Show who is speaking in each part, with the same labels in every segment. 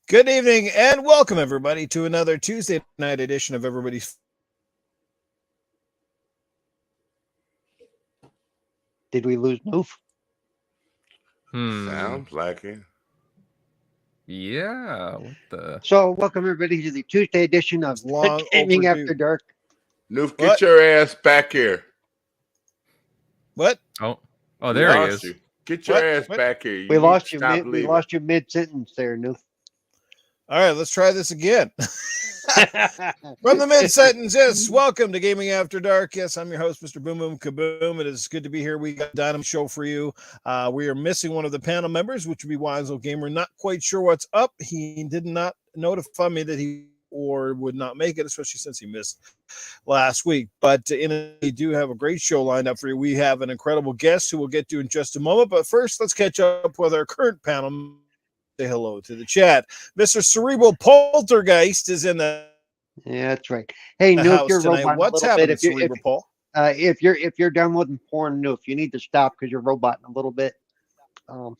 Speaker 1: Good evening and welcome everybody to another Tuesday night edition of Everybody's.
Speaker 2: Did we lose Noof?
Speaker 3: Sounds like it.
Speaker 4: Yeah. What the?
Speaker 2: So, welcome everybody to the Tuesday edition of
Speaker 1: Long
Speaker 2: Gaming
Speaker 1: overdue.
Speaker 2: After Dark.
Speaker 3: Noof,
Speaker 1: What?
Speaker 3: get your ass back here.
Speaker 1: What?
Speaker 4: Oh,
Speaker 3: We
Speaker 4: there he
Speaker 3: lost
Speaker 4: is.
Speaker 3: you. Get your
Speaker 1: What?
Speaker 3: ass
Speaker 1: What?
Speaker 3: back here.
Speaker 2: We
Speaker 3: need
Speaker 2: lost
Speaker 3: to
Speaker 2: you.
Speaker 3: stop
Speaker 2: We
Speaker 3: leaving.
Speaker 2: lost you mid-sentence there, Noof.
Speaker 1: All right, let's try this again. From the mid-sentence, yes, welcome to Gaming After Dark. Yes, I'm your host, Mr. Boom Boom Kaboom. It is good to be here. We got a dynamic show for you. We are missing one of the panel members, which would be Wize Old Gamer. Not quite sure what's up. He did not notify me that he or would not make it, especially since he missed last week. But we do have a great show lined up for you. We have an incredible guest who we'll get to in just a moment. But first, let's catch up with our current panel. Say hello to the chat. Mr. Cerebral Poltergeist is in the
Speaker 2: Yeah, that's right. Hey, Noof,
Speaker 1: house
Speaker 2: you're
Speaker 1: tonight.
Speaker 2: robot
Speaker 1: What's
Speaker 2: a little
Speaker 1: happening,
Speaker 2: bit.
Speaker 1: Cerebral Paul?
Speaker 2: If you're downloading porn, Noof, you need to stop because you're roboting a little bit. So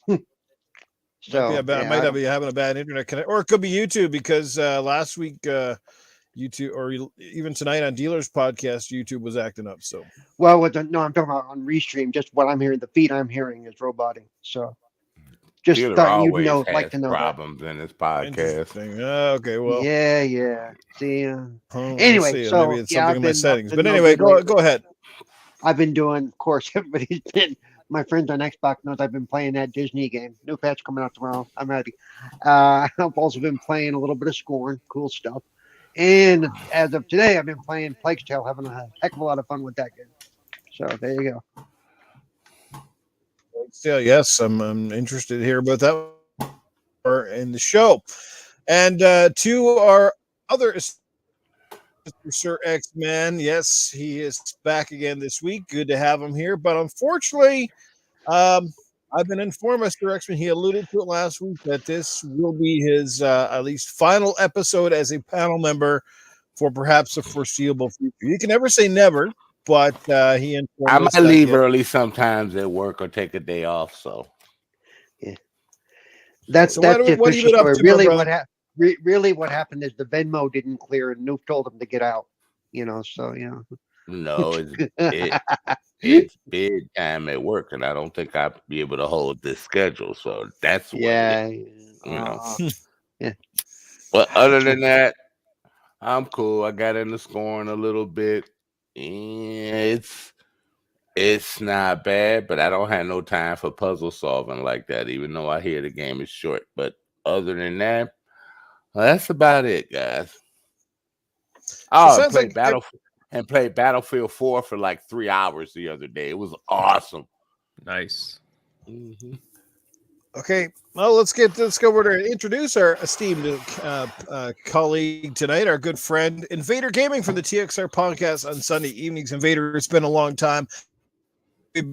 Speaker 1: Might be having a bad internet connection, or it could be YouTube because last week YouTube, or even tonight on Dealer's podcast, YouTube was acting up. So
Speaker 2: well, no, I'm talking about on Restream. Just what I'm hearing, the feed I'm hearing is roboting. So just
Speaker 3: Dealer
Speaker 2: thought you'd
Speaker 3: always
Speaker 2: know,
Speaker 3: has
Speaker 2: like to know that.
Speaker 3: problems in his podcast.
Speaker 1: interesting. Okay, well,
Speaker 2: Yeah. See.
Speaker 1: let's
Speaker 2: Anyway,
Speaker 1: see.
Speaker 2: so,
Speaker 1: maybe it's
Speaker 2: yeah,
Speaker 1: something
Speaker 2: I've
Speaker 1: in my
Speaker 2: been-
Speaker 1: settings.
Speaker 2: I've
Speaker 1: But
Speaker 2: been
Speaker 1: anyway,
Speaker 2: no good
Speaker 1: go ahead.
Speaker 2: I've been doing, of course, everybody's been, my friends on Xbox knows I've been playing that Disney game. New patch coming out tomorrow. I'm ready. I've also been playing a little bit of Scorn, cool stuff. And as of today, I've been playing Plague's Tale, having a heck of a lot of fun with that game. So there you go.
Speaker 1: Still, yes, I'm interested to hear about that in the show. And to our other Sir X-Man, yes, he is back again this week. Good to have him here. But unfortunately, I've been informed, Mr. X-Man, he alluded to it last week, that this will be his at least final episode as a panel member for perhaps a foreseeable future. You can never say never, but he informed
Speaker 3: I
Speaker 1: us
Speaker 3: might
Speaker 1: that
Speaker 3: leave
Speaker 1: he-
Speaker 3: early sometimes at work or take a day off. So
Speaker 2: That's
Speaker 1: So
Speaker 2: the
Speaker 1: what have you
Speaker 2: official
Speaker 1: been up
Speaker 2: story.
Speaker 1: to, my
Speaker 2: Really,
Speaker 1: brother?
Speaker 2: really what happened is the Venmo didn't clear, and Noof told him to get out. So
Speaker 3: no, it's bid time at work, and I don't think I'll be able to hold this schedule. So that's what it is, you know.
Speaker 2: Yeah.
Speaker 3: But other than that, I'm cool. I got into Scoring a little bit. Yeah, it's not bad, but I don't have no time for puzzle solving like that, even though I hear the game is short. But other than that, well, that's about it, guys. Oh,
Speaker 1: sounds like
Speaker 3: played Battlefield 4 for like 3 hours the other day. It was awesome.
Speaker 4: Nice.
Speaker 3: Mm-hmm.
Speaker 1: Okay, well, let's go over to introduce our esteemed colleague tonight, our good friend Invader Gaming from the TXR podcast on Sunday evenings. Invader, it's been a long time.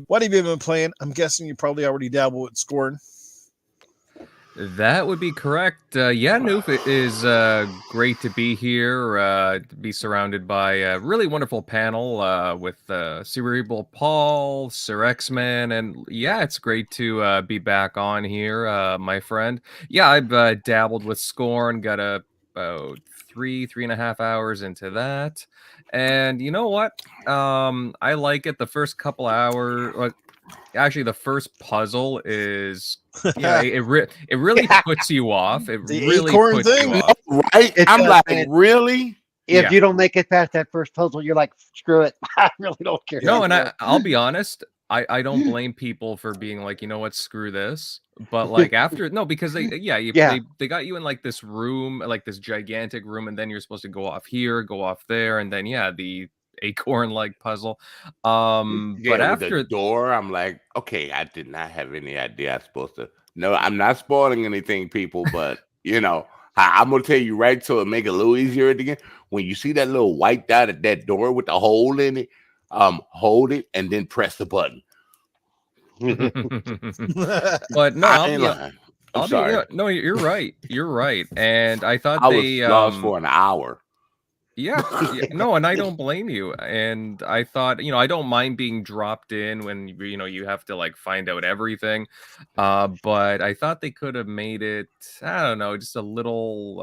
Speaker 1: What have you been playing? I'm guessing you probably already dabble with Scorn.
Speaker 4: That would be correct. Yeah, Noof, it is great to be here, to be surrounded by a really wonderful panel with Cerebral Paul, Sir X-Man, and yeah, it's great to be back on here, my friend. Yeah, I've dabbled with Scorn, got about 3.5 hours into that, and you know what? I like it. The first couple hours, actually, the first puzzle is it really puts you off. It
Speaker 1: The
Speaker 4: really
Speaker 1: acorn
Speaker 4: puts
Speaker 1: thing?
Speaker 4: you off.
Speaker 3: Right?
Speaker 2: It
Speaker 3: I'm
Speaker 2: does,
Speaker 3: like,
Speaker 2: man.
Speaker 3: really?
Speaker 2: If
Speaker 4: Yeah.
Speaker 2: you don't make it past that first puzzle, you're like, screw it. I really don't care.
Speaker 4: No, and I'll be honest. I don't blame people for being like, you know what, screw this. But like because they got you in like this room, like this gigantic room, and then you're supposed to go off here, go off there, and then the acorn like puzzle. But
Speaker 3: With
Speaker 4: after
Speaker 3: the door, I'm like, okay, I did not have any idea I was supposed to. No, I'm not spoiling anything, people, but I'm gonna tell you right, so it make it a little easier at the end. When you see that little white dot at that door with the hole in it, hold it and then press the button.
Speaker 4: but no,
Speaker 3: I ain't lying. I'm sorry.
Speaker 4: No, you're right. You're right. And I thought
Speaker 3: I
Speaker 4: they
Speaker 3: was lost for an hour.
Speaker 4: Yeah, no, and I don't blame you. And I thought, I don't mind being dropped in when you have to like find out everything. But I thought they could have made it, I don't know, just a little,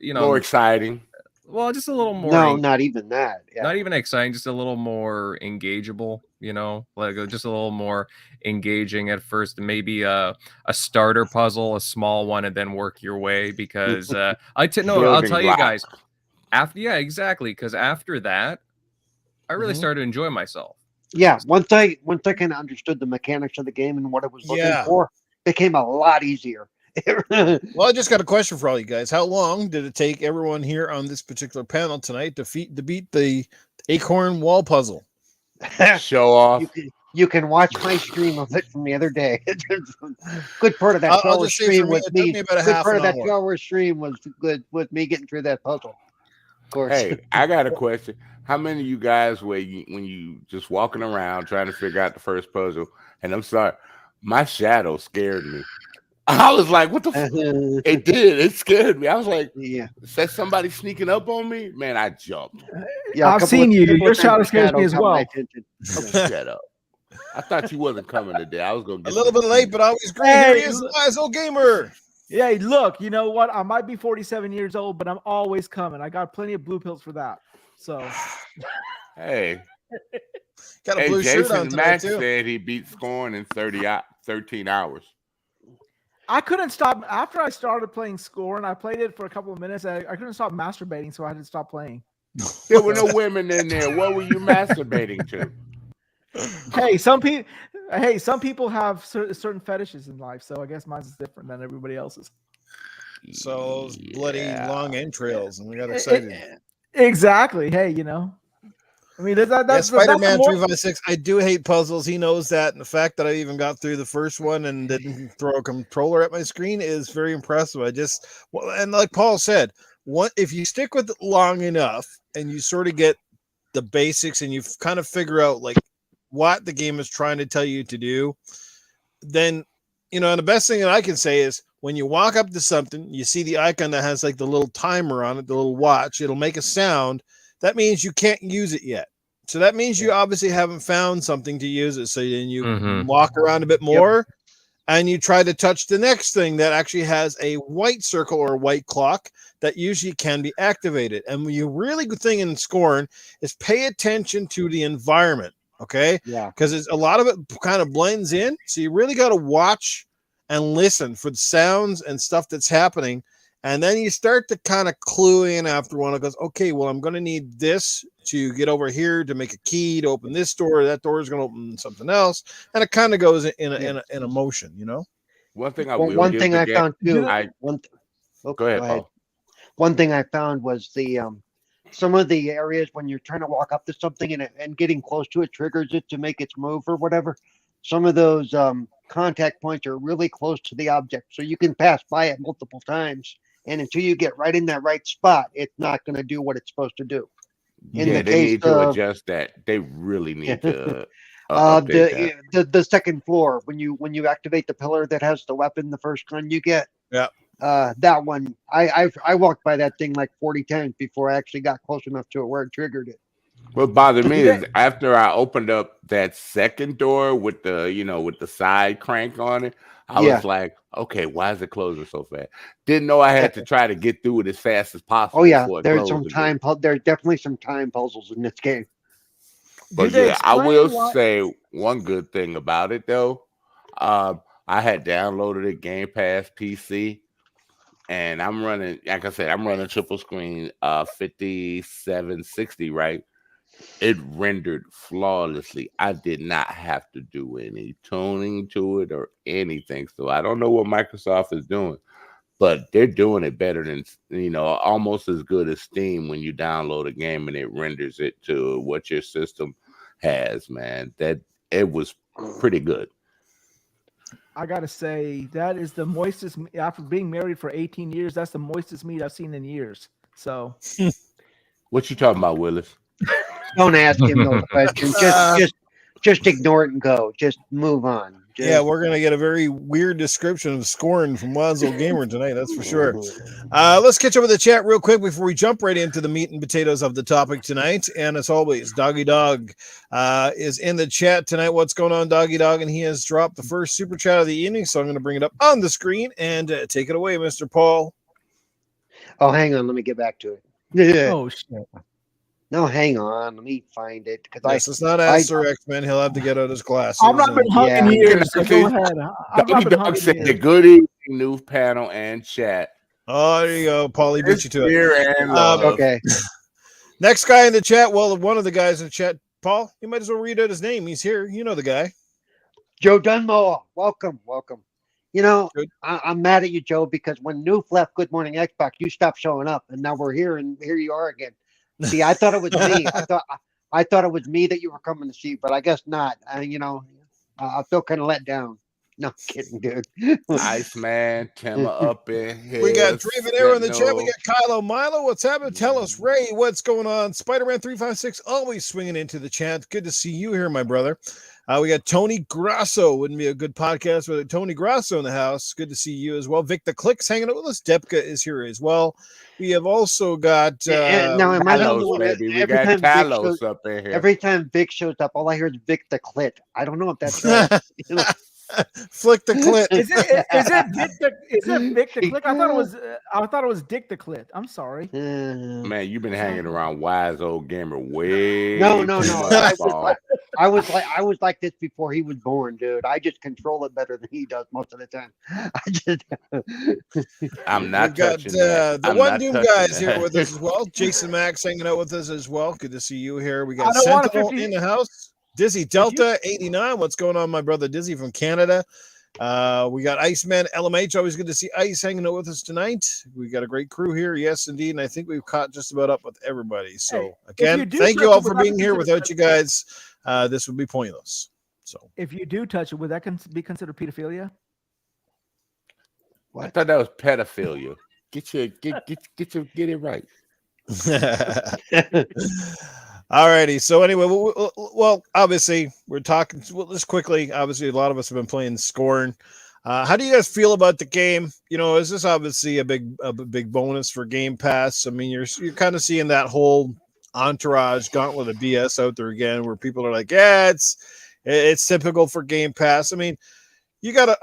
Speaker 3: More exciting.
Speaker 4: well, just a little more.
Speaker 2: No, not even that. Yeah.
Speaker 4: Not even exciting, just a little more engageable. Like just a little more engaging at first. Maybe a starter puzzle, a small one, and then work your way. Because I'll tell you guys. Exactly. Because after that, I really started to enjoy myself.
Speaker 2: Yeah, once I kind of understood the mechanics of the game and what it was looking for, it became a lot easier.
Speaker 1: Well, I just got a question for all you guys. How long did it take everyone here on this particular panel tonight to beat the acorn wall puzzle?
Speaker 3: Show off.
Speaker 2: You can watch my stream of it from the other day. Good part of that 2-hour stream was me. Good part of that 2-hour stream was good with me getting through that puzzle. Of course.
Speaker 3: Hey, I got a question. How many of you guys when you just walking around trying to figure out the first puzzle? And I'm sorry, my shadow scared me. I was like, what the fuck? It did. It scared me. I was like,
Speaker 2: yeah.
Speaker 3: Is that somebody sneaking up on me? Man, I jumped.
Speaker 5: Yeah, I've seen you. Your shadow scares me as well.
Speaker 3: Shut up. I thought you wasn't coming today. I was going to get
Speaker 1: a little bit late, but always great. Here he is, Wize Old Gamer.
Speaker 5: Yeah, look, you know what? I might be 47 years old, but I'm always coming. I got plenty of blue pills for that. So,
Speaker 3: hey.
Speaker 1: Got a blue shirt on tonight,
Speaker 3: Max
Speaker 1: too.
Speaker 3: said he beat scoring in 13 hours.
Speaker 5: I couldn't stop after I started playing Score, and I played it for a couple of minutes. I couldn't stop masturbating, so I had to stop playing.
Speaker 3: There were no women in there. What were you masturbating to?
Speaker 5: Hey, some people have certain fetishes in life, so I guess mine is different than everybody else's.
Speaker 1: So bloody long entrails, and we got excited.
Speaker 5: Exactly. Hey, I mean, that's
Speaker 1: Spider-Man 356. I do hate puzzles. He knows that, and the fact that I even got through the first one and didn't throw a controller at my screen is very impressive. And like Paul said, if you stick with it long enough and you sort of get the basics and you kind of figure out like what the game is trying to tell you to do, then and the best thing that I can say is when you walk up to something, you see the icon that has like the little timer on it, the little watch. It'll make a sound. That means you can't use it yet. So that means you obviously haven't found something to use it. So then you walk around a bit more and you try to touch the next thing that actually has a white circle or a white clock that usually can be activated. And the really good thing in scoring is pay attention to the environment. Okay.
Speaker 2: Yeah.
Speaker 1: Because a lot of it kind of blends in. So you really got to watch and listen for the sounds and stuff that's happening. And then you start to kind of clue in after one. It goes, okay, well, I'm going to need this to get over here to make a key to open this door. That door is going to open something else. And it kind of goes in a motion,
Speaker 3: One thing I
Speaker 2: found too.
Speaker 3: Go ahead, Paul.
Speaker 2: One thing I found was the some of the areas when you're trying to walk up to something and getting close to it triggers it to make its move or whatever. Some of those contact points are really close to the object, so you can pass by it multiple times. And until you get right in that right spot, it's not going to do what it's supposed to do.
Speaker 3: They need to adjust that. They really need to update that.
Speaker 2: The second floor, when you activate the pillar that has the weapon, the first gun you get.
Speaker 1: Yeah.
Speaker 2: That one, I walked by that thing like 40 times before I actually got close enough to it where it triggered it.
Speaker 3: What bothered me is after I opened up that second door with the side crank on it, I was like, okay, why is it closing so fast? Didn't know I had to try to get through it as fast as possible.
Speaker 2: Oh yeah, there's definitely some time puzzles in this game.
Speaker 3: But yeah, I will say one good thing about it though. I had downloaded a Game Pass PC, and I'm running, like I said, I'm running triple screen 5760, right? It rendered flawlessly. I did not have to do any tuning to it or anything. So I don't know what Microsoft is doing, but they're doing it better than, almost as good as Steam when you download a game and it renders it to what your system has, man. That it was pretty good.
Speaker 5: I gotta say, that is the moistest, after being married for 18 years, that's the moistest meat I've seen in years. So
Speaker 3: what you talking about, Willis?
Speaker 2: Don't ask him those questions. Just ignore it and go. Just move on.
Speaker 1: Yeah, we're gonna get a very weird description of scoring from Wize Old Gamer tonight. That's for sure. Let's catch up with the chat real quick before we jump right into the meat and potatoes of the topic tonight. And as always, Doggy Dog is in the chat tonight. What's going on, Doggy Dog? And he has dropped the first super chat of the evening, so I'm going to bring it up on the screen and take it away, Mr. Paul.
Speaker 2: Oh, hang on. Let me get back to it.
Speaker 5: Oh shit!
Speaker 2: No, hang on. Let me find it because
Speaker 1: Yes, it's not Sir X-Men. He'll have to get out his glasses.
Speaker 5: I've not been hugging
Speaker 2: Yeah.
Speaker 5: years. So go ahead. I've not been
Speaker 3: Dog
Speaker 5: hugging
Speaker 3: said the
Speaker 5: years.
Speaker 3: good evening, new panel and chat.
Speaker 1: Oh, there you go. Paulie beat you to it.
Speaker 3: Fear and love.
Speaker 2: okay.
Speaker 1: Next guy in the chat. Well, one of the guys in the chat, Paul, you might as well read out his name. He's here. You know the guy.
Speaker 2: Joe Dunmore, welcome. You know,
Speaker 1: Good.
Speaker 2: I'm mad at you, Joe, because when Noof left Good Morning Xbox, you stopped showing up, and now we're here, and here you are again. See, I thought it was me. I thought it was me that you were coming to see, but I guess not. You know, I feel kind of let down. No, kidding, dude.
Speaker 3: Iceman, Timma up in here.
Speaker 1: We got Draven Arrow in the chat. We
Speaker 3: Sentinel.
Speaker 1: got Kylo Milo. What's happening? Tell us, Ray, what's going on? Spider-Man 356 always swinging into the chat. Good to see you here, my brother. We got Tony Grasso. Wouldn't be a good podcast with Tony Grasso in the house. Good to see you as well. Vic the Clicks hanging out with us. Depka is here as well. We have also got
Speaker 2: now, am I the only
Speaker 3: Talos,
Speaker 2: one that
Speaker 3: baby. We
Speaker 2: every
Speaker 3: got
Speaker 2: time Vic
Speaker 3: Talos
Speaker 2: shows,
Speaker 3: up in here.
Speaker 2: every time Vic shows up, all I hear is Vic the Clit. I don't know if that's right. You know?
Speaker 1: Flick the Clit.
Speaker 5: Is it Vic the Click? I thought it was Dick the Clit. I'm sorry.
Speaker 3: Man, you've been hanging around Wize Old Gamer way.
Speaker 2: No.
Speaker 3: too much, Paul.
Speaker 2: I was like this before he was born, dude. I just control it better than he does most of the time.
Speaker 3: I'm not
Speaker 1: We've got
Speaker 3: touching that.
Speaker 1: the
Speaker 3: I'm
Speaker 1: One
Speaker 3: not
Speaker 1: Doom
Speaker 3: touching
Speaker 1: guys
Speaker 3: that.
Speaker 1: here with us as well. Jason Max hanging out with us as well. Good to see you here. We got
Speaker 5: I don't want a
Speaker 1: Sentinel
Speaker 5: 50
Speaker 1: in the house. Dizzy Delta 89. What's going on, my brother Dizzy from Canada? We got Iceman LMH. Always good to see Ice hanging out with us tonight. We got a great crew here. Yes, indeed. And I think we've caught just about up with everybody. So
Speaker 5: Hey,
Speaker 1: again,
Speaker 5: do
Speaker 1: thank
Speaker 5: touch
Speaker 1: you all
Speaker 5: it,
Speaker 1: for
Speaker 5: would that
Speaker 1: being
Speaker 5: be
Speaker 1: here.
Speaker 5: considered-
Speaker 1: Without you guys, this would be pointless. So
Speaker 5: If you do touch it, would that be considered pedophilia?
Speaker 3: I thought that was pedophilia. Get it right.
Speaker 1: All righty. So anyway, well, obviously we're talking. Well, just quickly. Obviously, a lot of us have been playing Scorn. How do you guys feel about the game? You know, is this obviously a big bonus for Game Pass? I mean, you're kind of seeing that whole entourage gauntlet of BS out there again, where people are like, yeah, it's typical for Game Pass. I mean,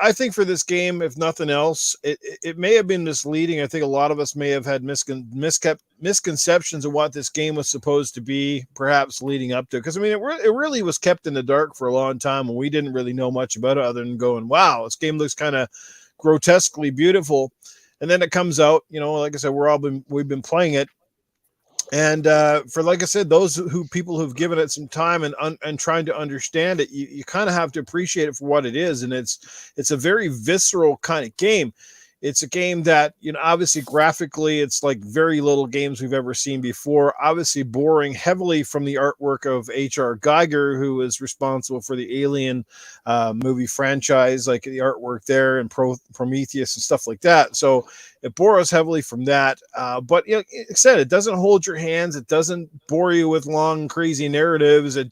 Speaker 1: I think for this game, if nothing else, it may have been misleading. I think a lot of us may have had misconceptions of what this game was supposed to be, perhaps leading up to. Because I mean, it really was kept in the dark for a long time, and we didn't really know much about it other than going, "Wow, this game looks kind of grotesquely beautiful." And then it comes out. You know, like I said, we've been playing it. And for, like I said, people who've given it some time and trying to understand it, you kind of have to appreciate it for what it is. And it's a very visceral kind of game. It's a game that, you know, obviously graphically, it's like very little games we've ever seen before. Obviously borrowing heavily from the artwork of H.R. Geiger, who is responsible for the Alien movie franchise, like the artwork there and Prometheus and stuff like that. So it borrows heavily from that. But you know, like I said, it doesn't hold your hands. It doesn't bore you with long, crazy narratives. It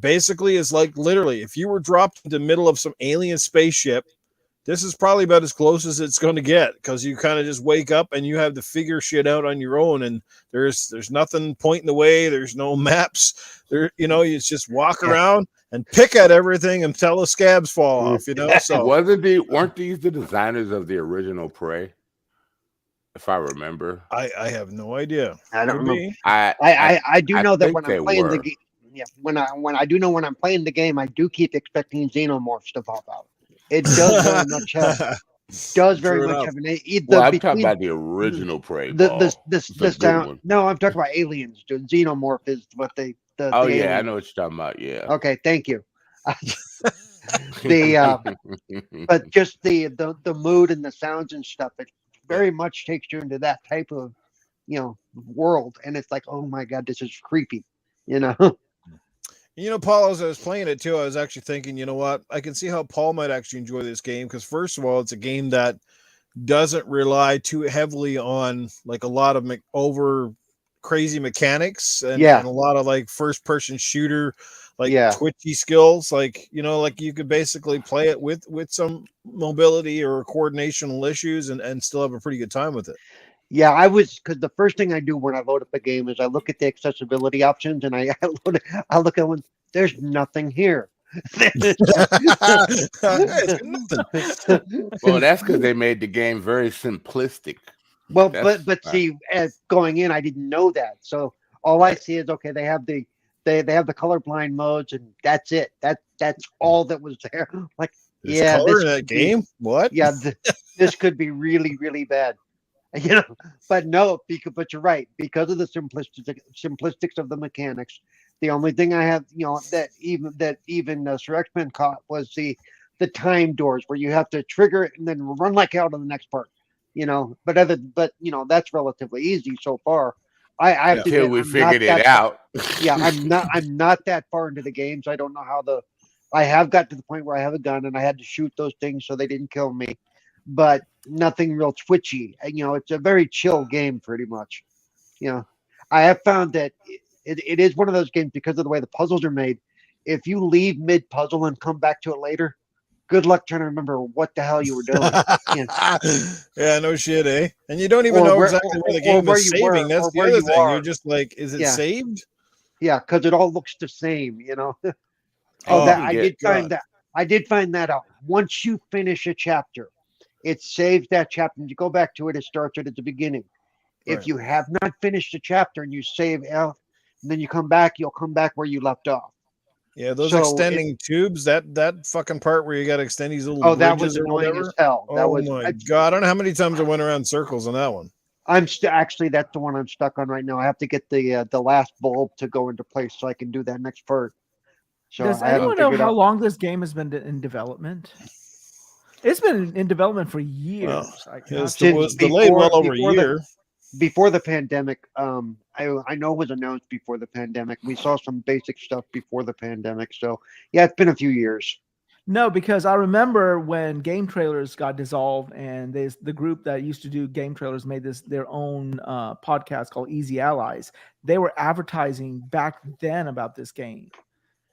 Speaker 1: basically is like literally, if you were dropped into the middle of some alien spaceship, this is probably about as close as it's going to get, because you kind of just wake up and you have to figure shit out on your own, and there's nothing pointing the way. There's no maps. There, you know, you just walk around and pick at everything until the scabs fall off. You know, so
Speaker 3: weren't these the designers of the original Prey? If I remember,
Speaker 1: I have no idea.
Speaker 2: I don't
Speaker 1: Could
Speaker 2: know.
Speaker 1: be.
Speaker 2: I do know that
Speaker 3: think
Speaker 2: when
Speaker 3: they
Speaker 2: I'm playing the
Speaker 3: were.
Speaker 2: game, yeah, when I'm playing the game, I do keep expecting xenomorphs to pop out. It does very much have. Does very
Speaker 1: True
Speaker 2: much
Speaker 1: enough.
Speaker 2: have an
Speaker 3: Well, I'm talking about the original Prey.
Speaker 2: the
Speaker 3: It's a good
Speaker 2: sound.
Speaker 3: one.
Speaker 2: No, I'm talking about aliens. Dude. Xenomorph is what the
Speaker 3: Oh
Speaker 2: the
Speaker 3: yeah, I
Speaker 2: alien-
Speaker 3: know what you're talking about. Yeah.
Speaker 2: Okay, thank you. But just the mood and the sounds and stuff, it very much takes you into that type of, you know, world, and it's like, oh my god, this is creepy, you know.
Speaker 1: You know, Paul, as I was playing it too, I was actually thinking, you know what? I can see how Paul might actually enjoy this game, because first of all, it's a game that doesn't rely too heavily on like a lot of over crazy mechanics and a lot of like first person shooter like
Speaker 2: Yeah.
Speaker 1: twitchy skills, like like you could basically play it with some mobility or coordinational issues and still have a pretty good time with it.
Speaker 2: Yeah, I was because the first thing I do when I load up a game is I look at the accessibility options and I look at one. There's nothing here.
Speaker 1: Hey, it's got nothing.
Speaker 3: Well, that's because they made the game very simplistic.
Speaker 2: Well,
Speaker 3: That's
Speaker 2: but see, going in, I didn't know that. So all I see is okay. They have the colorblind modes, and that's it. That's all that was there. Like,
Speaker 1: There's
Speaker 2: yeah,
Speaker 1: color
Speaker 2: this
Speaker 1: in that
Speaker 2: could be-
Speaker 1: game. What?
Speaker 2: Yeah, this could be really, really bad. But no, but you're right because of the simplistics of the mechanics. The only thing I have, that even Sir X-Men caught was the time doors where you have to trigger it and then run like hell to the next part. But that's relatively easy so far. I have to
Speaker 3: until
Speaker 2: admit,
Speaker 3: we
Speaker 2: I'm not
Speaker 3: figured
Speaker 2: that
Speaker 3: it out.
Speaker 2: yeah, I'm not that far into the games. I don't know how I have got to the point where I have a gun and I had to shoot those things so they didn't kill me, but nothing real twitchy. It's a very chill game pretty much. I have found that it is one of those games because of the way the puzzles are made. If you leave mid puzzle and come back to it later, good luck trying to remember what the hell you were doing.
Speaker 1: Yeah, no shit, eh? And you don't even
Speaker 2: Or
Speaker 1: know
Speaker 2: where-
Speaker 1: exactly where the
Speaker 2: or
Speaker 1: game
Speaker 2: where
Speaker 1: is
Speaker 2: you were,
Speaker 1: saving. That's
Speaker 2: or
Speaker 1: the
Speaker 2: where
Speaker 1: other
Speaker 2: you
Speaker 1: thing.
Speaker 2: are.
Speaker 1: You're just like, is it
Speaker 2: Yeah.
Speaker 1: saved?
Speaker 2: Yeah, because it all looks the same.
Speaker 1: Oh,
Speaker 2: I
Speaker 1: good
Speaker 2: did find
Speaker 1: God.
Speaker 2: that. I did find that out. Once you finish a chapter, it saves that chapter. And you go back to it, it starts it at the beginning.
Speaker 1: Right.
Speaker 2: If you have not finished a chapter and you save out, and then you come back, you'll come back where you left off.
Speaker 1: Yeah, those
Speaker 2: So
Speaker 1: extending tubes, that fucking part where you got to extend these little
Speaker 2: Oh, that was
Speaker 1: bridges or
Speaker 2: annoying
Speaker 1: whatever.
Speaker 2: as hell. That
Speaker 1: Oh
Speaker 2: was.
Speaker 1: my God. I don't know how many times I went around circles on that one.
Speaker 2: Actually, that's the one I'm stuck on right now. I have to get the last bulb to go into place so I can do that next part. So
Speaker 5: Does
Speaker 2: I haven't
Speaker 5: anyone know
Speaker 2: figured
Speaker 5: how
Speaker 2: out.
Speaker 5: long this game has been in development? It's been in development for years.
Speaker 1: Well,
Speaker 5: I
Speaker 1: It
Speaker 5: cannot
Speaker 1: was,
Speaker 2: Since
Speaker 1: it was delayed well over a
Speaker 2: before the-
Speaker 1: year.
Speaker 2: Before the pandemic, I know it was announced before the pandemic. We saw some basic stuff before the pandemic. So yeah, it's been a few years.
Speaker 5: No, because I remember when game trailers got dissolved, and the group that used to do game trailers made their own podcast called Easy Allies. They were advertising back then about this game,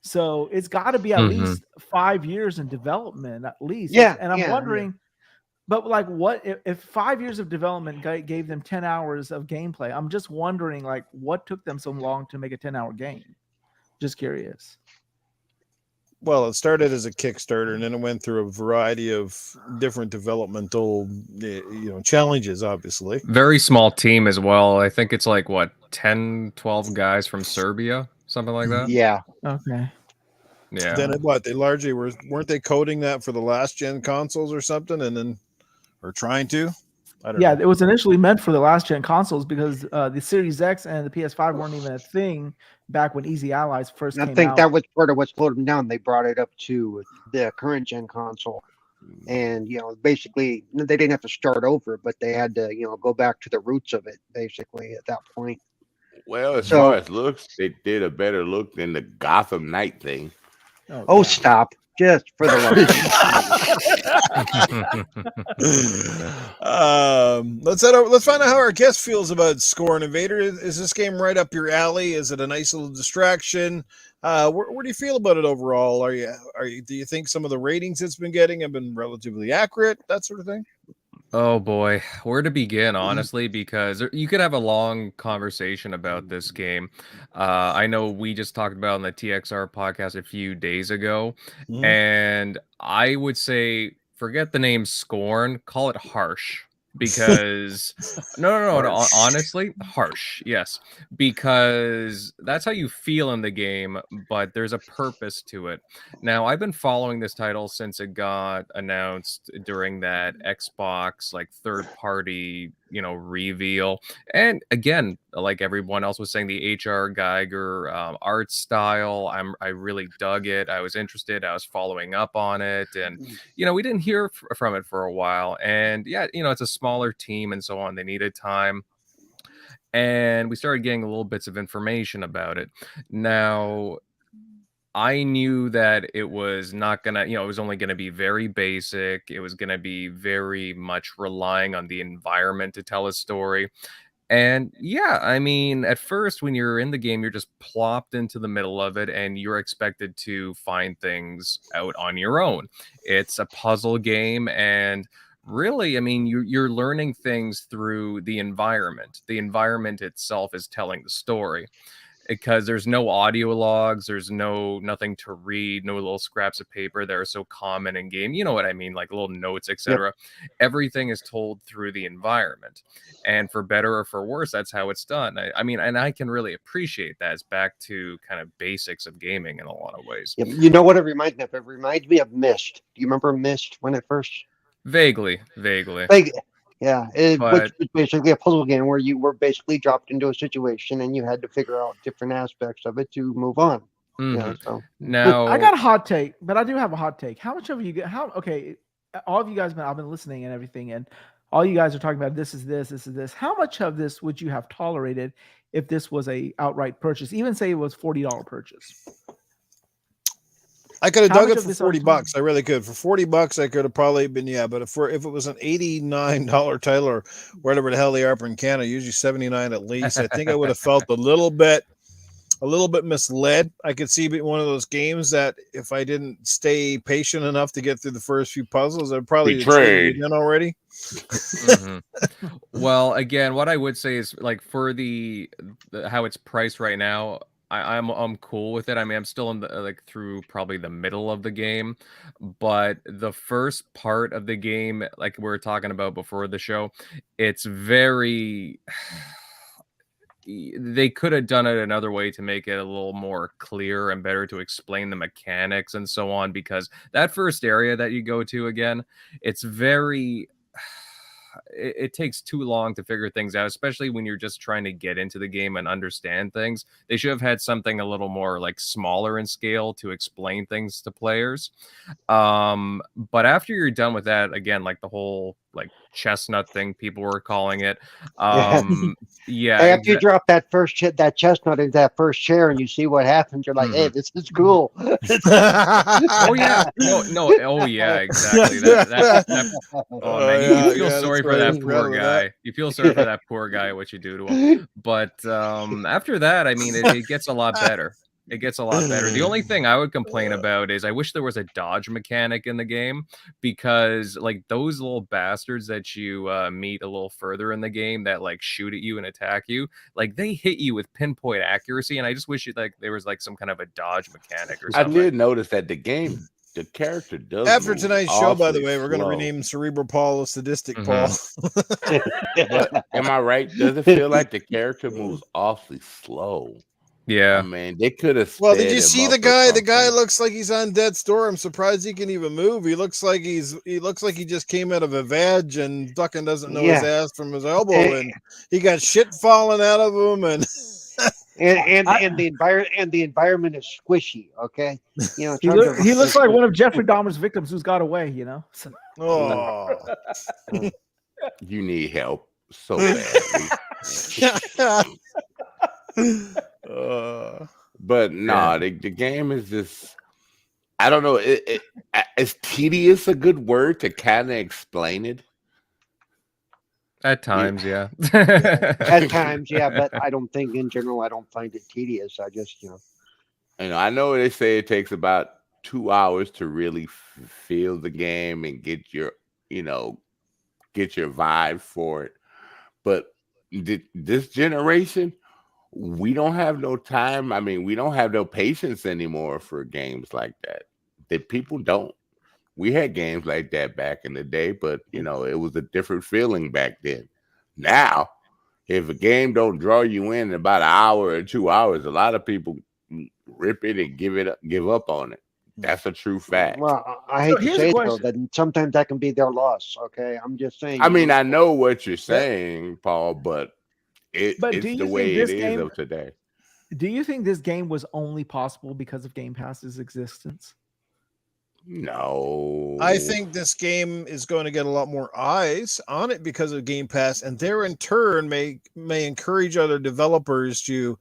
Speaker 5: so it's got to be at least 5 years in development, at least.
Speaker 2: Yeah,
Speaker 5: and I'm
Speaker 2: yeah,
Speaker 5: wondering, but like, what if 5 years of development gave them 10 hours of gameplay? I'm just wondering, like, what took them so long to make a 10-hour game? Just curious.
Speaker 1: Well, it started as a Kickstarter, and then it went through a variety of different developmental, challenges. Obviously,
Speaker 4: Very small team as well. I think it's like what 10, 12 guys from Serbia, something like that.
Speaker 2: Yeah.
Speaker 5: Okay.
Speaker 4: Yeah.
Speaker 1: Then they largely weren't they coding that for the last gen consoles or something, and then or trying to. I don't know.
Speaker 5: It was initially meant for the last gen consoles because the Series X and the PS5 weren't even a thing back when Easy Allies first
Speaker 2: I
Speaker 5: came
Speaker 2: think
Speaker 5: out.
Speaker 2: that was part of what slowed them down. They brought it up to the current gen console, and basically they didn't have to start over, but they had to go back to the roots of it basically at that point.
Speaker 3: Well, as
Speaker 2: So-
Speaker 3: far as looks, they did a better look than the Gotham Knight thing.
Speaker 2: Oh,
Speaker 5: yeah.
Speaker 2: stop! Just for the love.
Speaker 1: Let's find out how our guest feels about Score and Invader. Is this game right up your alley? Is it a nice little distraction? Where do you feel about it overall? Do you think some of the ratings it's been getting have been relatively accurate? That sort of thing.
Speaker 4: Oh boy, where to begin, honestly, because you could have a long conversation about this game. I know we just talked about on the TXR podcast a few days ago, and I would say forget the name Scorn, call it harsh. Because no, honestly, harsh, yes, because that's how you feel in the game, but there's a purpose to it. Now, I've been following this title since it got announced during that Xbox like third party reveal, and again, like everyone else was saying, the HR Geiger art style, I really dug it. I was interested. I was following up on it, and we didn't hear from it for a while, and yeah, it's a smaller team and so on. They needed time, and we started getting little bits of information about it. Now, I knew that it was not gonna, it was only gonna be very basic. It was gonna be very much relying on the environment to tell a story. And yeah, I mean, at first when you're in the game, you're just plopped into the middle of it and you're expected to find things out on your own. It's a puzzle game, and really, I mean, you're learning things through the environment. The environment itself is telling the story, because there's no audio logs, there's nothing to read, no little scraps of paper that are so common in game. You know what I mean, like little notes, etc. Everything is told through the environment, and for better or for worse, that's how it's done. I mean, and I can really appreciate that. It's back to kind of basics of gaming in a lot of ways.
Speaker 2: Yep. You know what it reminds me of? It reminds me of Myst. Do you remember Myst when it first?
Speaker 4: Vaguely.
Speaker 2: Yeah, which was basically a puzzle game where you were basically dropped into a situation and you had to figure out different aspects of it to move on. So
Speaker 4: now
Speaker 5: I got a hot take, but I do have a hot take. How much of you get? Okay, all of you guys, I've been listening and everything, and all you guys are talking about this is this. How much of this would you have tolerated if this was a outright purchase? Even say it was $40 purchase.
Speaker 1: I could have dug it for $40. I really could. For $40, I could have probably been, but if it was an $89 title or whatever the hell they are in Canada, usually $79 at least, I think I would have felt a little bit misled. I could see it one of those games that if I didn't stay patient enough to get through the first few puzzles, I'd probably traded in already.
Speaker 4: Well, again, what I would say is, like, for the how it's priced right now, I'm cool with it. I mean, I'm still in the through probably the middle of the game, but the first part of the game, like we were talking about before the show, it's very they could have done it another way to make it a little more clear and better to explain the mechanics and so on, because that first area that you go to, again, it's very it takes too long to figure things out, especially when you're just trying to get into the game and understand things. They should have had something a little more like smaller in scale to explain things to players. But after you're done with that, again, like the whole like chestnut thing people were calling it.
Speaker 2: After you drop that that chestnut into that first chair and you see what happens, you're like, hey, this is cool.
Speaker 4: Oh yeah, oh yeah, exactly. Oh man, you feel sorry for that poor guy. You feel sorry for that poor guy, what you do to him. But after that, I mean, it gets a lot better. It gets a lot better. The only thing I would complain about is I wish there was a dodge mechanic in the game, because like those little bastards that you meet a little further in the game that like shoot at you and attack you, like they hit you with pinpoint accuracy, and I just wish there was like some kind of a dodge mechanic or something.
Speaker 3: I did notice that the character does.
Speaker 1: After tonight's show, by the way, we're going to rename Cerebral Paul a Sadistic Paul.
Speaker 3: Am I right? Does it feel like the character moves awfully slow?
Speaker 4: Yeah,
Speaker 3: I mean, they could have.
Speaker 1: Well, did you see the guy? The guy looks like he's on death's door. I'm surprised he can even move. He looks like he just came out of a veg and fucking doesn't know his ass from his elbow, and he got shit falling out of him, and
Speaker 2: the environment is squishy. Okay,
Speaker 5: he looks like one of Jeffrey Dahmer's victims who's got away. So.
Speaker 1: Oh,
Speaker 3: you need help so badly. But the game is just, I don't know, is tedious a good word to kind of explain it?
Speaker 4: At times, yeah.
Speaker 2: At times, yeah, but I don't think in general I don't find it tedious. I just
Speaker 3: I know they say it takes about 2 hours to really feel the game and get your vibe for it, but this generation, we don't have no time. I mean, we don't have no patience anymore for games like that. That people don't. We had games like that back in the day, but it was a different feeling back then. Now, if a game don't draw you in about an hour or 2 hours, a lot of people rip it and give up on it. That's a true fact.
Speaker 2: Well, I hate to say it, though, that sometimes that can be their loss. Okay, I'm just saying.
Speaker 3: I mean, I know what you're saying, Paul, but it's the way it is of today.
Speaker 5: Do you think this game was only possible because of Game Pass's existence?
Speaker 3: No.
Speaker 1: I think this game is going to get a lot more eyes on it because of Game Pass, and there in turn may encourage other developers to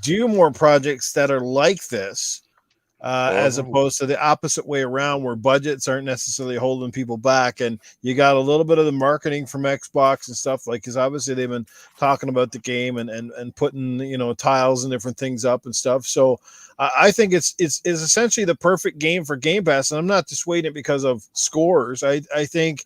Speaker 1: do more projects that are like this. as opposed to the opposite way around, where budgets aren't necessarily holding people back. And you got a little bit of the marketing from Xbox and stuff, like, because obviously they've been talking about the game and putting, you know, tiles and different things up and stuff. So I think it's essentially the perfect game for Game Pass. And I'm not dissuading it because of scores. I think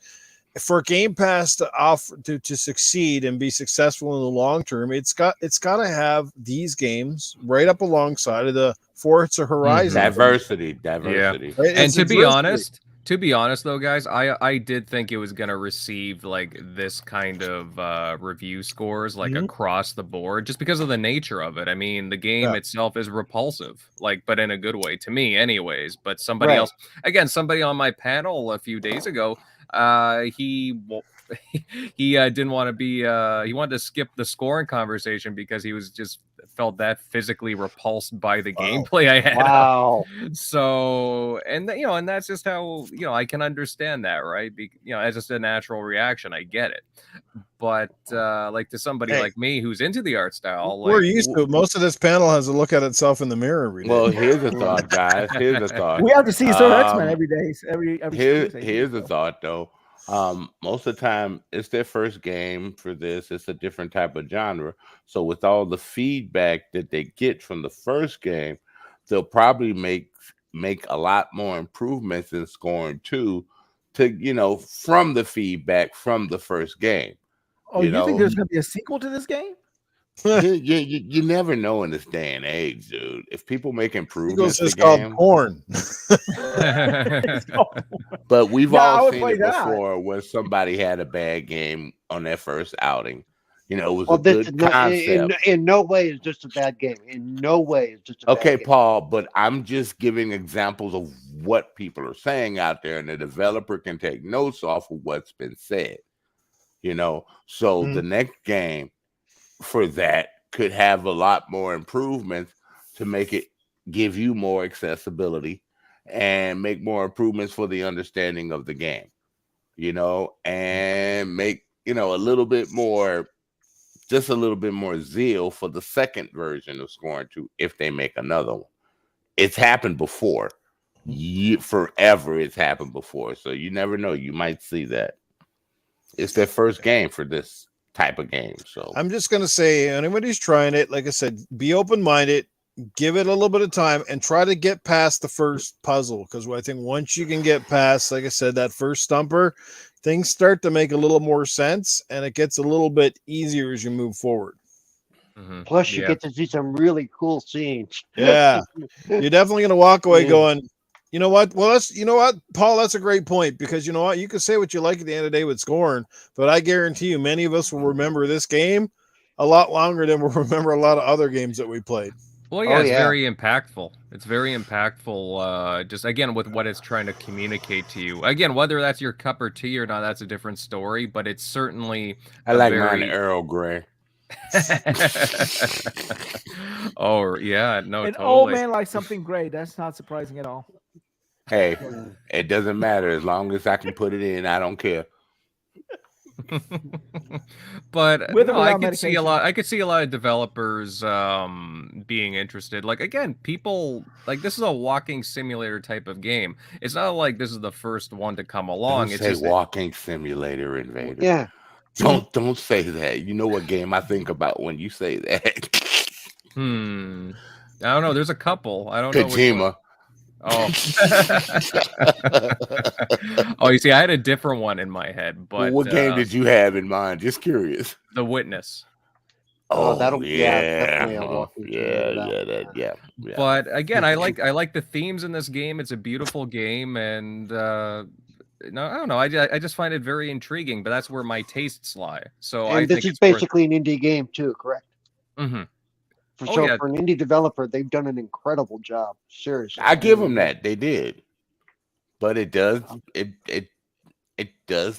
Speaker 1: for Game Pass to offer to succeed and be successful in the long term, it's got to have these games right up alongside of the Forza Horizon.
Speaker 3: Diversity.
Speaker 4: Yeah.
Speaker 1: Right?
Speaker 4: And to be honest though, guys, I did think it was gonna receive like this kind of review scores like across the board, just because of the nature of it. I mean, the game itself is repulsive, like, but in a good way to me, anyways. But somebody else, again, somebody on my panel a few days ago, he didn't want to be he wanted to skip the scoring conversation because he was just felt that physically repulsed by the gameplay I had. So, and you know, and that's just how, you know, I can understand that, right? You know, as just a natural reaction, I get it. But like, to somebody like me who's into the art style,
Speaker 1: we're
Speaker 4: like,
Speaker 1: used to it. Most of this panel has to look at itself in the mirror every day.
Speaker 3: Well, here's a thought, guys. Here's a thought.
Speaker 5: We have to see Sir X-Men every day. Every
Speaker 3: here's a thought, though. Most of the time it's their first game for this. It's a different type of genre. So with all the feedback that they get from the first game, they'll probably make a lot more improvements in scoring too, to, you know, from the feedback from the first game.
Speaker 5: Oh, you think there's gonna be a sequel to this game?
Speaker 3: you never know in this day and age, dude. If people make improvements,
Speaker 1: it's called porn.
Speaker 3: But we've all seen it before, where somebody had a bad game on their first outing. You know, it was a good concept.
Speaker 2: In no way is this a bad game. In no way is this a bad game.
Speaker 3: Paul, but I'm just giving examples of what people are saying out there, and the developer can take notes off of what's been said. You know, so the next game for that could have a lot more improvements to make it give you more accessibility and make more improvements for the understanding of the game, you know, and make, you know, just a little bit more zeal for the second version of Scorn 2 if they make another one. It's happened before. Forever it's happened before. So you never know. You might see that. It's their first game for this type of game. So
Speaker 1: I'm just gonna say, anybody's trying it, like I said, be open-minded, give it a little bit of time, and try to get past the first puzzle, because I think once you can get past, like I said, that first stumper, things start to make a little more sense, and it gets a little bit easier as you move forward.
Speaker 2: Plus you get to see some really cool scenes.
Speaker 1: You're definitely gonna walk away going, you know what? Well, Paul, that's a great point, because you know what? You can say what you like at the end of the day with Scorn, but I guarantee you many of us will remember this game a lot longer than we'll remember a lot of other games that we played.
Speaker 4: Well, yeah, it's very impactful. It's very impactful, just, again, with what it's trying to communicate to you. Again, whether that's your cup of tea or not, that's a different story, but it's certainly...
Speaker 3: I like mine Earl Grey.
Speaker 5: Oh, yeah, no, totally. Old man likes something great. That's not surprising at all.
Speaker 3: Hey, it doesn't matter. As long as I can put it in, I don't care.
Speaker 4: But no, I could see a lot of developers being interested. Like, again, people, like, this is a walking simulator type of game. It's not like this is the first one to come along.
Speaker 3: Don't say walking simulator, Invader.
Speaker 2: Yeah.
Speaker 3: Don't say that. You know what game I think about when you say that.
Speaker 4: I don't know. There's a couple. I don't know.
Speaker 3: Kojima.
Speaker 4: Oh. Oh, you see, I had a different one in my head. But
Speaker 3: what game did you have in mind? Just curious.
Speaker 4: The Witness.
Speaker 3: Oh,
Speaker 2: that'll
Speaker 3: yeah.
Speaker 4: But again, I like the themes in this game. It's a beautiful game, and no, I don't know. I just find it very intriguing. But that's where my tastes lie. So
Speaker 2: and this is basically an indie game too, correct?
Speaker 4: Mm-hmm.
Speaker 2: For an indie developer, they've done an incredible job. Seriously,
Speaker 3: I give them that. They did, but it does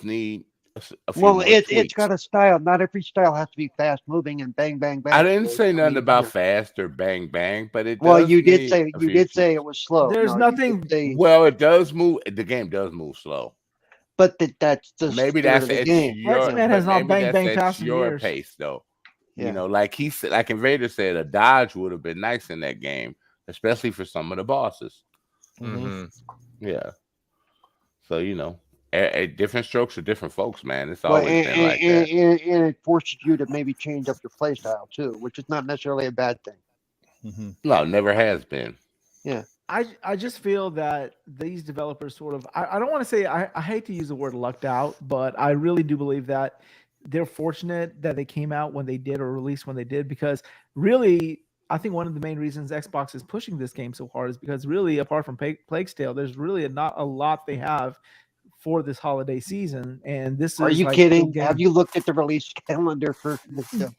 Speaker 3: need a few
Speaker 2: it's got a style. Not every style has to be fast moving and bang bang bang.
Speaker 3: I didn't say nothing about fast or bang bang, but it.
Speaker 2: Well, you did say it was slow.
Speaker 5: There's nothing.
Speaker 3: Well, it does move. The game does move slow.
Speaker 2: But that's the
Speaker 3: maybe that's
Speaker 2: the game.
Speaker 5: X-Men has not bang bang fast in
Speaker 3: your
Speaker 5: years.
Speaker 3: pace though. Yeah. You know, like Invader said, a dodge would have been nice in that game especially for some of the bosses.
Speaker 4: Mhm.
Speaker 3: Yeah. So different strokes for different folks, man. It's
Speaker 2: Well,
Speaker 3: always been like that.
Speaker 2: and it forces you to maybe change up your play style too, which is not necessarily a bad thing.
Speaker 3: No, never has been.
Speaker 2: Yeah.
Speaker 5: I just feel that these developers sort of I don't want to say I hate to use the word lucked out, but I really do believe that they're fortunate that they came out when they did or released when they did, because really I think one of the main reasons Xbox is pushing this game so hard is because really apart from Plague's Tale, there's really not a lot they have for this holiday season, and this
Speaker 2: Are
Speaker 5: is
Speaker 2: you
Speaker 5: like
Speaker 2: kidding? Have you looked at the release calendar for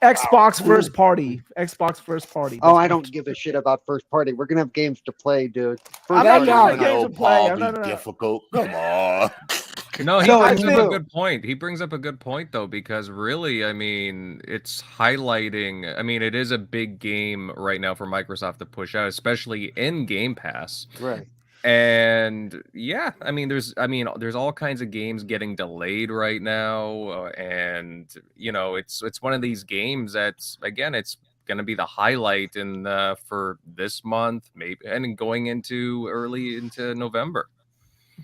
Speaker 5: Xbox first party? Xbox first party.
Speaker 2: Oh, I don't give a shit about first party. We're gonna have games to play, dude.
Speaker 5: I'm
Speaker 3: That
Speaker 5: not talking
Speaker 3: ain't
Speaker 5: about games
Speaker 3: no
Speaker 5: to play.
Speaker 3: Paul be difficult. Come on.
Speaker 4: No, he
Speaker 2: No,
Speaker 4: brings
Speaker 2: I
Speaker 4: up a
Speaker 2: do.
Speaker 4: good point. He brings up a good point though, because really, I mean, it's highlighting. I mean, it is a big game right now for Microsoft to push out, especially in Game Pass.
Speaker 2: Right.
Speaker 4: And yeah, I mean, there's all kinds of games getting delayed right now, and it's one of these games that's again, it's going to be the highlight in for this month, maybe, and going into early into November.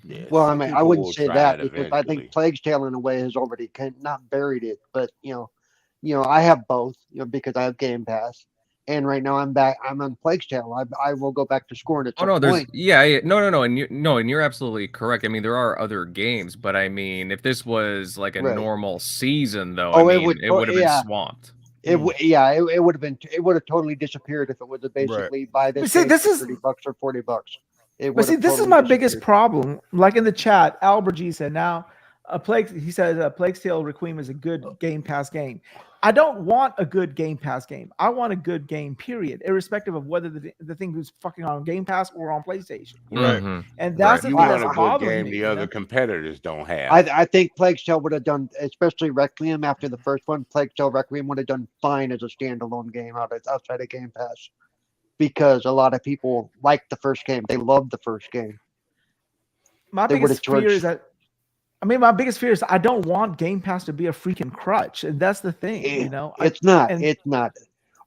Speaker 3: Yeah,
Speaker 2: Well, I
Speaker 3: some
Speaker 2: mean, I
Speaker 3: people
Speaker 2: wouldn't
Speaker 3: will
Speaker 2: say
Speaker 3: try
Speaker 2: that
Speaker 3: it
Speaker 2: because I
Speaker 3: eventually.
Speaker 2: think Plague's Tale in a way has already not buried it, but I have both, because I have Game Pass, and right now I'm on Plague's Tale. I will go back to scoring at
Speaker 4: Oh
Speaker 2: some
Speaker 4: no, there's
Speaker 2: point.
Speaker 4: no, and you're absolutely correct. I mean, there are other games, but I mean, if this was like a
Speaker 2: Right.
Speaker 4: normal season, though,
Speaker 2: Oh,
Speaker 4: I
Speaker 2: it
Speaker 4: mean,
Speaker 2: would
Speaker 4: it would have been
Speaker 2: yeah.
Speaker 4: swamped.
Speaker 2: It would have been. It would have totally disappeared if it was basically buy this
Speaker 5: see,
Speaker 2: game
Speaker 5: this
Speaker 2: for
Speaker 5: is-
Speaker 2: $30 or $40. It
Speaker 5: But
Speaker 2: would
Speaker 5: see,
Speaker 2: have
Speaker 5: this is
Speaker 2: totally
Speaker 5: my biggest
Speaker 2: disappeared.
Speaker 5: problem. Like in the chat, Albert G said, now he said Plague's Tale Requiem is a good Game Pass game. I don't want a good Game Pass game. I want a good game, period, irrespective of whether the thing is fucking on Game Pass or on PlayStation.
Speaker 1: Right.
Speaker 4: Mhm.
Speaker 5: And that's
Speaker 3: You
Speaker 5: the thing
Speaker 3: want
Speaker 5: that's
Speaker 3: a good
Speaker 5: bothering
Speaker 3: game
Speaker 5: me.
Speaker 3: the other competitors don't have.
Speaker 2: I think Plague's Tale would have done, especially Requiem after the first one. Plague's Tale Requiem would have done fine as a standalone game outside of Game Pass, because a lot of people liked the first game. They loved the first game.
Speaker 5: My
Speaker 2: They
Speaker 5: biggest
Speaker 2: would've
Speaker 5: fear is
Speaker 2: charged-
Speaker 5: that. I mean, my biggest fear is I don't want Game Pass to be a freaking crutch, and that's the thing.
Speaker 2: It's not. It's not.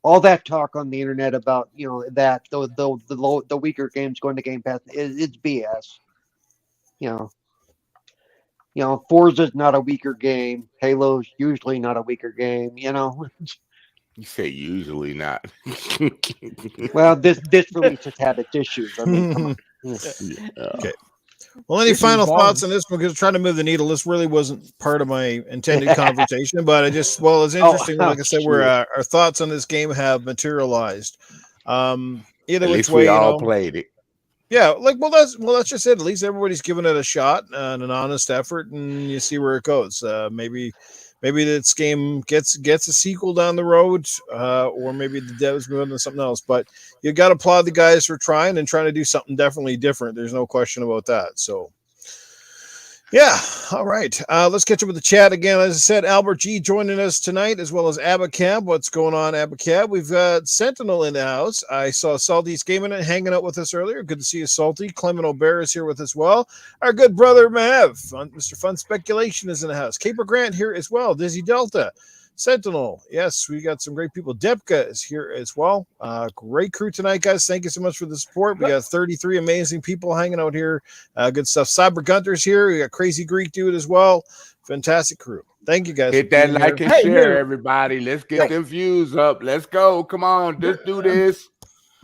Speaker 2: All that talk on the internet about that the weaker games going to Game Pass it's BS. Forza's not a weaker game. Halo's usually not a weaker game.
Speaker 3: You say usually not.
Speaker 2: Well, this release has had its issues. I mean, come on.
Speaker 1: Okay. Well, any
Speaker 5: This is
Speaker 1: final
Speaker 5: boring.
Speaker 1: thoughts on this one? Because trying to move the needle, this really wasn't part of my intended conversation, but it's interesting. Like I said, where our thoughts on this game have materialized. Either
Speaker 3: At
Speaker 1: which
Speaker 3: least
Speaker 1: way,
Speaker 3: we all played it.
Speaker 1: yeah, that's just it. At least everybody's giving it a shot and an honest effort, and you see where it goes. Maybe this game gets a sequel down the road, or maybe the devs move on to something else. But you got to applaud the guys for trying to do something definitely different. There's no question about that. So, yeah, all right. Let's catch up with the chat again. As I said, Albert G joining us tonight, as well as Abacab. What's going on, Abacab? We've got Sentinel in the house. I saw Salty's Gaming hanging out with us earlier. Good to see you, Salty. Clement O'Bear is here with us as well. Our good brother Mav, Mr. Fun Speculation, is in the house. Caper Grant here as well. Dizzy Delta. Sentinel, yes, we got some great people. Depka is here as well. Great crew tonight, guys. Thank you so much for the support. We got 33 amazing people hanging out here. Good stuff. Cyber Gunter's here. We got Crazy Greek Dude as well. Fantastic crew. Thank you, guys.
Speaker 3: Hit that like and
Speaker 5: Hey,
Speaker 3: share,
Speaker 5: here.
Speaker 3: everybody. Let's get them views up. Let's go. Come on, let's do this.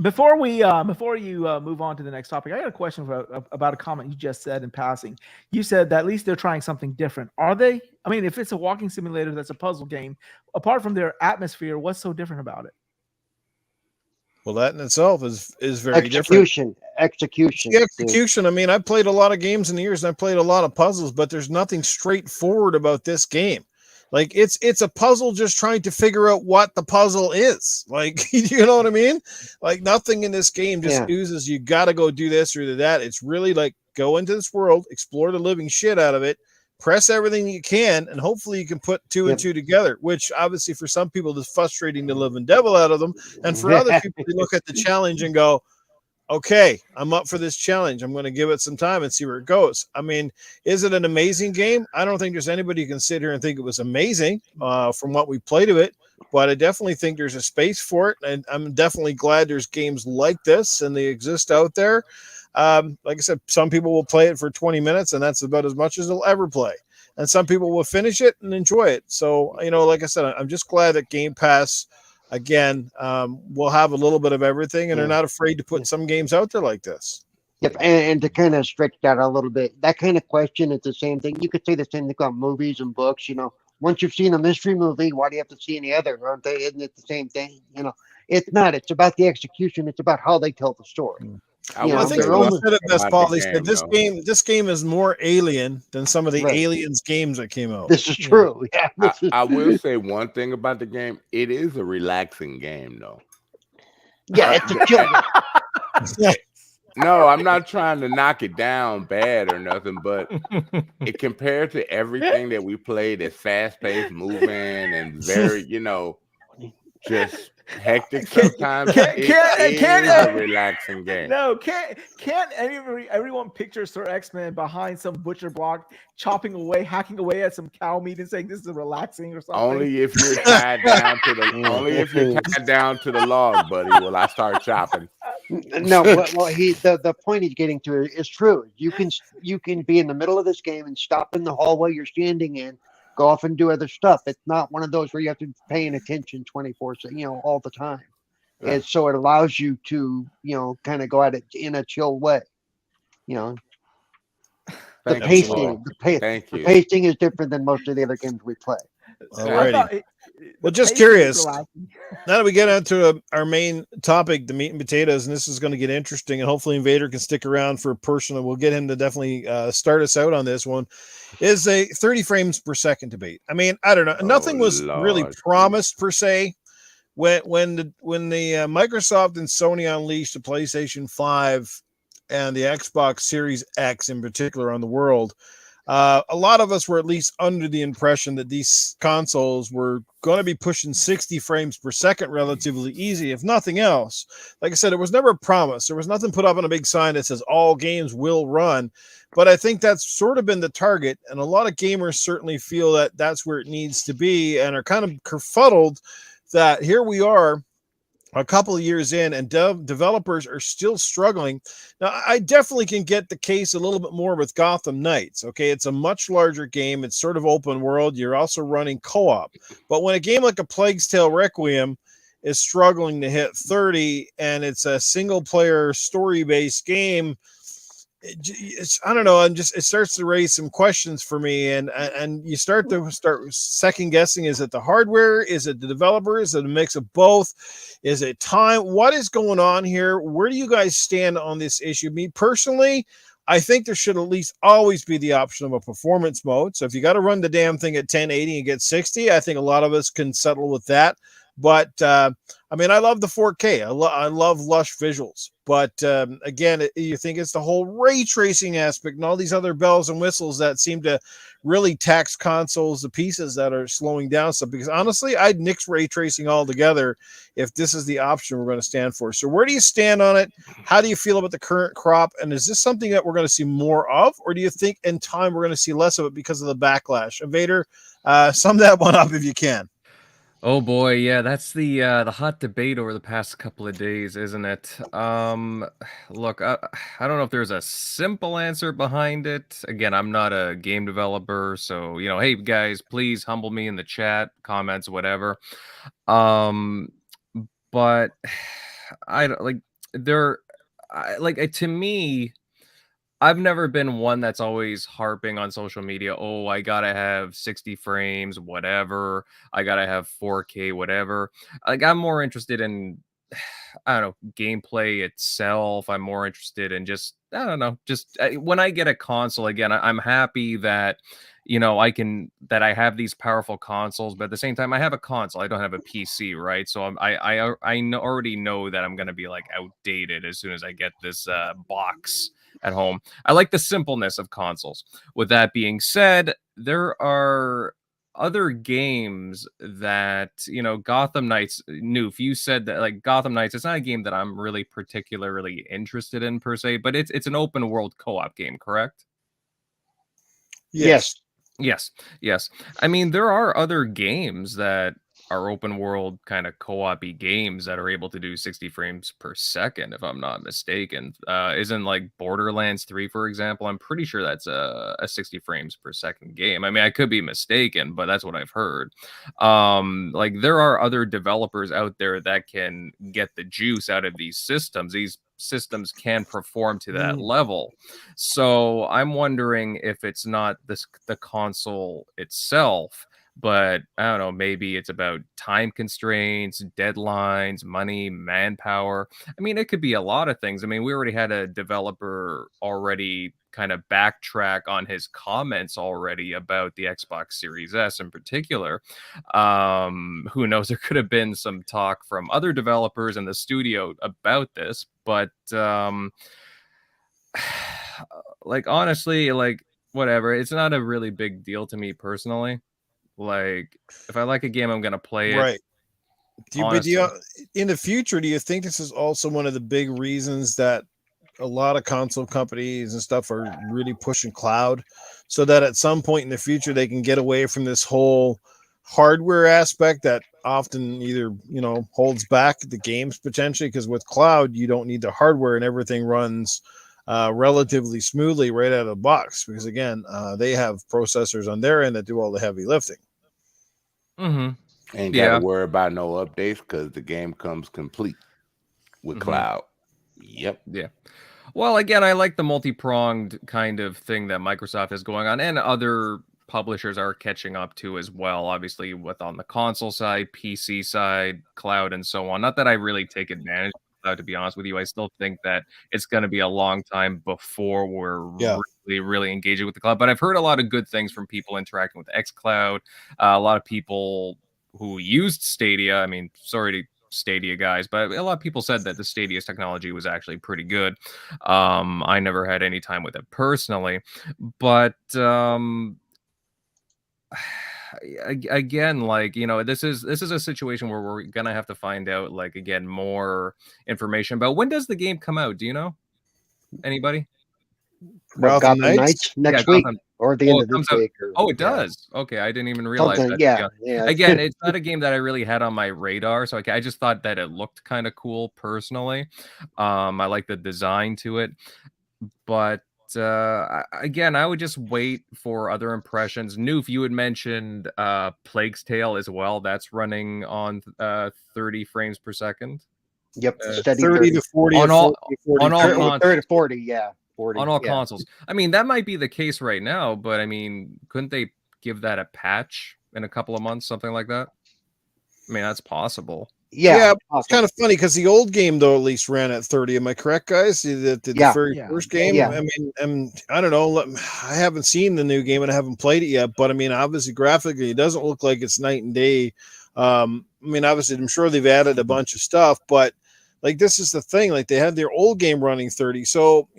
Speaker 5: Before you move on to the next topic, I got a question about a comment you just said in passing. You said that at least they're trying something different. Are they? I mean, if it's a walking simulator that's a puzzle game, apart from their atmosphere, what's so different about it?
Speaker 1: Well, that in itself is very different.
Speaker 2: Execution.
Speaker 1: The execution. I mean, I played a lot of games in the years, and I played a lot of puzzles, but there's nothing straightforward about this game. Like it's a puzzle just trying to figure out what the puzzle is. Like, you know what I mean? Like nothing in this game just oozes, you got to go do this or do that. It's really like go into this world, explore the living shit out of it, press everything you can, and hopefully you can put two and two together, which obviously for some people is frustrating the living devil out of them. And for other people, they look at the challenge and go, okay, I'm up for this challenge. I'm going to give it some time and see where it goes. I mean, is it an amazing game? I don't think there's anybody who can sit here and think it was amazing from what we played of it, but I definitely think there's a space for it, and I'm definitely glad there's games like this and they exist out there. Like I said, some people will play it for 20 minutes, and that's about as much as they'll ever play. And some people will finish it and enjoy it. So, like I said, I'm just glad that Game Pass, again, will have a little bit of everything, and they're not afraid to put some games out there like this.
Speaker 2: Yep, and to kind of stretch that a little bit, that kind of question is the same thing. You could say the same thing about movies and books. Once you've seen a mystery movie, why do you have to see any other? Aren't they? Isn't it the same thing? It's not. It's about the execution. It's about how they tell the story.
Speaker 1: I think someone said it best, Paul. They said this game is more alien than some of the Aliens games that came out.
Speaker 2: This is true. Yeah,
Speaker 3: I will say one thing about the game. It is a relaxing game, though.
Speaker 2: Yeah, it's a chill.
Speaker 3: No, I'm not trying to knock it down bad or nothing, but it compared to everything that we played, it's fast-paced, moving, and very, just hectic sometimes. It's a relaxing game.
Speaker 5: No, can't everyone picture Sir X-Men behind some butcher block, chopping away, hacking away at some cow meat, and saying this is relaxing or something?
Speaker 3: Only if you're tied down to the log, buddy. Will I start chopping?
Speaker 2: No, the point he's getting to is true. You can be in the middle of this game and stop in the hallway you're standing in, go off and do other stuff. It's not one of those where you have to be paying attention 24/7, all the time. Yeah. And so it allows you to, kind of go at it in a chill way. The pacing is different than most of the other games we play.
Speaker 1: Alrighty. Well, just curious. Now that we get into our main topic, the meat and potatoes, and this is going to get interesting, and hopefully Invader can stick around for a personal. We'll get him to definitely start us out on this one. Is a 30 frames per second debate. I mean, I don't know. Nothing was really promised per se. When the Microsoft and Sony unleashed the PlayStation 5 and the Xbox Series X in particular on the world, a lot of us were at least under the impression that these consoles were going to be pushing 60 frames per second relatively easy, if nothing else. Like I said, it was never a promise. There was nothing put up on a big sign that says all games will run. But I think that's sort of been the target. And a lot of gamers certainly feel that that's where it needs to be and are kind of kerfuddled that here we are a couple of years in and developers are still struggling. Now, I definitely can get the case a little bit more with Gotham Knights. Okay, it's a much larger game. It's sort of open world. You're also running co-op. But when a game like A Plague's Tale Requiem is struggling to hit 30 and it's a single player story-based game, I don't know. It starts to raise some questions for me, and you start second guessing. Is it the hardware? Is it the developer? Is it a mix of both? Is it time? What is going on here? Where do you guys stand on this issue? Me personally, I think there should at least always be the option of a performance mode. So if you got to run the damn thing at 1080 and get 60, I think a lot of us can settle with that. But I mean, I love the 4K. I love lush visuals. But again, you think it's the whole ray tracing aspect and all these other bells and whistles that seem to really tax consoles to pieces that are slowing down stuff. Because honestly, I'd nix ray tracing altogether if this is the option we're going to stand for. So where do you stand on it? How do you feel about the current crop? And is this something that we're going to see more of? Or do you think in time we're going to see less of it because of the backlash? Invader, sum that one up if you can.
Speaker 4: Oh boy, yeah, that's the hot debate over the past couple of days, isn't it? Look, I don't know if there's a simple answer behind it. Again, I'm not a game developer, so hey guys, please humble me in the chat, comments, whatever. But I don't to me, I've never been one that's always harping on social media. Oh, I gotta have 60 frames, whatever. I gotta have 4K, whatever. I'm more interested in, I don't know, gameplay itself. I'm more interested in just when I get a console again, I'm happy that I have these powerful consoles, but at the same time, I have a console. I don't have a PC, right? So I already know that I'm gonna be outdated as soon as I get this box at home. I like the simpleness of consoles. With that being said, there are other games that, Gotham Knights, Noof, you said that Gotham Knights, it's not a game that I'm really particularly interested in per se, but it's an open world co-op game, correct?
Speaker 2: Yes.
Speaker 4: I mean, there are other games that are open world kind of co-op-y games that are able to do 60 frames per second, if I'm not mistaken. Isn't like Borderlands 3, for example? I'm pretty sure that's a 60 frames per second game. I mean, I could be mistaken, but that's what I've heard. Like there are other developers out there that can get the juice out of these systems. These systems can perform to that level. So I'm wondering if it's not the console itself, but I don't know, maybe it's about time constraints, deadlines, money, manpower. I mean, it could be a lot of things. I mean, we already had a developer already kind of backtrack on his comments already about the Xbox Series S in particular. Who knows? There could have been some talk from other developers in the studio about this, but like honestly, like whatever. It's not a really big deal to me personally. Like, if I like a game, I'm gonna play it.
Speaker 1: Right. Do
Speaker 4: honestly.
Speaker 1: you, in the future, do you think this is also one of the big reasons that a lot of console companies and stuff are really pushing cloud, so that at some point in the future they can get away from this whole hardware aspect that often either holds back the games potentially, because with cloud you don't need the hardware and everything runs relatively smoothly right out of the box, because again they have processors on their end that do all the heavy lifting.
Speaker 3: Ain't got to worry about no updates because the game comes complete with cloud. Yep.
Speaker 4: Yeah. Well, again, I like the multi-pronged kind of thing that Microsoft is going on, and other publishers are catching up to as well. Obviously, with on the console side, PC side, cloud, and so on. Not that I really take advantage of cloud, to be honest with you. I still think that it's going to be a long time before we're really engaging with the cloud. But I've heard a lot of good things from people interacting with xCloud. A lot of people who used Stadia. I mean, sorry to Stadia guys, but a lot of people said that the Stadia's technology was actually pretty good. I never had any time with it personally, but again, like, this is a situation where we're gonna have to find out, like, again, more information about when does the game come out. Do you know? Anybody?
Speaker 2: Gotham Knights next week or the end of this week.
Speaker 4: It does. Okay, I didn't even realize that.
Speaker 2: Yeah.
Speaker 4: Again, it's not a game that I really had on my radar, so I just thought that it looked kind of cool personally. I like the design to it, but again, I would just wait for other impressions. Noof, you had mentioned Plague's Tale as well. That's running on 30 frames per second.
Speaker 2: Yep,
Speaker 1: 30 to 40
Speaker 4: on all
Speaker 2: 30 to 40, yeah. 40,
Speaker 4: on all consoles. I mean, that might be the case right now, but I mean, couldn't they give that a patch in a couple of months, something like that? I mean, that's possible.
Speaker 1: Yeah, it's kind of funny because the old game though at least ran at 30. Am I correct, guys? The very first game.
Speaker 2: Yeah.
Speaker 1: I mean, I don't know. I haven't seen the new game and I haven't played it yet, but I mean, obviously graphically, it doesn't look like it's night and day. I mean, obviously, I'm sure they've added a bunch of stuff, but like this is the thing. Like they had their old game running 30. So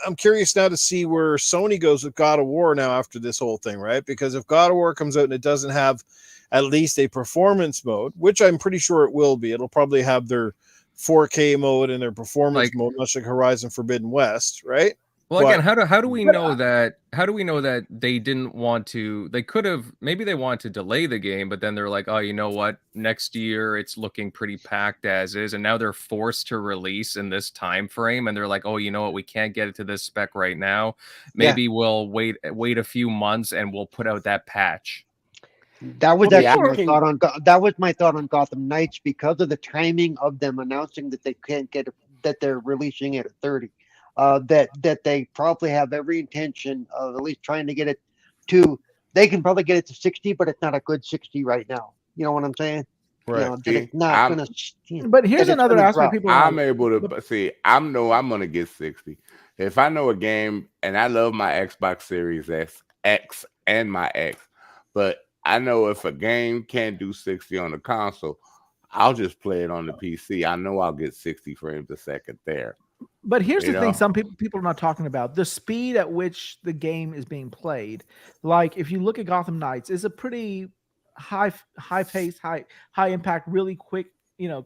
Speaker 1: I'm curious now to see where Sony goes with God of War now after this whole thing, right? Because if God of War comes out and it doesn't have at least a performance mode, which I'm pretty sure it will be. It'll probably have their 4K mode and their performance mode, much like Horizon Forbidden West, right?
Speaker 4: Well, again, how do we know that? How do we know that they didn't want to? They could have, maybe they want to delay the game, but then they're like, oh, you know what? Next year it's looking pretty packed as is, and now they're forced to release in this time frame, and they're like, oh, you know what? We can't get it to this spec right now. Maybe we'll wait a few months and we'll put out that patch.
Speaker 2: That was actually my thought on Gotham Knights, because of the timing of them announcing that they can't get it, that they're releasing it at 30. That they probably have every intention of at least trying to get it to. They can probably get it to 60, but it's not a good 60 right now. You know what I'm saying?
Speaker 1: Right.
Speaker 2: It's not gonna.
Speaker 5: But here's another aspect. People
Speaker 3: I'm able to see. I'm gonna get 60 if I know a game, and I love my Xbox Series X and my X, but I know if a game can't do 60 on the console, I'll just play it on the PC. I know I'll get 60 frames a second there.
Speaker 5: But here's the thing: some people are not talking about the speed at which the game is being played. Like if you look at Gotham Knights, it's a pretty high pace, high impact, really quick,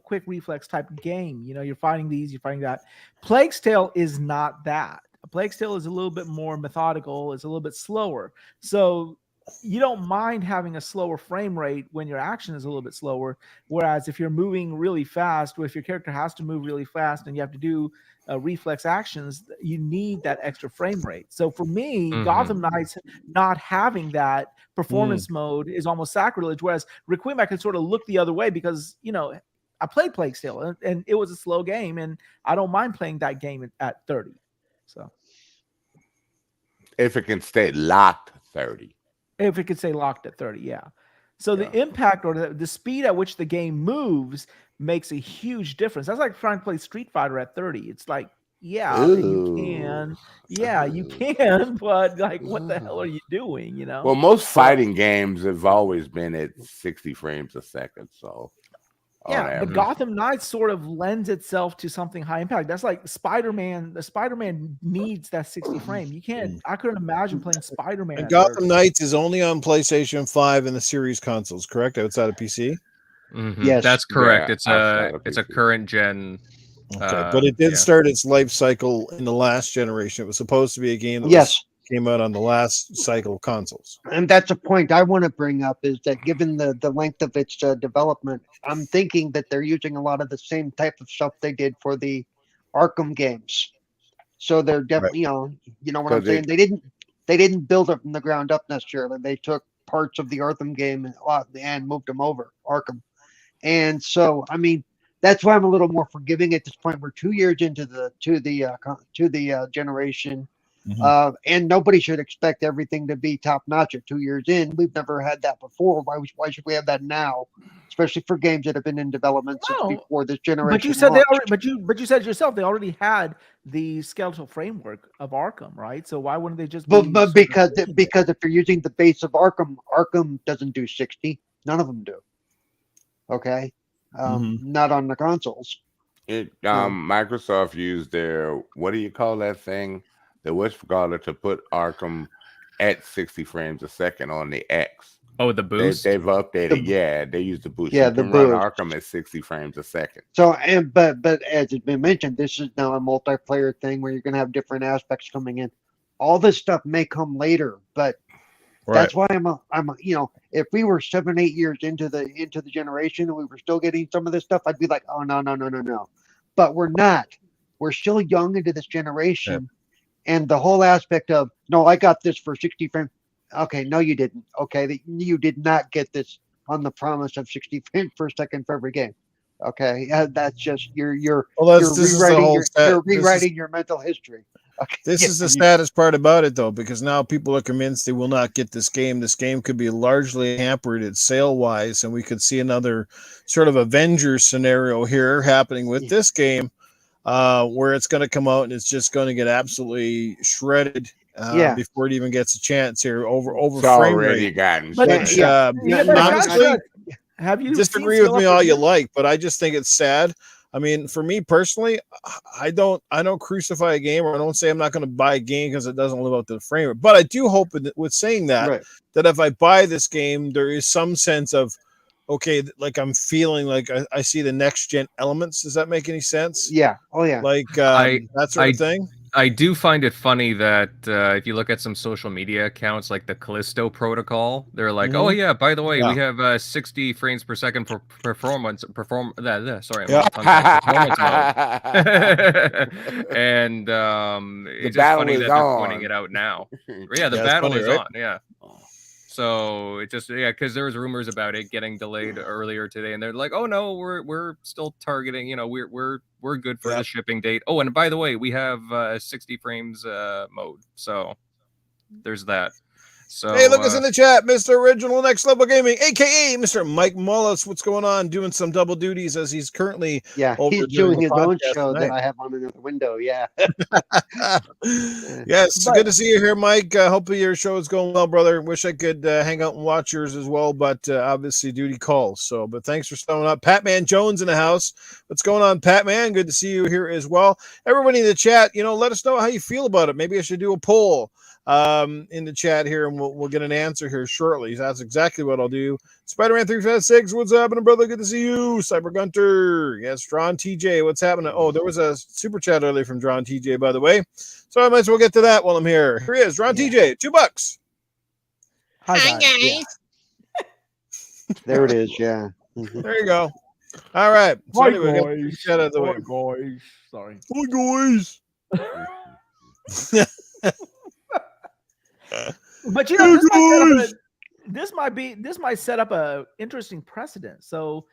Speaker 5: quick reflex type game. You're fighting these, you're fighting that. Plague's Tale is not that. Plague's Tale is a little bit more methodical. It's a little bit slower. So you don't mind having a slower frame rate when your action is a little bit slower. Whereas if you're moving really fast, or if your character has to move really fast and you have to do reflex actions, you need that extra frame rate. So for me, Gotham Knights not having that performance mode is almost sacrilege. Whereas Requiem, I can sort of look the other way because, you know, I played Plague Tale and it was a slow game, and I don't mind playing that game at 30. So
Speaker 3: if it can stay locked 30.
Speaker 5: If it could stay locked at 30, yeah. So the impact or the speed at which the game moves makes a huge difference. That's like trying to play Street Fighter at 30. It's like, yeah, you can. Yeah, you can, but like, what the hell are you doing, you know?
Speaker 3: Well, most fighting games have always been at 60 frames a second, so...
Speaker 5: Yeah, but Gotham Knights sort of lends itself to something high impact. That's like Spider-Man. The Spider-Man needs that 60 frame. You can't. I couldn't imagine playing Spider-Man.
Speaker 1: And Gotham Knights is only on PlayStation 5 and the series consoles, correct? Outside of PC.
Speaker 5: Yes,
Speaker 4: that's correct.
Speaker 3: Yeah,
Speaker 4: it's a current gen.
Speaker 1: Okay, but it did start its life cycle in the last generation. It was supposed to be a game that came out on the last cycle of consoles.
Speaker 2: And that's a point I want to bring up, is that given the length of its development, I'm thinking that they're using a lot of the same type of stuff they did for the Arkham games. So they're definitely, you know what I'm saying? They didn't build it from the ground up necessarily. They took parts of the Arkham game and moved them over Arkham. And so, I mean, that's why I'm a little more forgiving at this point. We're 2 years into the generation. And nobody should expect everything to be top notch at 2 years in. We've never had that before. Why should we have that now? Especially for games that have been in development since before this generation.
Speaker 5: But you said they already, but you said yourself they already had the skeletal framework of Arkham, right? So why wouldn't they just?
Speaker 2: But because if you're using the base of Arkham, Arkham doesn't do 60. None of them do. Okay, not on the consoles.
Speaker 3: Microsoft used their, what do you call that thing? The whatchamacallit to put Arkham at 60 frames a second on the X.
Speaker 4: Oh, the boost.
Speaker 3: They've updated. They use the boost.
Speaker 2: Yeah,
Speaker 3: you can
Speaker 2: run
Speaker 3: Arkham at 60 frames a second.
Speaker 2: So, but as it's been mentioned, this is now a multiplayer thing where you're going to have different aspects coming in. All this stuff may come later, but that's why I'm you know, if we were 7-8 years into the generation and we were still getting some of this stuff, I'd be like, oh no. But we're not. We're still young into this generation. Yeah. And the whole aspect of, no, I got this for 60 frames. Okay, no, you didn't. Okay, you did not get this on the promise of 60 frames per second for every game. Okay, that's just you're rewriting your mental history. Okay.
Speaker 1: This is the saddest part about it, though, because now people are convinced they will not get this game. This game could be largely hampered at sale-wise, and we could see another sort of Avengers scenario here happening with this game. Where it's going to come out and it's just going to get absolutely shredded before it even gets a chance here over
Speaker 3: it's
Speaker 1: frame
Speaker 3: already
Speaker 1: rate.
Speaker 3: Gotten
Speaker 1: Which, honestly, have you disagree with me all you like, but I just think it's sad. I mean, for me personally, I don't crucify a game, or I don't say I'm not going to buy a game because it doesn't live up to the frame rate. But I do hope with saying that if I buy this game, there is some sense of, okay, like I'm feeling like I see the next gen elements. Does that make any sense?
Speaker 2: Yeah. Oh yeah.
Speaker 1: Like that sort of thing.
Speaker 4: I do find it funny that if you look at some social media accounts like the Callisto Protocol, they're like, "Oh yeah, by the way, we have 60 frames per second for performance mode." And it's just funny that they're pointing it out now. Yeah, the battle is on. Yeah. So it just because there was rumors about it getting delayed earlier today, and they're like, "Oh no, we're still targeting. You know, we're good for the shipping date. Oh, and by the way, we have 60 frames mode. So there's that." So
Speaker 1: hey, look us in the chat, Mr. Original Next Level Gaming, aka Mr. Mike Mullis. What's going on? Doing some double duties as he's currently
Speaker 2: he's doing his own show that I have on another window. Yeah.
Speaker 1: Yes, good to see you here, Mike. Hopefully your show is going well, brother. Wish I could hang out and watch yours as well, but obviously duty calls. So, but thanks for showing up. Patman Jones in the house. What's going on, Patman? Good to see you here as well. Everybody in the chat, let us know how you feel about it. Maybe I should do a poll in the chat here, and we'll get an answer here shortly. That's exactly what I'll do. Spider-Man 356, what's happening, brother? Good to see you. Cyber Gunter, yes. Drawn TJ, what's happening? Oh, there was a super chat earlier from Drawn TJ, by the way, so I might as well get to that while I'm here. Here he is, Drawn TJ, $2.
Speaker 5: Hi guys.
Speaker 2: Yeah. There it is. Yeah. Mhm.
Speaker 1: There you go. All right. So
Speaker 5: Hi
Speaker 1: anyway, get the
Speaker 5: guys.
Speaker 1: shit out of the way.
Speaker 5: Hi guys. Sorry.
Speaker 1: Hi guys.
Speaker 5: But you know, this might set up a interesting precedent. So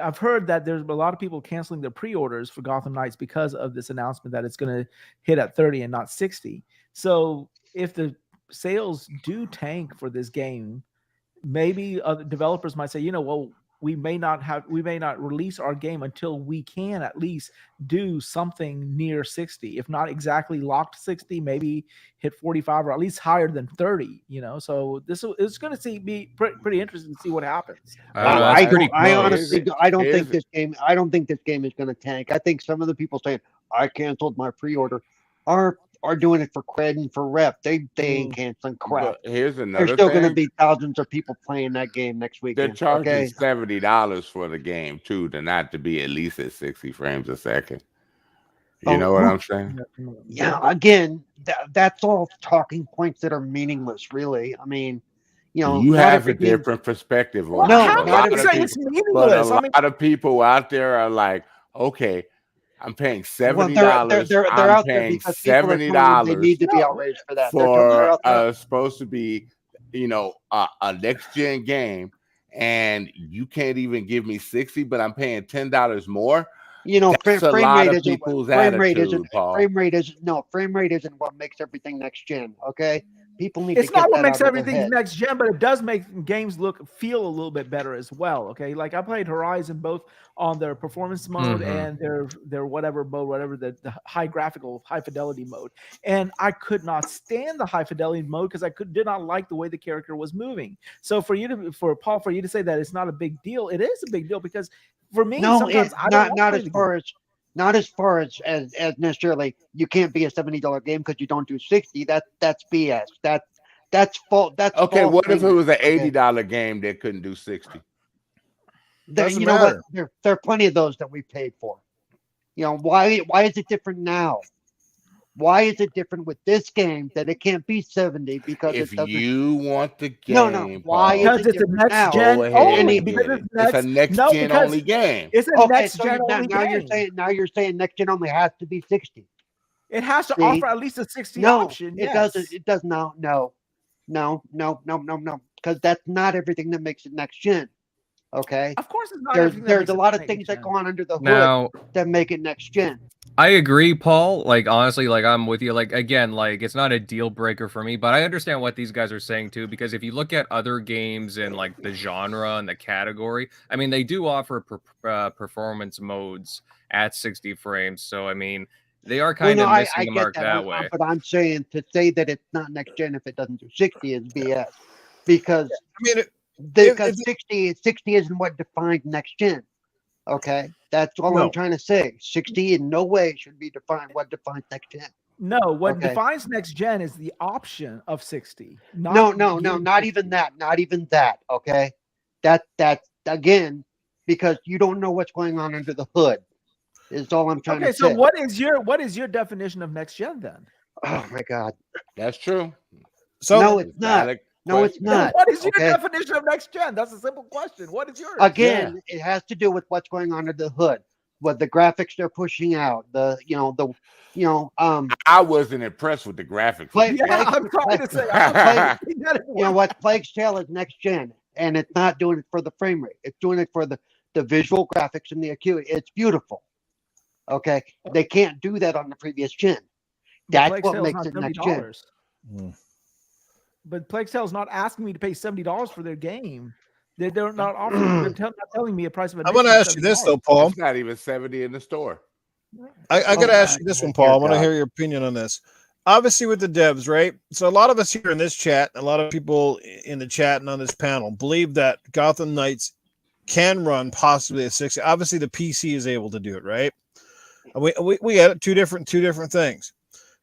Speaker 5: I've heard that there's a lot of people canceling their pre-orders for Gotham Knights because of this announcement that it's going to hit at 30 and not 60. So if the sales do tank for this game, maybe other developers might say, you know, well, we may not release our game until we can at least do something near 60, if not exactly locked 60, maybe hit 45 or at least higher than 30, you know. So it's going to be pretty interesting to see what happens.
Speaker 2: I
Speaker 4: close.
Speaker 2: honestly don't think this game is going to tank. I think some of the people saying I canceled my pre-order are doing it for cred and for rep. They ain't canceling crap.
Speaker 3: But here's another
Speaker 2: There's still going to
Speaker 3: thing.
Speaker 2: be thousands of people playing that game next weekend.
Speaker 3: They're charging
Speaker 2: Okay?
Speaker 3: $70 for the game too, to be at least at 60 frames a second. You
Speaker 2: Oh,
Speaker 3: know what I'm saying?
Speaker 2: Yeah. Again, that's all talking points that are meaningless, really. I mean, you know,
Speaker 3: You
Speaker 2: not
Speaker 3: have a
Speaker 2: everything-
Speaker 3: different perspective on
Speaker 2: No,
Speaker 3: it.
Speaker 5: how
Speaker 3: A
Speaker 5: can
Speaker 3: lot
Speaker 5: you
Speaker 3: of
Speaker 5: say
Speaker 3: people-
Speaker 5: it's
Speaker 3: But a
Speaker 5: meaningless? I mean,
Speaker 3: lot of people out there are like, okay, I'm paying $70.
Speaker 2: they're
Speaker 3: I'm
Speaker 2: out there
Speaker 3: paying
Speaker 2: because people are telling them they
Speaker 3: $70
Speaker 2: need to be
Speaker 5: No.
Speaker 2: outraged for that.
Speaker 3: for
Speaker 2: out there.
Speaker 3: supposed to be, you know, a next gen game, and you can't even give me 60, but I'm paying $10 more.
Speaker 2: You know,
Speaker 3: That's a
Speaker 2: frame
Speaker 3: lot
Speaker 2: rate
Speaker 3: of
Speaker 2: isn't
Speaker 3: people's
Speaker 2: frame rate
Speaker 3: attitude,
Speaker 2: isn't
Speaker 3: Paul.
Speaker 2: frame rate isn't what makes everything next gen. Okay, people need
Speaker 5: it's
Speaker 2: to get
Speaker 5: not what
Speaker 2: that
Speaker 5: makes
Speaker 2: out of their
Speaker 5: everything
Speaker 2: head.
Speaker 5: next gen, but it does make games feel a little bit better as well. Okay, like I played Horizon both on their performance mode and their whatever mode, whatever the high fidelity mode, and I could not stand the high fidelity mode because did not like the way the character was moving. So for Paul to say that it's not a big deal, it is a big deal because for me,
Speaker 2: No,
Speaker 5: sometimes
Speaker 2: it's
Speaker 5: I don't
Speaker 2: not
Speaker 5: want to
Speaker 2: as
Speaker 5: play the
Speaker 2: far as not as far as necessarily you can't be a $70 game because you don't do 60. That's BS. That's fault. That's
Speaker 3: Okay,
Speaker 2: false
Speaker 3: what if it was an
Speaker 2: statement,
Speaker 3: $80 game that couldn't do 60?
Speaker 1: Doesn't
Speaker 2: you know what?
Speaker 1: matter.
Speaker 2: There are plenty of those that we paid for. You know why is it different now? Why is it different with this game that it can't be 70 because
Speaker 3: If
Speaker 2: it doesn't?
Speaker 3: you want the game,
Speaker 2: No. Why
Speaker 3: Paul,
Speaker 2: is
Speaker 5: because
Speaker 2: it
Speaker 5: it's a
Speaker 2: different
Speaker 5: next
Speaker 2: now?
Speaker 5: gen
Speaker 3: go ahead
Speaker 5: only.
Speaker 3: and
Speaker 5: Because
Speaker 3: get it.
Speaker 5: it's
Speaker 3: It's a next gen
Speaker 5: because
Speaker 3: only game.
Speaker 5: it's a
Speaker 2: Okay,
Speaker 5: next
Speaker 2: so
Speaker 5: gen only
Speaker 2: now
Speaker 5: game.
Speaker 2: you're saying next gen only has to be 60.
Speaker 5: It has to
Speaker 2: See?
Speaker 5: offer at least a 60
Speaker 2: No,
Speaker 5: option.
Speaker 2: it
Speaker 5: Yes.
Speaker 2: doesn't. It does no. Because that's not everything that makes it next gen. Okay.
Speaker 5: Of course, it's not.
Speaker 2: There's a lot of things that go on under the hood
Speaker 4: Now,
Speaker 2: that make it next gen.
Speaker 4: I agree, Paul. Like, honestly, like, I'm with you. Like, again, like, it's not a deal breaker for me, but I understand what these guys are saying too, because if you look at other games in like the genre and the category, I mean, they do offer performance modes at 60 frames. So, I mean, they are kind of missing the mark that way.
Speaker 2: But I'm saying to say that it's not next gen if it doesn't do 60 is BS. Because
Speaker 1: I mean,
Speaker 2: 60 isn't what defines next gen. Okay, that's all I'm trying to say. 60 in no way should be defined what defines next gen.
Speaker 5: No, what defines next gen is the option of 60.
Speaker 2: No, not even that. Not even that. Okay, that again, because you don't know what's going on under the hood. Is all I'm trying to say.
Speaker 5: Okay, so what is your definition of next gen then?
Speaker 2: Oh my God,
Speaker 3: That's true.
Speaker 1: so
Speaker 2: no, it's not. No, it's not.
Speaker 5: What is your definition of next gen? That's a simple question. What is yours?
Speaker 2: Again, it has to do with what's going on under the hood, what the graphics they're pushing out.
Speaker 3: I wasn't impressed with the graphics.
Speaker 5: I'm trying to say.
Speaker 2: You know what? Plague's Tale is next gen, and it's not doing it for the frame rate. It's doing it for the visual graphics and the acuity. It's beautiful. Okay, they can't do that on the previous gen. That's what makes it next gen.
Speaker 5: But Plague Tale is not asking me to pay $70 for their game. They're not offering. They're not telling me a price of.
Speaker 1: I'm going to ask you this though, Paul.
Speaker 3: It's not even 70 in the store.
Speaker 1: I got to ask you this one, Paul. I want to hear your opinion on this. Obviously, with the devs, right? So a lot of us here in this chat, a lot of people in the chat and on this panel believe that Gotham Knights can run possibly at 60. Obviously, the PC is able to do it, right? We get it, two different things.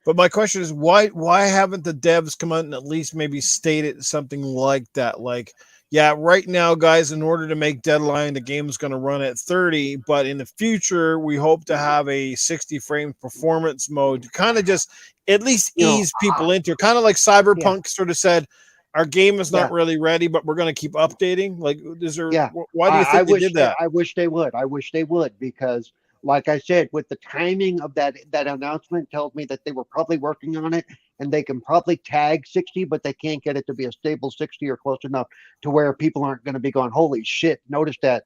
Speaker 1: But my question is, why haven't the devs come out and at least maybe stated something like that? Like, yeah, right now, guys, in order to make deadline, the game is going to run at 30, but in the future, we hope to have a 60 frame performance mode to kind of just at least ease people into it. Kind of like Cyberpunk sort of said, our game is not
Speaker 2: Yeah.
Speaker 1: really ready, but we're going to keep updating. Like, is there?
Speaker 2: Yeah.
Speaker 1: Why do you think they did that?
Speaker 2: I wish they would. I wish they would, because, like I said, with the timing of that announcement tells me that they were probably working on it, and they can probably tag 60, but they can't get it to be a stable 60 or close enough to where people aren't going to be going, holy shit, notice that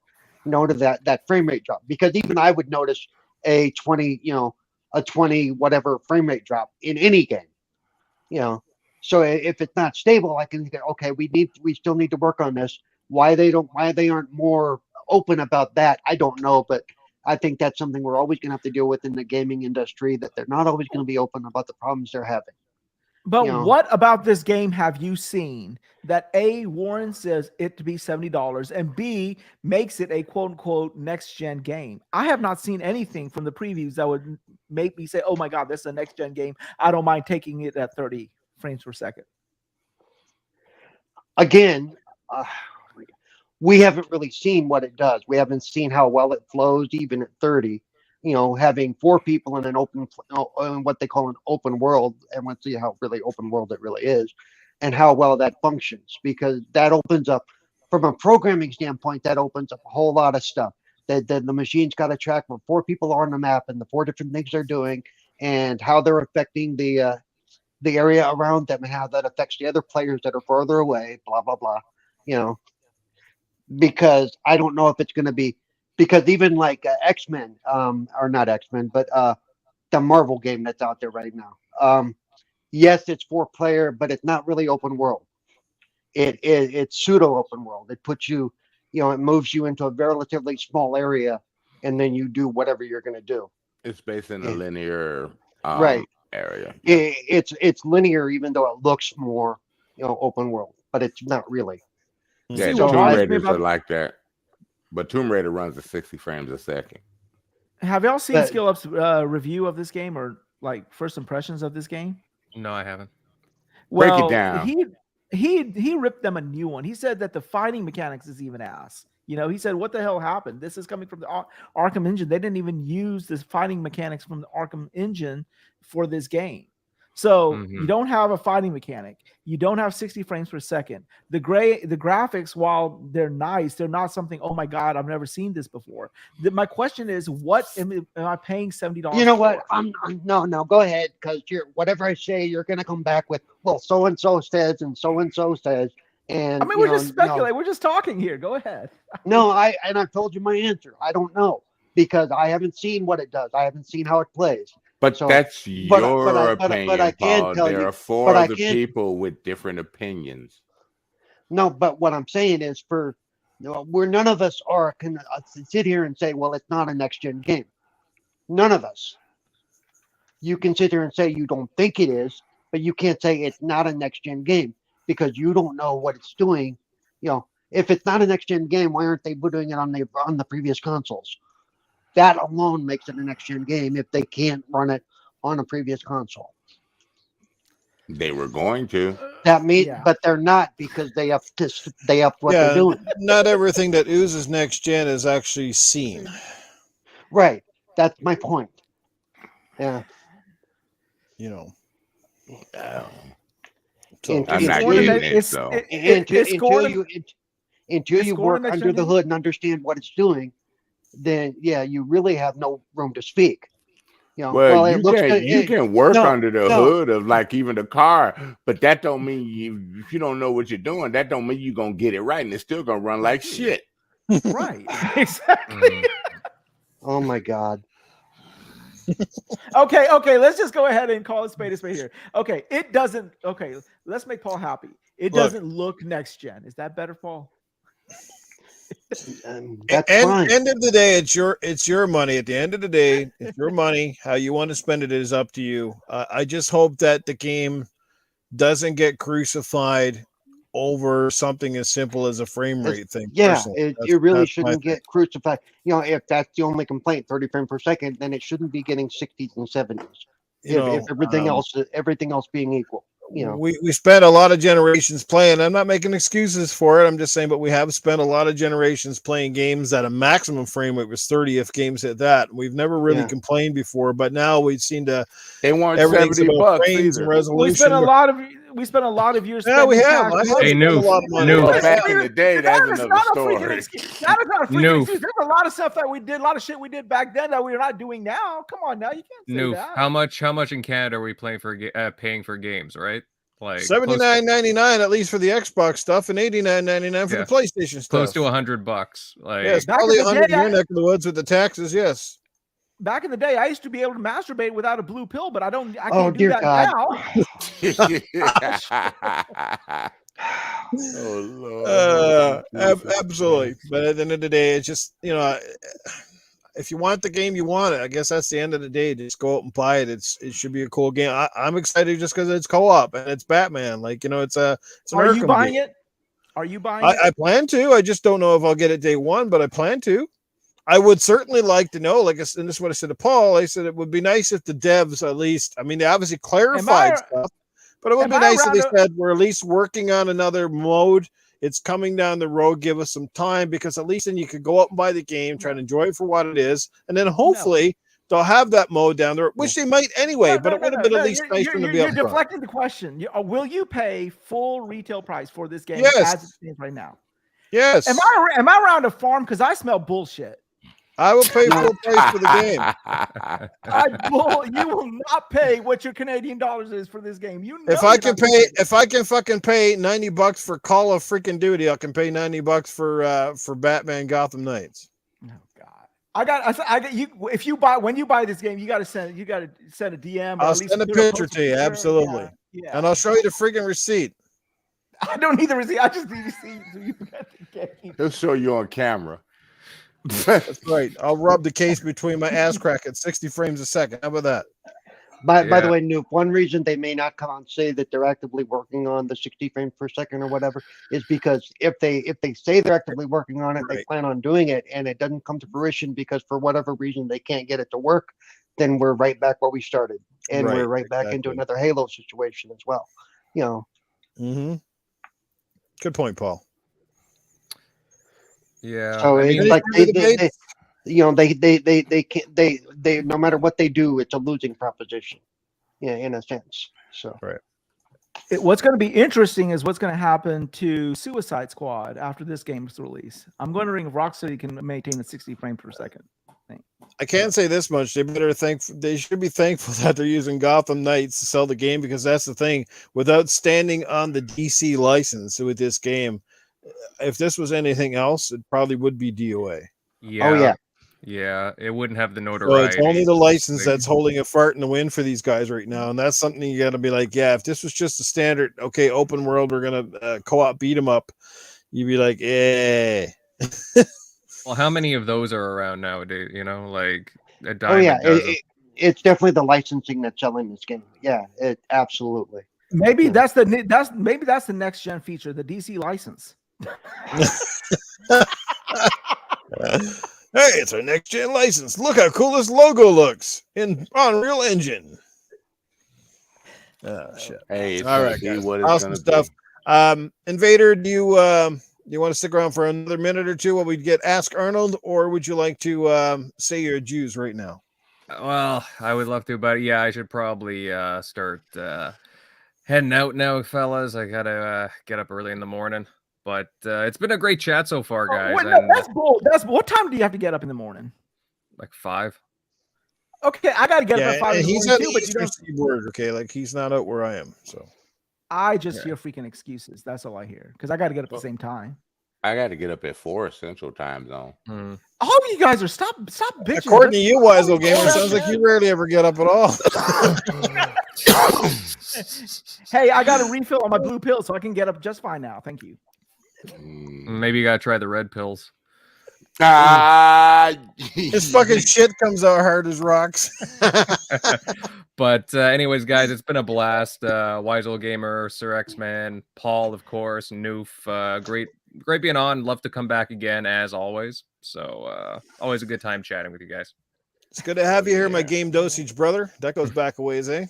Speaker 2: frame rate drop. Because even I would notice a 20 whatever frame rate drop in any game. So if it's not stable, I can think, okay, we still need to work on this. Why they aren't more open about that, I don't know, but I think that's something we're always going to have to deal with in the gaming industry, that they're not always going to be open about the problems they're having.
Speaker 5: But what about this game have you seen that A, Warren says it to be $70, and B, makes it a quote unquote next gen game? I have not seen anything from the previews that would make me say, oh my God, this is a next gen game. I don't mind taking it at 30 frames per second.
Speaker 2: Again, we haven't really seen what it does. We haven't seen how well it flows, even at 30. Having 4 people in an what they call an open world, and let's see how really open world it really is, and how well that functions, because that opens up, from a programming standpoint, that opens up a whole lot of stuff. That the machine's got to track where 4 people are on the map and the 4 different things they're doing, and how they're affecting the area around them, and how that affects the other players that are further away. Blah blah blah. Because I don't know if it's going to be. Because even like X-Men, or not X-Men, but the Marvel game that's out there right now. Yes, it's 4-player, but it's not really open world. It's pseudo open world. It puts you, it moves you into a relatively small area, and then you do whatever you're going to do.
Speaker 3: It's based in a linear
Speaker 2: right
Speaker 3: area.
Speaker 2: It's linear, even though it looks more, open world, but it's not really.
Speaker 3: Yeah,
Speaker 5: So
Speaker 3: Tomb Raiders are like that. But Tomb Raider runs at 60 frames a second.
Speaker 5: Have y'all seen Skill Up's review of this game, or like first impressions of this game?
Speaker 4: No, I haven't.
Speaker 3: Break
Speaker 5: Well,
Speaker 3: it down.
Speaker 5: He ripped them a new one. He said that the fighting mechanics is even ass. He said, what the hell happened? This is coming from the Arkham engine. They didn't even use this fighting mechanics from the Arkham engine for this game. So you don't have a fighting mechanic. You don't have 60 frames per second. The graphics, while they're nice, they're not something, oh my God, I've never seen this before. My question is, what am I paying $70?
Speaker 2: You know what? No, go ahead, because whatever I say, you're going to come back with, well, so-and-so says, and so-and-so says. And
Speaker 5: I mean, we're just speculating. We're just talking here. Go ahead.
Speaker 2: No, I've told you my answer. I don't know, because I haven't seen what it does. I haven't seen how it plays.
Speaker 3: But that's your opinion,
Speaker 2: but I can
Speaker 3: Paul.
Speaker 2: tell
Speaker 3: There
Speaker 2: you,
Speaker 3: are 4 other people with different opinions.
Speaker 2: No, but what I'm saying is, where none of us can sit here and say, well, it's not a next-gen game. None of us. You can sit here and say you don't think it is, but you can't say it's not a next-gen game, because you don't know what it's doing. If it's not a next-gen game, why aren't they doing it on the previous consoles? That alone makes it a next-gen game if they can't run it on a previous console.
Speaker 3: They were going to.
Speaker 2: But they're not, because they up what they're doing.
Speaker 1: Not everything that oozes next gen is actually seen.
Speaker 2: Right. That's my point. Yeah.
Speaker 1: So
Speaker 3: I'm not getting it, so.
Speaker 2: Until you work under the hood and understand what it's doing, then you really have no room to speak.
Speaker 3: Well, you can work under the hood of like even the car, but that don't mean if you don't know what you're doing, that don't mean you're gonna get it right, and it's still gonna run like shit.
Speaker 5: Right. Exactly.
Speaker 2: Oh my God.
Speaker 5: Okay. Let's just go ahead and call it spade here. Okay, it doesn't. Okay, let's make Paul happy. It doesn't look next gen. Is that better, Paul?
Speaker 2: That's fine.
Speaker 1: End of the day, it's your money. At the end of the day, it's your money. How you want to spend it is up to you. I just hope that the game doesn't get crucified over something as simple as a frame rate thing.
Speaker 2: Yeah, it really shouldn't get crucified. If that's the only complaint, 30 frames per second, then it shouldn't be getting 60s and 70s. If everything else being equal.
Speaker 1: We spent a lot of generations playing. I'm not making excuses for it. I'm just saying, but we have spent a lot of generations playing games that a maximum frame rate was 30 if games hit that. We've never really complained before, but now we've seen
Speaker 3: they want $70
Speaker 1: frames and resolution.
Speaker 5: we spent a lot of years.
Speaker 1: Yeah, we
Speaker 5: spending
Speaker 1: have.
Speaker 5: tax
Speaker 1: I
Speaker 5: money.
Speaker 4: Hey,
Speaker 1: spent a
Speaker 4: Noof,
Speaker 1: lot of money.
Speaker 4: Noof.
Speaker 3: Well, back in the day, that's
Speaker 5: That is
Speaker 3: another
Speaker 5: not a freaking
Speaker 3: story.
Speaker 5: excuse. That is not a freaking
Speaker 4: Noof.
Speaker 5: excuse. There's a lot of stuff that we did, a lot of shit we did back then that we're not doing now. Come on, now you can't say
Speaker 4: Noof,
Speaker 5: that.
Speaker 4: how much in Canada are we paying for games, right? Like
Speaker 1: $79.99 at least for the Xbox stuff, and $89.99 for
Speaker 4: Yeah.
Speaker 1: the PlayStation stuff.
Speaker 4: close to $100. Like,
Speaker 1: Yes,
Speaker 5: Back
Speaker 1: probably
Speaker 5: in the
Speaker 1: 100
Speaker 5: day,
Speaker 1: in your neck of the woods with the taxes. Yes.
Speaker 5: Back in the day, I used to be able to masturbate without a blue pill, but I can't
Speaker 2: Oh,
Speaker 5: do
Speaker 2: dear
Speaker 5: that
Speaker 2: God.
Speaker 5: now.
Speaker 3: Oh Lord.
Speaker 1: Absolutely. But at the end of the day, it's just, if you want the game, you want it. I guess that's the end of the day. Just go out and buy it. It should be a cool game. I'm excited just because it's co-op and it's Batman. Like, it's an
Speaker 5: Are you
Speaker 1: Arkham
Speaker 5: buying
Speaker 1: game.
Speaker 5: it? Are you buying it?
Speaker 1: I plan to. I just don't know if I'll get it day one, but I plan to. I would certainly like to know, and this is what I said to Paul. I said it would be nice if the devs at least, I mean, they obviously clarified stuff, but it would be nice if they said we're at least working on another mode. It's coming down the road. Give us some time, because at least then you could go out and buy the game, try to enjoy it for what it is, and then hopefully they'll have that mode down there, which they might anyway. But it would have been at least nice for them to be able to.
Speaker 5: You're deflecting the question. Will you pay full retail price for this game
Speaker 1: Yes.
Speaker 5: as it stands right now?
Speaker 1: Yes.
Speaker 5: Am I around a farm? Because I smell bullshit.
Speaker 1: I will pay full price for the game.
Speaker 5: You will not pay what your Canadian dollars is for this game.
Speaker 1: If I can fucking pay $90 for Call of freaking Duty, I can pay $90 for Batman Gotham Knights.
Speaker 5: Oh God, I got you. If you when you buy this game, you got to send a DM. Or
Speaker 1: I'll
Speaker 5: at least
Speaker 1: send a picture to you, absolutely.
Speaker 5: Yeah.
Speaker 1: And I'll show you the freaking receipt.
Speaker 5: I don't need the receipt. I just need to see so you got the game.
Speaker 3: He'll show you on camera.
Speaker 1: That's right. I'll rub the case between my ass crack at 60 frames a second. How about that?
Speaker 2: By the way, Noob, one reason they may not come out and say that they're actively working on the 60 frames per second or whatever is because if they say they're actively working on it, they plan on doing it, and it doesn't come to fruition because for whatever reason they can't get it to work, then we're right back where we started, and we're right back into another Halo situation as well.
Speaker 1: Mm-hmm. Good point, Paul.
Speaker 4: Yeah.
Speaker 2: So it's like they can't no matter what they do, it's a losing proposition. Yeah, in a sense. So
Speaker 5: What's going to be interesting is what's going to happen to Suicide Squad after this game's release. I'm wondering if Rocksteady can maintain a 60 frame per second thing.
Speaker 1: I can't say this much. They should be thankful that they're using Gotham Knights to sell the game, because that's the thing. Without standing on the DC license with this game, if this was anything else, it probably would be DOA.
Speaker 4: Yeah.
Speaker 2: Oh yeah.
Speaker 4: Yeah, it wouldn't have the notoriety.
Speaker 1: So it's only the license that's holding a fart in the wind for these guys right now, and that's something you got to be like, yeah. If this was just a standard, open world, we're gonna co-op beat 'em up, you'd be like, yeah.
Speaker 4: Well, how many of those are around nowadays? Like a dime.
Speaker 2: Oh yeah, it's definitely the licensing that's selling this game. Yeah, it absolutely.
Speaker 5: Maybe that's the next gen feature, the DC license.
Speaker 1: Hey, it's our next gen license. Look how cool this logo looks in Unreal Engine. Oh shit!
Speaker 3: Hey,
Speaker 1: all right, guys.
Speaker 3: Awesome
Speaker 1: stuff. Invader, do you want to stick around for another minute or two while we get Ask Arnold, or would you like to say your adieus right now?
Speaker 4: Well, I would love to, but yeah, I should probably start heading out now, fellas. I gotta get up early in the morning. But it's been a great chat so far, guys.
Speaker 5: That's what time do you have to get up in the morning?
Speaker 4: Like 5.
Speaker 5: Okay, I gotta get up at 5 in the
Speaker 1: he's
Speaker 5: morning
Speaker 1: on
Speaker 5: too,
Speaker 1: the Eastern Seaboard, okay? Like he's not out where I am, so
Speaker 5: I just hear freaking excuses. That's all I hear, because I got to get up at the same time.
Speaker 3: I got to get up at 4 Central Time Zone.
Speaker 5: All of you guys are stop bitching.
Speaker 1: According to you, Wize Old Gamer, sounds like you rarely ever get up at all.
Speaker 5: Hey, I got a refill on my blue pill, so I can get up just fine now. Thank you.
Speaker 4: Maybe you gotta try the red pills.
Speaker 1: His fucking shit comes out hard as rocks.
Speaker 4: But anyways, guys, it's been a blast. Wize Old Gamer, Sir X-Man, Paul, of course, Noof. Great being on. Love to come back again, as always. So always a good time chatting with you guys.
Speaker 1: It's good to have you here, my game dosage brother. That goes back a ways, eh?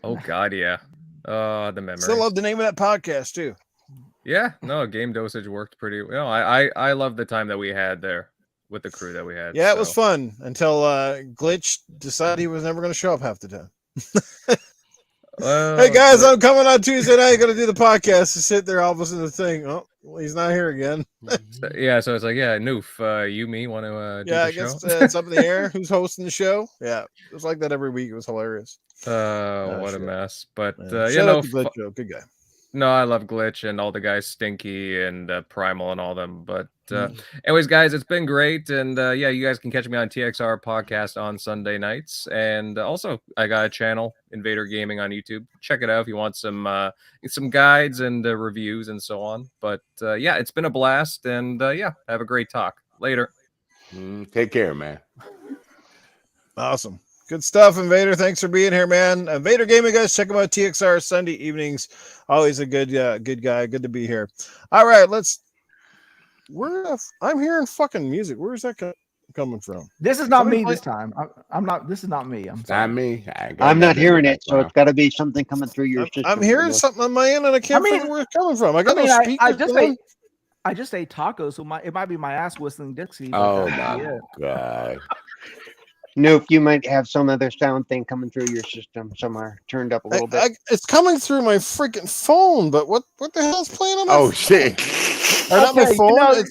Speaker 4: Oh God, yeah. The memory.
Speaker 1: Still love the name of that podcast too.
Speaker 4: Yeah, no, game dosage worked pretty well. I love the time that we had there with the crew that we had.
Speaker 1: Yeah, it was fun until Glitch decided he was never going to show up half the time. Hey guys, I'm coming on Tuesday night. Gonna do the podcast. To sit there, all of a sudden the thing. Oh, well, he's not here again.
Speaker 4: Yeah, so it's like, yeah, Noof, you, me, want to do
Speaker 1: Yeah,
Speaker 4: the
Speaker 1: I
Speaker 4: show?
Speaker 1: guess it's up in the air. Who's hosting the show? Yeah, it was like that every week. It was hilarious.
Speaker 4: What
Speaker 1: shit.
Speaker 4: a mess. But
Speaker 1: Shout out to Glitch Joe. Good guy.
Speaker 4: No, I love Glitch and all the guys, Stinky and Primal and all them. But anyways, guys, it's been great. And yeah, you guys can catch me on TXR podcast on Sunday nights. And also, I got a channel, Invader Gaming on YouTube. Check it out if you want some guides and reviews and so on. But yeah, it's been a blast. And yeah, have a great talk. Later.
Speaker 3: Take care, man.
Speaker 1: Awesome. Good stuff, Invader. Thanks for being here, man. Invader Gaming, guys, check him out. TXR Sunday evenings. Always a good guy. Good to be here. All right, I'm hearing fucking music. Where's that coming from?
Speaker 5: This is not me this time. I'm not. This is not me. I'm sorry.
Speaker 3: Not me.
Speaker 2: I'm not hearing it, so it's got to be something coming through your system.
Speaker 1: I'm hearing something on my end, and I can't figure where it's coming from. I got no speakers.
Speaker 5: I just ate tacos, so it might be my ass whistling Dixie.
Speaker 3: Oh my god.
Speaker 2: Nope, you might have some other sound thing coming through your system somewhere, turned up a little bit.
Speaker 1: It's coming through my freaking phone, but what the hell's playing on my phone?
Speaker 3: Shit.
Speaker 1: Or not my phone,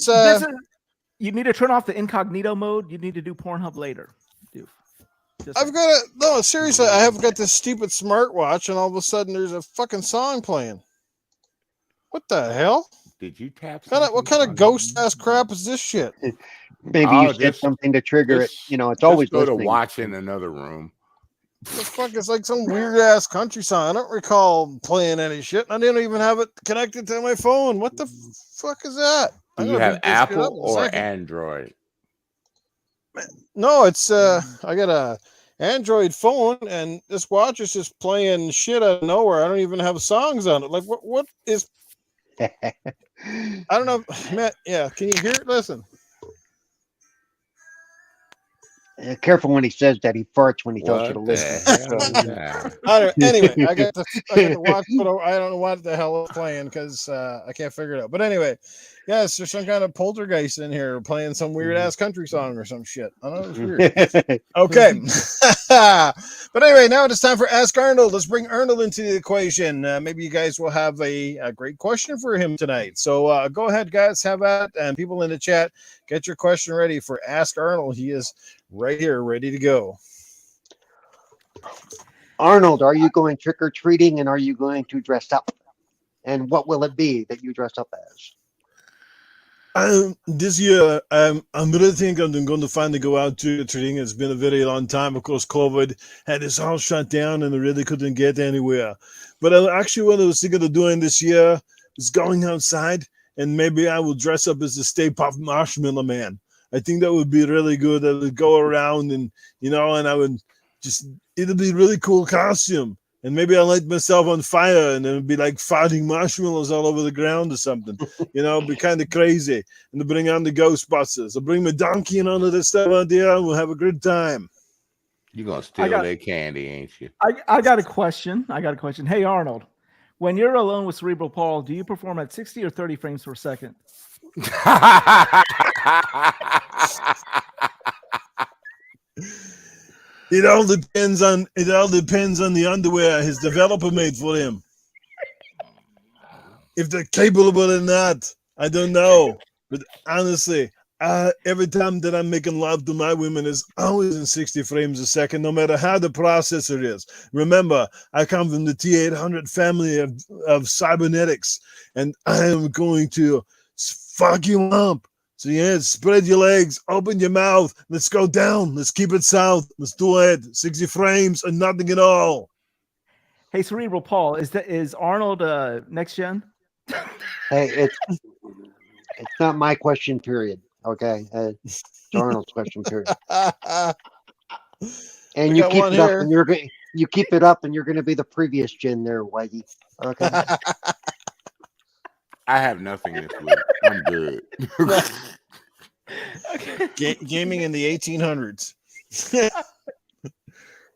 Speaker 5: you need to turn off the incognito mode. You need to do Pornhub later. Dude.
Speaker 1: Seriously, I have got this stupid smartwatch, and all of a sudden there's a fucking song playing. What the hell?
Speaker 3: Did you tap?
Speaker 1: What kind of ghost ass crap is this shit?
Speaker 2: Maybe you did something to trigger it. You know, it's always
Speaker 3: go
Speaker 2: listening.
Speaker 3: to watch in another room.
Speaker 1: The fuck, it's like some weird ass country song. I don't recall playing any shit. I didn't even have it connected to my phone. What the fuck is that?
Speaker 3: Do you have Apple or Android?
Speaker 1: No, it's I got a Android phone, and this watch is just playing shit out of nowhere. I don't even have songs on it. Like what is? I don't know, Matt. Yeah, can you hear it? Listen.
Speaker 2: Careful when he says that. He farts when he tells you to listen.
Speaker 1: Anyway, I got the watch, but I don't know what the hell it's playing because I can't figure it out. But anyway, yes, there's some kind of poltergeist in here playing some weird ass country song or some shit. I don't know. It's weird. Okay. But anyway, now it's time for Ask Arnold. Let's bring Arnold into the equation. Maybe you guys will have a great question for him tonight. So go ahead, guys, have at it. And people in the chat, get your question ready for Ask Arnold. He is right here, ready to go.
Speaker 2: Arnold, are you going trick-or-treating, and are you going to dress up? And what will it be that you dress up as?
Speaker 1: This year, I really think I'm going to finally go out trick-or-treating. It's been a very long time. Of course, COVID had us all shut down, and I really couldn't get anywhere. But what I was thinking of doing this year is going outside, and maybe I will dress up as the Stay Puft Marshmallow Man. I think that would be really good. I would go around and I would it'd be a really cool costume. And maybe I'll light myself on fire and it'd be like farting marshmallows all over the ground or something. It'd be kind of crazy. And to bring on the Ghostbusters. I'll bring my donkey and all of this stuff out there and we'll have a good time.
Speaker 3: You're going to steal their candy, ain't you?
Speaker 5: I got a question. Hey, Arnold, when you're alone with Cerebral Paul, do you perform at 60 or 30 frames per second?
Speaker 1: It all depends on the underwear his developer made for him. If they're capable or not, I don't know. But honestly, every time that I'm making love to my women is always in 60 frames a second, no matter how the processor is. Remember, I come from the T800 family of cybernetics, and I am going to fuck you up. So yeah, spread your legs, open your mouth. Let's go down. Let's keep it south. Let's do it. 60 frames and nothing at all.
Speaker 5: Hey, Cerebral Paul, is Arnold next gen?
Speaker 2: Hey, it's not my question period. Okay, it's Arnold's question period. And you keep it up, and you keep it up, and you're gonna be the previous gen there, Whitey. Okay.
Speaker 3: I have nothing this week. I'm good.
Speaker 1: Okay. Gaming in the 1800s.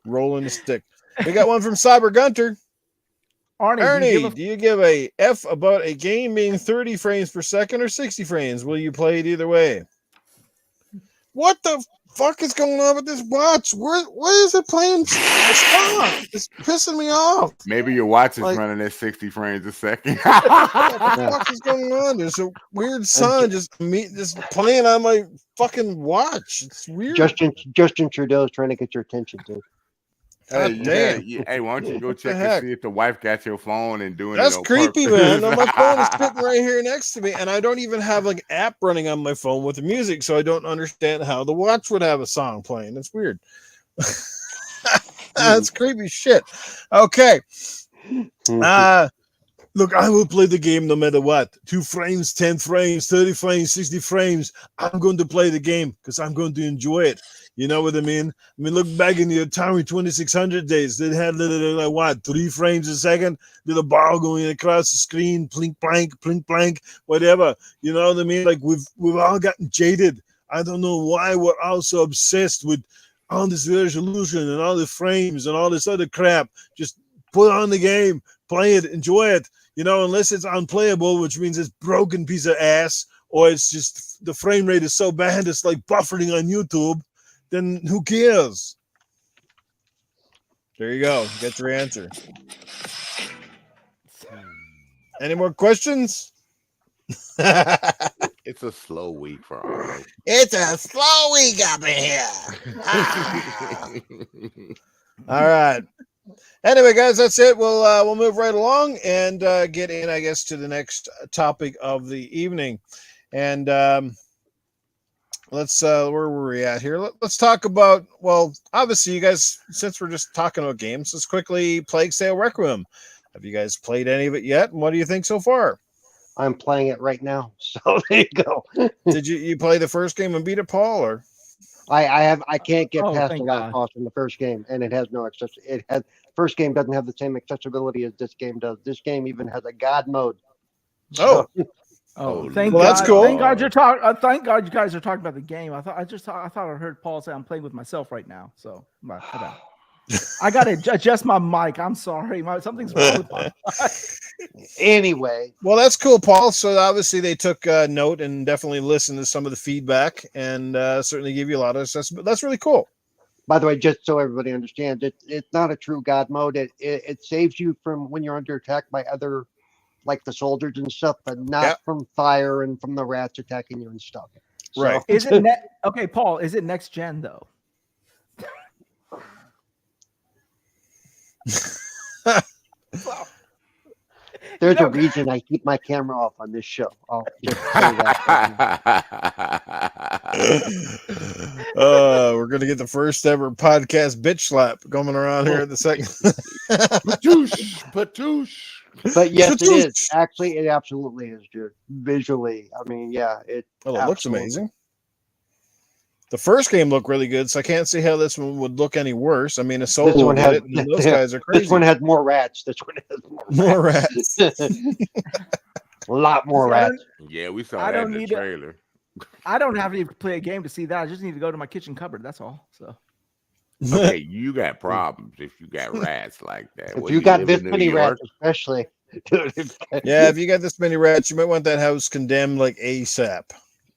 Speaker 1: Rolling the stick. We got one from Cyber Gunter. Ernie, do you give a F about a game being 30 frames per second or 60 frames? Will you play it either way? What the fuck is going on with this watch? What is it playing? It's pissing me off.
Speaker 3: Maybe your watch is
Speaker 1: Like-
Speaker 3: running at 60 frames a second.
Speaker 1: What the fuck is going on? There's a weird sound just playing on my fucking watch. It's weird.
Speaker 2: Justin Trudeau's trying to get your attention, dude.
Speaker 3: Hey,
Speaker 1: God damn.
Speaker 3: hey, why don't you go
Speaker 1: What the
Speaker 3: check
Speaker 1: heck?
Speaker 3: and see if the wife got your phone and doing
Speaker 1: That's
Speaker 3: it on
Speaker 1: creepy,
Speaker 3: purpose.
Speaker 1: man. No, my phone is sitting right here next to me, and I don't even have like app running on my phone with the music, so I don't understand how the watch would have a song playing. It's weird. That's creepy shit. Okay. Look, I will play the game no matter what. 2 frames, 10 frames, 30 frames, 60 frames. I'm going to play the game because I'm going to enjoy it. You know what I mean? I mean, look back in the Atari 2600 days. They had like what, 3 frames a second? Little ball going across the screen, plink blank, whatever. You know what I mean? Like we've all gotten jaded. I don't know why we're all so obsessed with all this resolution and all the frames and all this other crap. Just put on the game, play it, enjoy it. You know, unless it's unplayable, which means it's broken piece of ass, or it's just the frame rate is so bad it's like buffering on YouTube. Then who cares? There you go. Get your answer. Any more questions?
Speaker 3: It's a slow week for all of us.
Speaker 1: It's a slow week up in here. All right. Anyway, guys, that's it. We'll move right along and get in, I guess, to the next topic of the evening. And let's where were we at here? Let's talk about, well, obviously you guys, since we're just talking about games, let's quickly Plague Tale Requiem. Have you guys played any of it yet? And what do you think so far?
Speaker 2: I'm playing it right now, so there you go.
Speaker 1: Did you play the first game and beat it, Paul? Or
Speaker 2: I can't get
Speaker 5: Oh,
Speaker 2: past
Speaker 5: thank
Speaker 2: the last
Speaker 5: God.
Speaker 2: boss in the first game, and it has no access. First game doesn't have the same accessibility as this game does. This game even has a God mode.
Speaker 1: Oh.
Speaker 5: Oh,
Speaker 3: Oh,
Speaker 5: thank
Speaker 1: well,
Speaker 5: God!
Speaker 1: that's cool.
Speaker 5: Thank God you're talking. Thank God you guys are talking about the game. I thought I heard Paul say I'm playing with myself right now. So my bad. I got to adjust my mic. I'm sorry. Something's wrong with my mic.
Speaker 2: Anyway,
Speaker 1: Well, that's cool, Paul. So obviously they took note and definitely listened to some of the feedback and certainly give you a lot of assessment. That's really cool.
Speaker 2: by the way, just so everybody understands, it's not a true God mode. It saves you from when you're under attack by other, like the soldiers and stuff, but not
Speaker 1: Yep.
Speaker 2: from fire and from the rats attacking you and stuff. So,
Speaker 1: Right.
Speaker 5: Is it okay, Paul? Is it next gen though?
Speaker 2: There's a reason I keep my camera off on this show. I'll just say that.
Speaker 1: We're gonna get the first ever podcast bitch slap going around here in the second.
Speaker 3: Patoosh.
Speaker 2: But yes, it is. Actually, it absolutely is, dude. Visually, I mean, yeah,
Speaker 1: Well, it looks
Speaker 2: absolutely.
Speaker 1: amazing. The first game looked really good, so I can't see how this one would look any worse. I mean, a solo
Speaker 2: one
Speaker 1: did
Speaker 2: has-
Speaker 1: it, and those guys are crazy.
Speaker 2: This one has more rats. This one has
Speaker 1: More rats.
Speaker 2: a lot more
Speaker 5: See, I
Speaker 2: rats.
Speaker 3: Yeah, we saw
Speaker 5: I
Speaker 3: that
Speaker 5: don't
Speaker 3: in the
Speaker 5: need to-
Speaker 3: trailer.
Speaker 5: I don't have to play a game to see that. I just need to go to my kitchen cupboard. That's all. So
Speaker 3: Okay, you got problems if you got rats like that.
Speaker 2: If
Speaker 3: What,
Speaker 2: you got
Speaker 3: live
Speaker 2: this
Speaker 3: in New
Speaker 2: many
Speaker 3: York?
Speaker 2: rats, especially, dude.
Speaker 1: Yeah, if you got this many rats, you might want that house condemned like ASAP.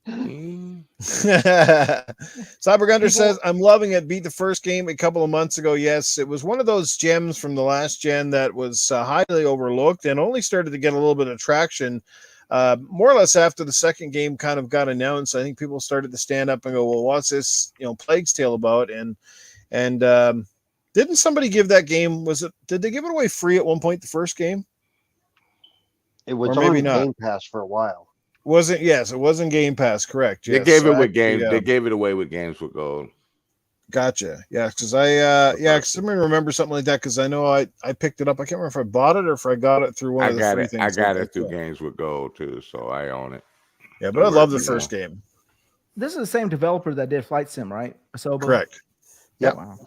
Speaker 3: Mm.
Speaker 1: Cybergunder says, I'm loving it. Beat the first game a couple of months ago. Yes, it was one of those gems from the last gen that was highly overlooked and only started to get a little bit of traction more or less after the second game kind of got announced. I think people started to stand up and go, well, what's this, Plague's Tale about? And didn't somebody give that game, did they give it away free at one point, the first game?
Speaker 2: It was
Speaker 1: Or maybe
Speaker 2: on
Speaker 1: not.
Speaker 2: Game Pass for a while.
Speaker 1: Yes, it wasn't Game Pass, correct.
Speaker 3: They
Speaker 1: Yes.
Speaker 3: gave
Speaker 1: So
Speaker 3: it with
Speaker 1: actually,
Speaker 3: games. They gave it away with Games with Gold.
Speaker 1: Gotcha. Yeah, because I remember something like that because I know I picked it up. I can't remember if I bought it or if I got it through one
Speaker 3: I
Speaker 1: of the
Speaker 3: got
Speaker 1: free
Speaker 3: it.
Speaker 1: things.
Speaker 3: I got
Speaker 1: like
Speaker 3: it through
Speaker 1: that.
Speaker 3: Games with Gold too, so I own it.
Speaker 1: Yeah, but I
Speaker 3: Or
Speaker 1: love the
Speaker 3: whatever you
Speaker 1: first game.
Speaker 5: this is the same developer that did Flight Sim, right? Asobo?
Speaker 1: Correct. Yep.
Speaker 5: Wow.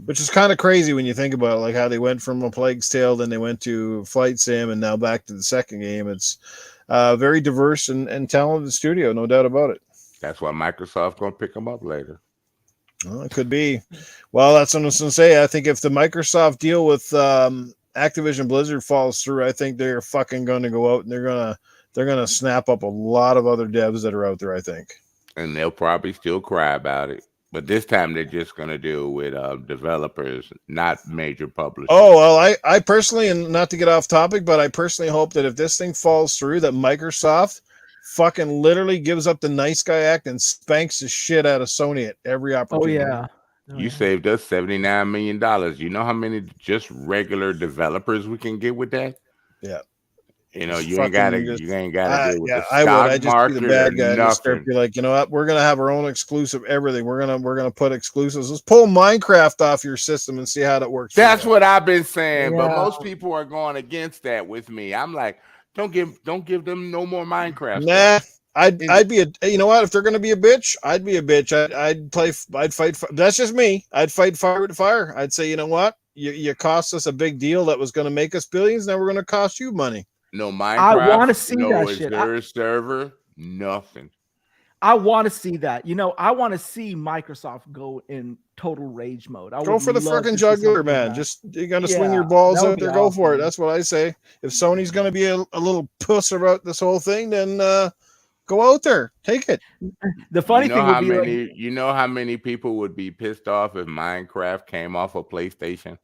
Speaker 1: Which is kind of crazy when you think about it, like how they went from A Plague's Tale, then they went to Flight Sim, and now back to the second game. It's very diverse and talented studio, no doubt about it.
Speaker 3: That's why Microsoft's gonna pick them up later.
Speaker 1: Well, it could be. Well, that's what I was going to say. I think if the Microsoft deal with Activision Blizzard falls through, I think they're fucking going to go out and they're gonna snap up a lot of other devs that are out there. I think.
Speaker 3: and they'll probably still cry about it. But this time they're just going to deal with developers, not major publishers.
Speaker 1: Oh, well, I personally, and not to get off topic, but I personally hope that if this thing falls through, that Microsoft fucking literally gives up the nice guy act and spanks the shit out of Sony at every
Speaker 5: Oh
Speaker 1: opportunity.
Speaker 5: yeah. Oh,
Speaker 3: You
Speaker 5: yeah.
Speaker 3: saved us $79 million. You know how many just regular developers we can get with that?
Speaker 1: Yeah.
Speaker 3: You know,
Speaker 1: Just
Speaker 3: you ain't
Speaker 1: fucking
Speaker 3: gotta
Speaker 1: just-
Speaker 3: you ain't gotta deal with
Speaker 1: yeah,
Speaker 3: the
Speaker 1: I would.
Speaker 3: stock
Speaker 1: I just be
Speaker 3: market
Speaker 1: the
Speaker 3: or
Speaker 1: bad guy and just start
Speaker 3: nothing.
Speaker 1: be like, you know what? We're gonna have our own exclusive everything. We're gonna put exclusives. Let's pull Minecraft off your system and see how that works.
Speaker 3: That's what I've been saying, but
Speaker 5: Yeah.
Speaker 3: most people are going against that with me. I'm like, don't give them no more Minecraft
Speaker 1: Nah,
Speaker 3: stuff.
Speaker 1: I'd be a. You know what? If they're gonna be a bitch, I'd be a bitch. I'd fight. That's just me. I'd fight fire with fire. I'd say, you know what? You cost us a big deal that was gonna make us billions. Now we're gonna cost you money.
Speaker 3: No
Speaker 5: I want to
Speaker 3: Minecraft,
Speaker 5: see
Speaker 3: no
Speaker 5: that shit.
Speaker 3: Azure server, nothing.
Speaker 5: I want to see that. You know, I want to see Microsoft go in total rage mode. I
Speaker 1: Go
Speaker 5: would
Speaker 1: for the
Speaker 5: love to
Speaker 1: freaking
Speaker 5: see
Speaker 1: jugular,
Speaker 5: something like
Speaker 1: man.
Speaker 5: that.
Speaker 1: Just you're gonna swing
Speaker 5: Yeah,
Speaker 1: your balls
Speaker 5: that would
Speaker 1: out
Speaker 5: be
Speaker 1: there. Go for it.
Speaker 5: awesome.
Speaker 1: That's what I say. If Sony's gonna be a little puss about this whole thing, then go out there, take it.
Speaker 5: The funny thing would be like,
Speaker 3: You know how many people would be pissed off if Minecraft came off of PlayStation?
Speaker 1: An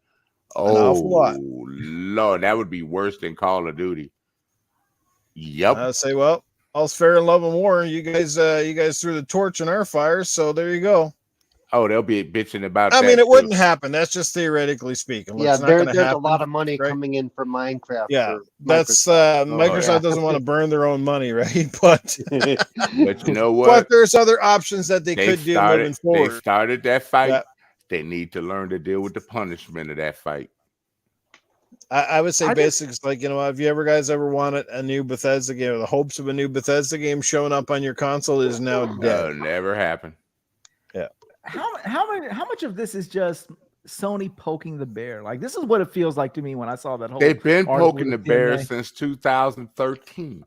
Speaker 3: Oh
Speaker 1: awful lot.
Speaker 3: Lord, that would be worse than Call of Duty. Yep.
Speaker 1: I say, well, all's fair in love and war. You guys threw the torch in our fire, so there you go.
Speaker 3: Oh, they'll be bitching about
Speaker 1: I
Speaker 3: that.
Speaker 1: mean, it
Speaker 3: too.
Speaker 1: wouldn't happen. That's just theoretically speaking.
Speaker 2: Yeah,
Speaker 1: It's not going to
Speaker 2: there's
Speaker 1: happen.
Speaker 2: a lot of money
Speaker 1: right?
Speaker 2: coming in from Minecraft.
Speaker 1: Yeah,
Speaker 2: for
Speaker 1: that's
Speaker 2: Microsoft.
Speaker 1: Microsoft
Speaker 2: yeah.
Speaker 1: doesn't want to burn their own money, right? But
Speaker 3: But you know
Speaker 1: but
Speaker 3: what?
Speaker 1: there's other options that they could do moving
Speaker 3: They
Speaker 1: forward.
Speaker 3: started that fight.
Speaker 1: Yeah.
Speaker 3: They need to learn to deal with the punishment of that fight.
Speaker 1: I would say
Speaker 5: I just-
Speaker 1: basics like, you know, have you ever wanted a new Bethesda game? The hopes of a new Bethesda game showing up on your console is now dead.
Speaker 3: Never happened.
Speaker 5: how much of this is just Sony poking the bear? Like, this is what it feels like to me when I saw that whole.
Speaker 3: They've been
Speaker 5: article
Speaker 3: poking the
Speaker 5: with
Speaker 3: bear
Speaker 5: TNA.
Speaker 3: since 2013.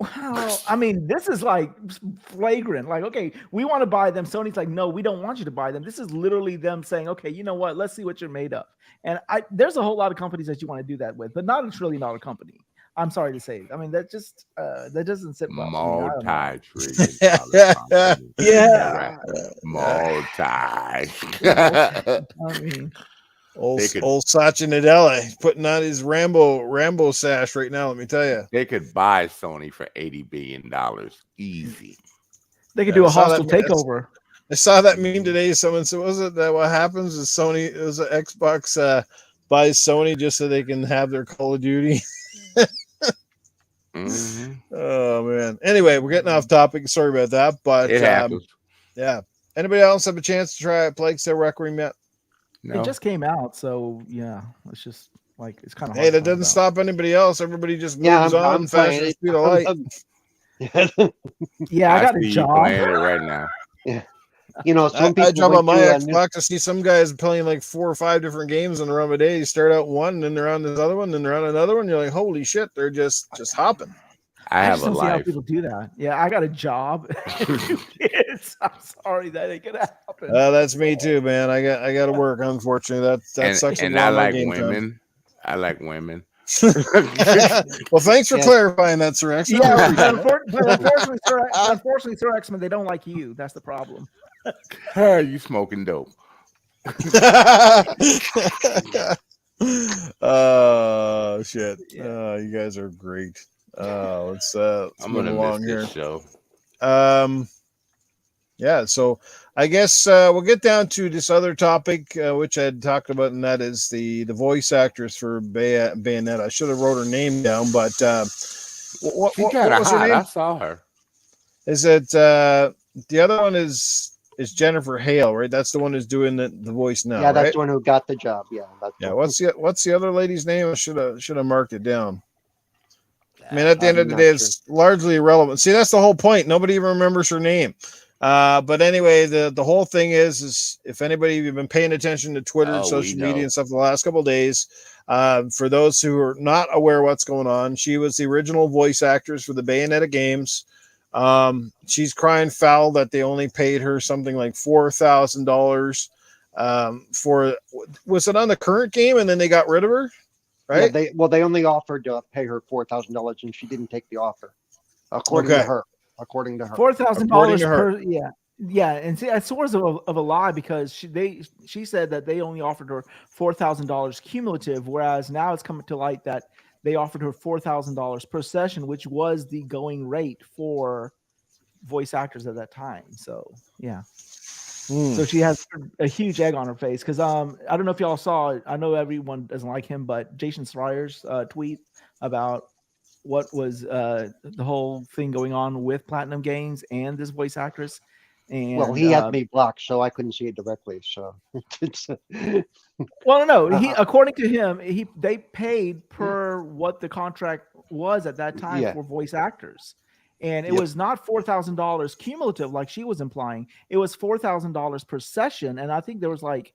Speaker 5: Well, I mean, this is like flagrant. Like, okay, we want to buy them. Sony's like, no, we don't want you to buy them. This is literally them saying, okay, you know what? Let's see what you're made of. And there's a whole lot of companies that you want to do that with, but not a $1 trillion company. I'm sorry to say. I mean, that just that doesn't sit well.
Speaker 3: Multi-trillion-dollar company.
Speaker 5: Yeah.
Speaker 3: Multi.
Speaker 5: I mean,
Speaker 1: Old
Speaker 3: They could-
Speaker 1: Satya Nadella putting on his Rambo sash right now. Let me tell you.
Speaker 3: They could buy Sony for $80 billion. Easy.
Speaker 5: they could
Speaker 1: Yeah,
Speaker 5: do
Speaker 1: I
Speaker 5: a
Speaker 1: saw
Speaker 5: hostile
Speaker 1: that.
Speaker 5: takeover.
Speaker 1: I saw that meme today. Someone said, "Was it that what happens is Sony? It was an Xbox buys Sony just so they can have their Call of Duty."
Speaker 3: Mhm.
Speaker 1: Oh man. Anyway, we're getting off topic. Sorry about that, but
Speaker 3: It happens.
Speaker 1: yeah. Anybody else have a chance to try Plague Tale Requiem yet?
Speaker 3: No.
Speaker 5: It just came out, so yeah, it's just like it's kind of.
Speaker 1: Hey, that doesn't stop anybody else. Everybody just moves
Speaker 2: Yeah,
Speaker 1: on
Speaker 2: I'm
Speaker 1: faster
Speaker 2: playing
Speaker 1: speed
Speaker 2: it.
Speaker 1: of light.
Speaker 5: Yeah, I got a
Speaker 3: see you
Speaker 5: job.
Speaker 3: playing it right now.
Speaker 2: You know, some people
Speaker 1: I jump
Speaker 2: went
Speaker 1: on my
Speaker 2: through a new-
Speaker 1: Xbox to see some guys playing like 4 or 5 different games in a row a day. You start out one, and then they're on this other one, then they're on another one. You're like, holy shit, they're just hopping.
Speaker 3: I
Speaker 5: I
Speaker 3: have
Speaker 5: just
Speaker 3: a
Speaker 5: don't see how
Speaker 3: life.
Speaker 5: people do that. Yeah, I got a job. Kids, I'm sorry that ain't gonna happen.
Speaker 1: That's me too, man. I got to work. Unfortunately, that sucks.
Speaker 3: And
Speaker 1: a lot
Speaker 3: I
Speaker 1: of my
Speaker 3: like
Speaker 1: game time.
Speaker 3: women. I like women.
Speaker 1: Well, thanks for
Speaker 2: Yeah.
Speaker 1: clarifying that, Sir X.
Speaker 5: Yeah, but unfortunately, Sir X-Men, they don't like you. That's the problem.
Speaker 3: You smoking dope.
Speaker 1: Oh shit! You guys are great. Let's
Speaker 3: I'm
Speaker 1: move
Speaker 3: gonna
Speaker 1: along
Speaker 3: miss
Speaker 1: here.
Speaker 3: this show.
Speaker 1: Yeah, so I guess we'll get down to this other topic, which I had talked about, and that is the voice actress for Bayonetta. I should have wrote her name down, but what
Speaker 3: She kind of
Speaker 1: was her
Speaker 3: hot.
Speaker 1: name?
Speaker 3: I saw her.
Speaker 1: Is it the other one is Jennifer Hale, right? That's the one who's doing the voice now.
Speaker 2: yeah, that's
Speaker 1: right?
Speaker 2: the one who got the job. Yeah, that's
Speaker 1: Yeah.
Speaker 2: the-
Speaker 1: What's the other lady's name? I should have marked it down. I mean, at the end of
Speaker 2: I'm
Speaker 1: the
Speaker 2: not
Speaker 1: day, it's largely irrelevant. See, that's the whole point. Nobody even remembers her name. But anyway, the whole thing is if anybody you've been paying attention to Twitter and
Speaker 3: Oh,
Speaker 1: social
Speaker 3: we
Speaker 1: media
Speaker 3: know.
Speaker 1: and stuff the last couple of days, for those who are not aware what's going on, she was the original voice actress for the Bayonetta games. She's crying foul that they only paid her something like $4,000 for, was it on the current game and then they got rid of her, right?
Speaker 2: Yeah, they only offered to pay her $4,000 and she didn't take the offer, according
Speaker 1: Okay.
Speaker 2: to her. according to her.
Speaker 5: $4,000
Speaker 1: her.
Speaker 5: per yeah, and see, that's sort of a lie because she said that they only offered her $4,000 cumulative, whereas now it's coming to light that they offered her $4,000 per session, which was the going rate for voice actors at that time. So yeah. So she has a huge egg on her face because I don't know if y'all saw it. I know everyone doesn't like him, but Jason Schreier's tweet about what was the whole thing going on with Platinum Games and this voice actress. And
Speaker 2: Well, he had me blocked, so I couldn't see it directly. So it's
Speaker 5: well, no, he according to him, they paid per what the contract was at that time for voice actors. And it was not $4,000 cumulative like she was implying. It was $4,000 per session, and I think there was like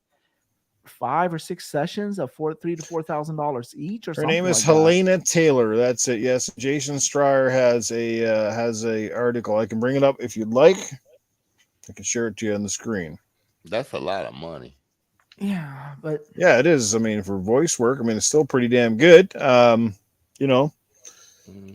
Speaker 5: 5 or 6 sessions of $3,000 to $4,000 each, or
Speaker 1: Her
Speaker 5: something.
Speaker 1: name is
Speaker 5: like
Speaker 1: Helena Taylor. That's it. Yes, Jason Schreier has a article. I can bring it up if you'd like. I can share it to you on the screen.
Speaker 3: That's a lot of money.
Speaker 5: Yeah, but
Speaker 1: yeah, it is. I mean, for voice work, I mean, it's still pretty damn good. You know,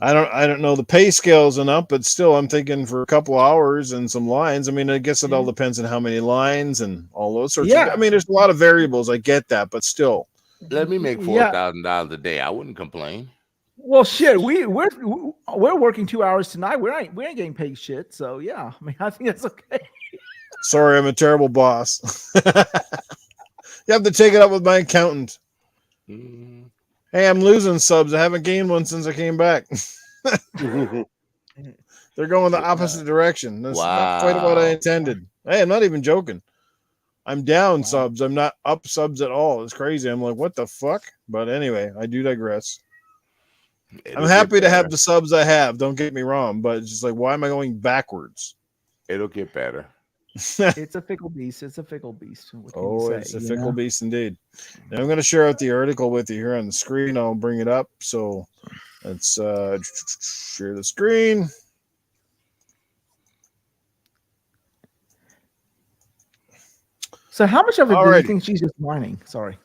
Speaker 1: I don't know the pay scales enough, but still, I'm thinking for a couple hours and some lines. I mean, I guess it all depends on how many lines and all those sorts.
Speaker 5: Yeah.
Speaker 1: I mean, there's a lot of variables. I get that, but still.
Speaker 3: Let me make $4,000 a day. I wouldn't complain.
Speaker 5: Well, shit, we're working 2 hours tonight. We ain't getting paid shit. So yeah, I mean, I think that's okay.
Speaker 1: Sorry, I'm a terrible boss. You have to take it up with my accountant. Hey, I'm losing subs. I haven't gained one since I came back. They're going the opposite direction. That's not quite what I intended. Hey, I'm not even joking. I'm down subs. I'm not up subs at all. It's crazy. I'm like, what the fuck? But anyway, I do digress. I'm happy to have the subs I have. Don't get me wrong. But it's just like, why am I going backwards?
Speaker 3: It'll get better.
Speaker 5: It's a fickle beast. It's a fickle beast.
Speaker 1: It's a fickle beast indeed. And I'm going to share out the article with you here on the screen. I'll bring it up. So let's share the screen.
Speaker 5: So how much of it do you think she's just whining? Sorry.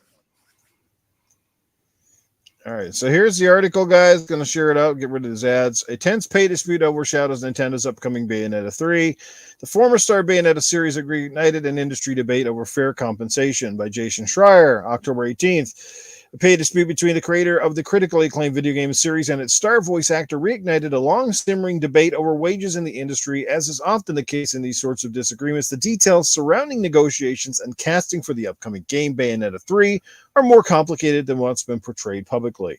Speaker 1: All right, so here's the article, guys. Going to share it out, get rid of his ads. A tense pay dispute overshadows Nintendo's upcoming Bayonetta 3. The former star Bayonetta series ignited an industry debate over fair compensation by Jason Schreier, October 18th. A pay dispute between the creator of the critically acclaimed video game series and its star voice actor reignited a long-simmering debate over wages in the industry, as is often the case in these sorts of disagreements. The details surrounding negotiations and casting for the upcoming game, Bayonetta 3, are more complicated than what's been portrayed publicly.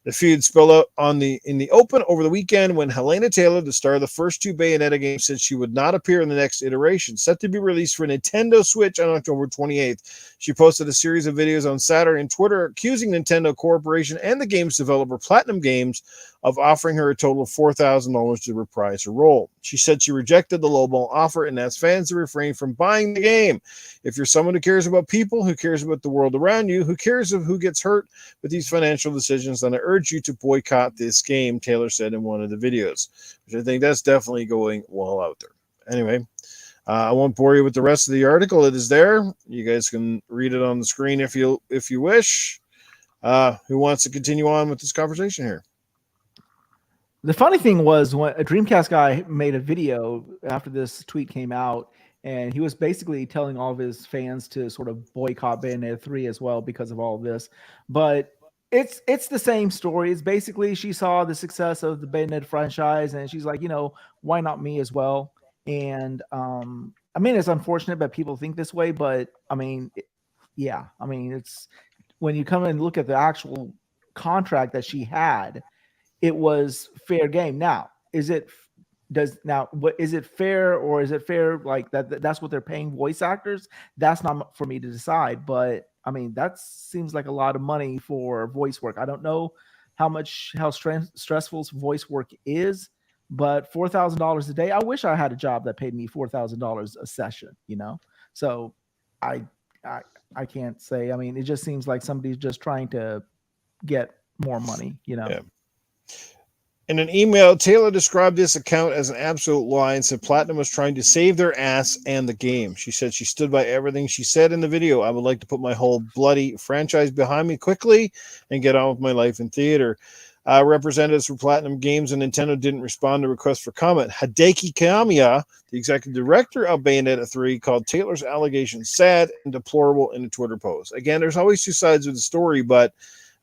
Speaker 1: The feud spilled out in the open over the weekend when Helena Taylor, the star of the first 2 Bayonetta games, said she would not appear in the next iteration, set to be released for Nintendo Switch on October 28th. She posted a series of videos on Saturday and Twitter accusing Nintendo Corporation and the game's developer Platinum Games of offering her a total of $4,000 to reprise her role. She said she rejected the lowball offer and asked fans to refrain from buying the game. If you're someone who cares about people, who cares about the world around you, who cares of who gets hurt with these financial decisions, then I urge you to boycott this game, Taylor said in one of the videos, which I think that's definitely going well out there. Anyway, I won't bore you with the rest of the article. It is there. You guys can read it on the screen if you wish. Who wants to continue on with this conversation here?
Speaker 5: The funny thing was when a Dreamcast guy made a video after this tweet came out, and he was basically telling all of his fans to sort of boycott Bayonetta 3 as well because of all of this. But it's the same story. It's basically she saw the success of the Bayonetta franchise, and she's like, why not me as well? And I mean, it's unfortunate that people think this way, but I mean, it's when you come and look at the actual contract that she had, it was fair game. Now, is it fair, or is it fair like that? That's what they're paying voice actors. That's not for me to decide. But I mean, that seems like a lot of money for voice work. I don't know how stressful voice work is, but $4,000 a day. I wish I had a job that paid me $4,000 a session. So I can't say. I mean, it just seems like somebody's just trying to get more money.
Speaker 1: Yeah. In an email, Taylor described this account as an absolute lie and said Platinum was trying to save their ass and the game. She said she stood by everything she said in the video. I would like to put my whole bloody franchise behind me quickly and get on with my life in theater. Representatives for Platinum Games and Nintendo didn't respond to requests for comment. Hideki Kamiya, the executive director of Bayonetta 3, called Taylor's allegations sad and deplorable in a Twitter post. Again, there's always two sides of the story, but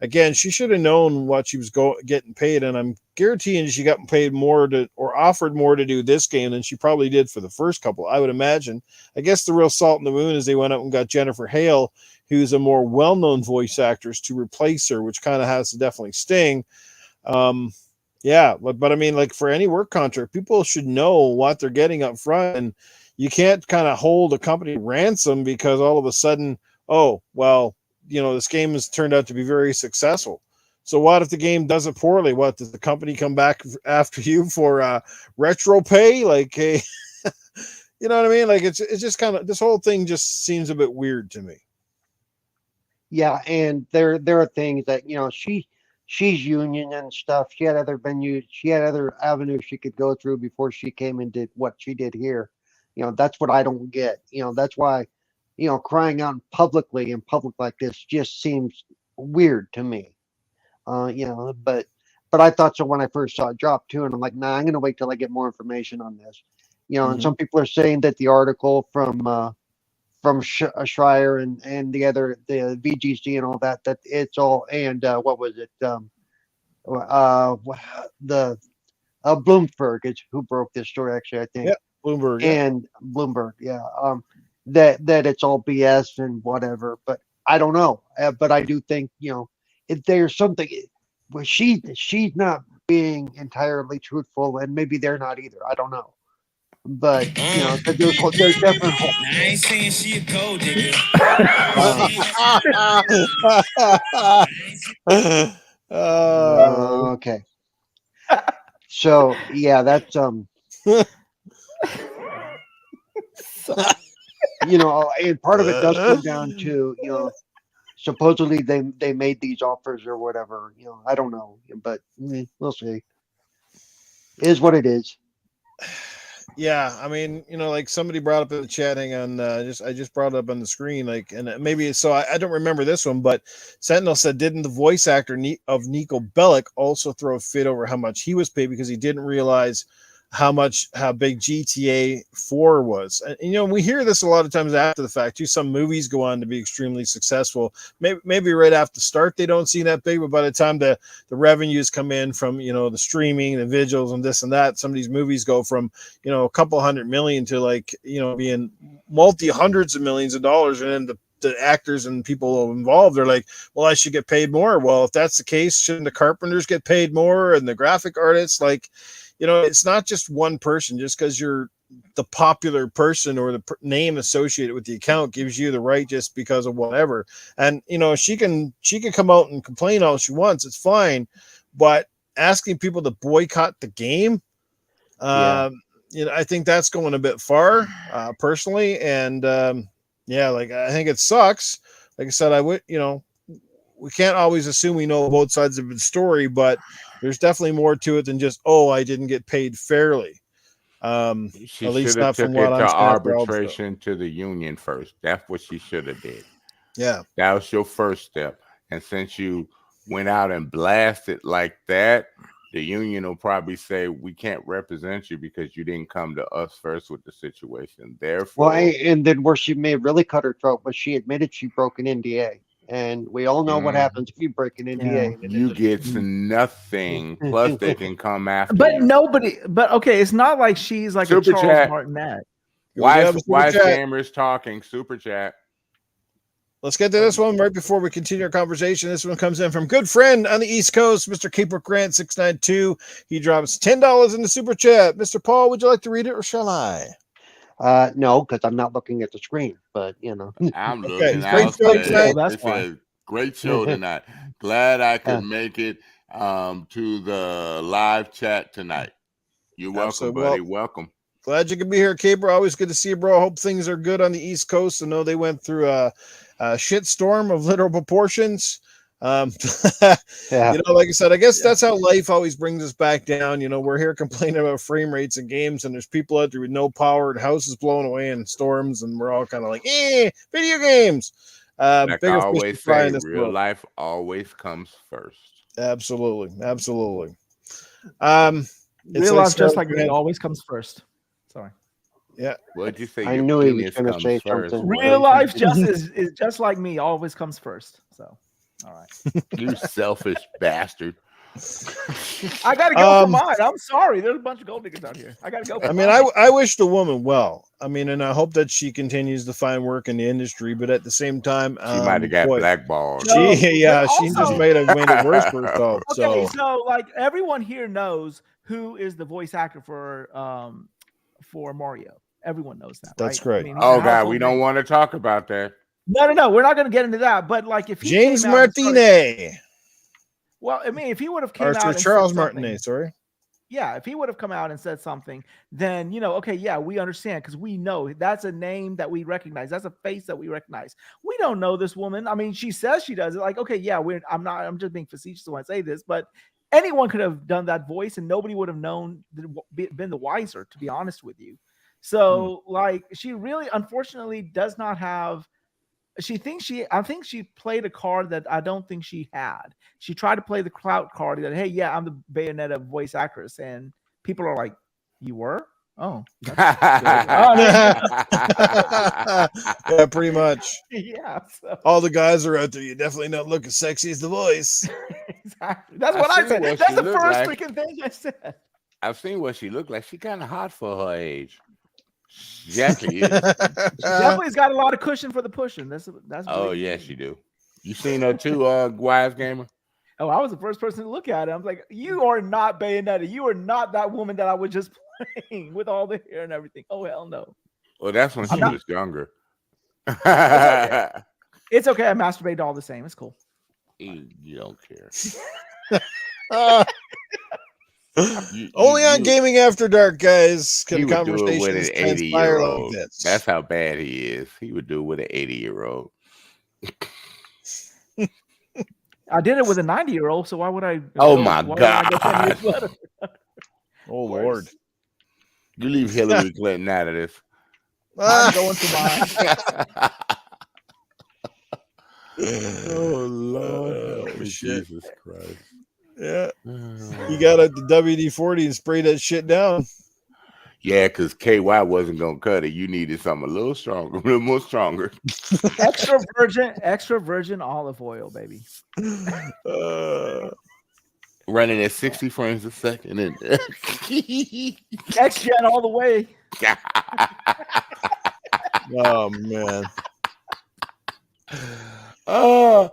Speaker 1: again, she should have known what she was getting paid, and I'm guaranteeing she got paid more or offered more to do this game than she probably did for the first couple, I would imagine. I guess the real salt in the wound is they went out and got Jennifer Hale, who's a more well-known voice actress, to replace her, which kind of has to definitely sting. Yeah, but I mean, like, for any work contract, people should know what they're getting up front, and you can't kind of hold a company ransom because all of a sudden, oh, well, this game has turned out to be very successful. So what if the game does it poorly? What, does the company come back after you for retro pay? Like, hey, you know what I mean? Like, it's just kind of, this whole thing just seems a bit weird to me.
Speaker 2: Yeah, and there are things that she's union and stuff. She had other venues, she had other avenues she could go through before she came and did what she did here. That's what I don't get. That's why, crying out publicly in public like this just seems weird to me. But I thought so when I first saw it drop too, and I'm like, nah, I'm gonna wait till I get more information on this. And some people are saying that the article from Schreier and the VGC and all that it's all, and what was it? The Bloomberg is who broke this story, actually, I think.
Speaker 1: Yeah, Bloomberg.
Speaker 2: And Bloomberg, yeah. That it's all BS and whatever, but I don't know. But I do think, if there's something where she's not being entirely truthful, and maybe they're not either. I don't know. But there's definitely.
Speaker 6: I ain't saying she a gold digger.
Speaker 2: Okay. So yeah, that's and part of it does come down to supposedly they made these offers or whatever. I don't know, but we'll see. It is what it is.
Speaker 1: Yeah, I mean, like somebody brought up in the chat, hang on, I just brought it up on the screen, like, and maybe so I don't remember this one, but Sentinel said, didn't the voice actor of Nico Bellic also throw a fit over how much he was paid because he didn't realize how big GTA 4 was? And we hear this a lot of times after the fact too. Some movies go on to be extremely successful. Maybe right after the start they don't seem that big, but by the time the revenues come in from the streaming, the visuals, and this and that, some of these movies go from a couple $100 million to like being multi-hundreds of millions of dollars, and then the actors and people involved are like, well, I should get paid more. Well, if that's the case, shouldn't the carpenters get paid more and the graphic artists? Like, it's not just one person. Just because you're the popular person or the name associated with the account gives you the right just because of whatever. And she can come out and complain all she wants. It's fine, but asking people to boycott the game, I think that's going a bit far, personally. And like, I think it sucks. Like I said, I would we can't always assume we know both sides of the story, but there's definitely more to it than just, I didn't get paid fairly.
Speaker 3: She
Speaker 1: at least
Speaker 3: should
Speaker 1: not
Speaker 3: have took
Speaker 1: from
Speaker 3: it
Speaker 1: what
Speaker 3: to
Speaker 1: I'm saying.
Speaker 3: arbitration to the union first. That's what she should have did.
Speaker 1: Yeah,
Speaker 3: that was your first step. And since you went out and blasted like that, the union will probably say, we can't represent you because you didn't come to us first with the situation. Therefore,
Speaker 2: and then where she may have really cut her throat was she admitted she broke an NDA. And we all know what happens if you break an NDA.
Speaker 3: Yeah. You get nothing. Plus, they can come after you.
Speaker 5: Nobody. But okay, it's not like she's like
Speaker 3: Super
Speaker 5: a Charles
Speaker 3: chat.
Speaker 5: Martinet.
Speaker 3: Wize Gamers talking. Super chat.
Speaker 1: Let's get to this one right before we continue our conversation. This one comes in from good friend on the East Coast, Mr. Caper Grant 692. He drops $10 in the super chat. Mr. Paul, would you like to read it or shall I?
Speaker 2: No, because I'm not looking at the screen, but
Speaker 3: I'm looking.
Speaker 1: Great show tonight.
Speaker 3: That's why. Great show tonight. Glad I could make it to the live chat tonight. You're welcome, buddy. Welcome.
Speaker 1: Glad you could be here, Caper. Always good to see you, bro. Hope things are good on the East Coast. I know they went through a shit storm of literal proportions. Like I said, I guess that's how life always brings us back down. We're here complaining about frame rates and games, and there's people out there with no power and houses blown away in storms, and we're all kind of like, video games.
Speaker 3: Like I
Speaker 1: Bigger fish to
Speaker 3: always
Speaker 1: fry
Speaker 3: say,
Speaker 1: in this
Speaker 3: real
Speaker 1: world.
Speaker 3: life always comes first.
Speaker 1: Absolutely. It's
Speaker 5: Real
Speaker 1: like
Speaker 5: life, just
Speaker 1: Sarah's
Speaker 5: like me,
Speaker 1: grand-
Speaker 5: always comes first. Sorry.
Speaker 1: Yeah.
Speaker 3: What'd you say?
Speaker 2: I
Speaker 3: Your
Speaker 2: knew he was
Speaker 3: penis
Speaker 2: gonna
Speaker 3: comes
Speaker 2: say
Speaker 3: first.
Speaker 2: something.
Speaker 3: What?
Speaker 5: Real life just is just like me, always comes first. So, all right.
Speaker 3: You selfish bastard.
Speaker 5: I gotta go for mine. I'm sorry. There's a bunch of gold diggers out here. I gotta go. For
Speaker 1: I mean,
Speaker 5: mine.
Speaker 1: I wish the woman well. I mean, and I hope that she continues to find work in the industry. But at the same time,
Speaker 3: She might have got
Speaker 1: boy,
Speaker 3: blackballed.
Speaker 5: No,
Speaker 1: she
Speaker 5: but
Speaker 1: just
Speaker 5: also-
Speaker 1: made it worse for herself.
Speaker 5: Okay,
Speaker 1: So
Speaker 5: so like everyone here knows who is the voice actor for Mario. Everyone knows that.
Speaker 1: That's
Speaker 5: right?
Speaker 1: great.
Speaker 5: I mean, he's a
Speaker 3: Oh God,
Speaker 5: household
Speaker 3: we don't
Speaker 5: name.
Speaker 3: want to talk about that.
Speaker 5: No. We're not going to get into that. But like, if he
Speaker 1: James
Speaker 5: came out and started-
Speaker 1: Martinet,
Speaker 5: well, I mean, if he would have came
Speaker 1: or
Speaker 5: out
Speaker 1: Sir
Speaker 5: and
Speaker 1: Charles
Speaker 5: said something-
Speaker 1: Martinet, sorry.
Speaker 5: yeah, if he would have come out and said something, then okay, yeah, we understand because we know that's a name that we recognize. That's a face that we recognize. We don't know this woman. I mean, she says she does it. Like, okay, yeah, I'm just being facetious when I say this, but anyone could have done that voice, and nobody would have known, been the wiser, to be honest with you. So, like, she really, unfortunately, does not have. I think she played a card that I don't think she had. She tried to play the clout card that, hey, yeah, I'm the Bayonetta voice actress, and people are like, you were? Oh,
Speaker 1: Yeah, pretty much.
Speaker 5: yeah. So,
Speaker 1: All the guys are out there. You definitely don't look as sexy as the voice.
Speaker 5: exactly. That's
Speaker 3: I
Speaker 5: what I
Speaker 3: seen
Speaker 5: said.
Speaker 3: what
Speaker 5: That's
Speaker 3: she
Speaker 5: the
Speaker 3: looked
Speaker 5: first
Speaker 3: like.
Speaker 5: freaking thing I said.
Speaker 3: I've seen what she looked like. She kind of hot for her age. She actually is.
Speaker 5: Definitely's got a lot of cushion for the pushing. That's
Speaker 3: Oh
Speaker 5: big.
Speaker 3: yes, you do. You seen her too, Wize Gamer?
Speaker 5: Oh, I was the first person to look at it. I was like, you are not Bayonetta. You are not that woman that I was just playing with all the hair and everything. Oh, hell no.
Speaker 3: Well, that's when she
Speaker 5: not-
Speaker 3: was younger.
Speaker 5: It's okay. I masturbated all the same. It's cool.
Speaker 3: You don't care.
Speaker 1: Only on Gaming After Dark, guys,
Speaker 3: He
Speaker 1: can
Speaker 3: would do it with
Speaker 1: conversations
Speaker 3: an
Speaker 1: transpire
Speaker 3: 80-year-old.
Speaker 1: like this.
Speaker 3: That's how bad he is. He would do it with an 80-year-old.
Speaker 5: I did it with a 90-year-old, so why would I?
Speaker 3: Oh my
Speaker 5: why would I go 10 years
Speaker 3: God.
Speaker 5: later?
Speaker 1: Oh
Speaker 5: Of course.
Speaker 1: Lord.
Speaker 3: You leave Hillary Clinton out of this.
Speaker 5: I'm going for mine.
Speaker 3: Oh Lord, help
Speaker 1: Oh,
Speaker 3: me,
Speaker 1: shit.
Speaker 3: Jesus Christ!
Speaker 1: Yeah, you got up to WD-40 and spray that shit down.
Speaker 3: Yeah, because KY wasn't gonna cut it. You needed something a little stronger, a little more stronger.
Speaker 5: extra virgin olive oil, baby.
Speaker 3: Running at 60 frames a second. And
Speaker 5: Next gen all the way.
Speaker 1: Oh man.
Speaker 3: oh.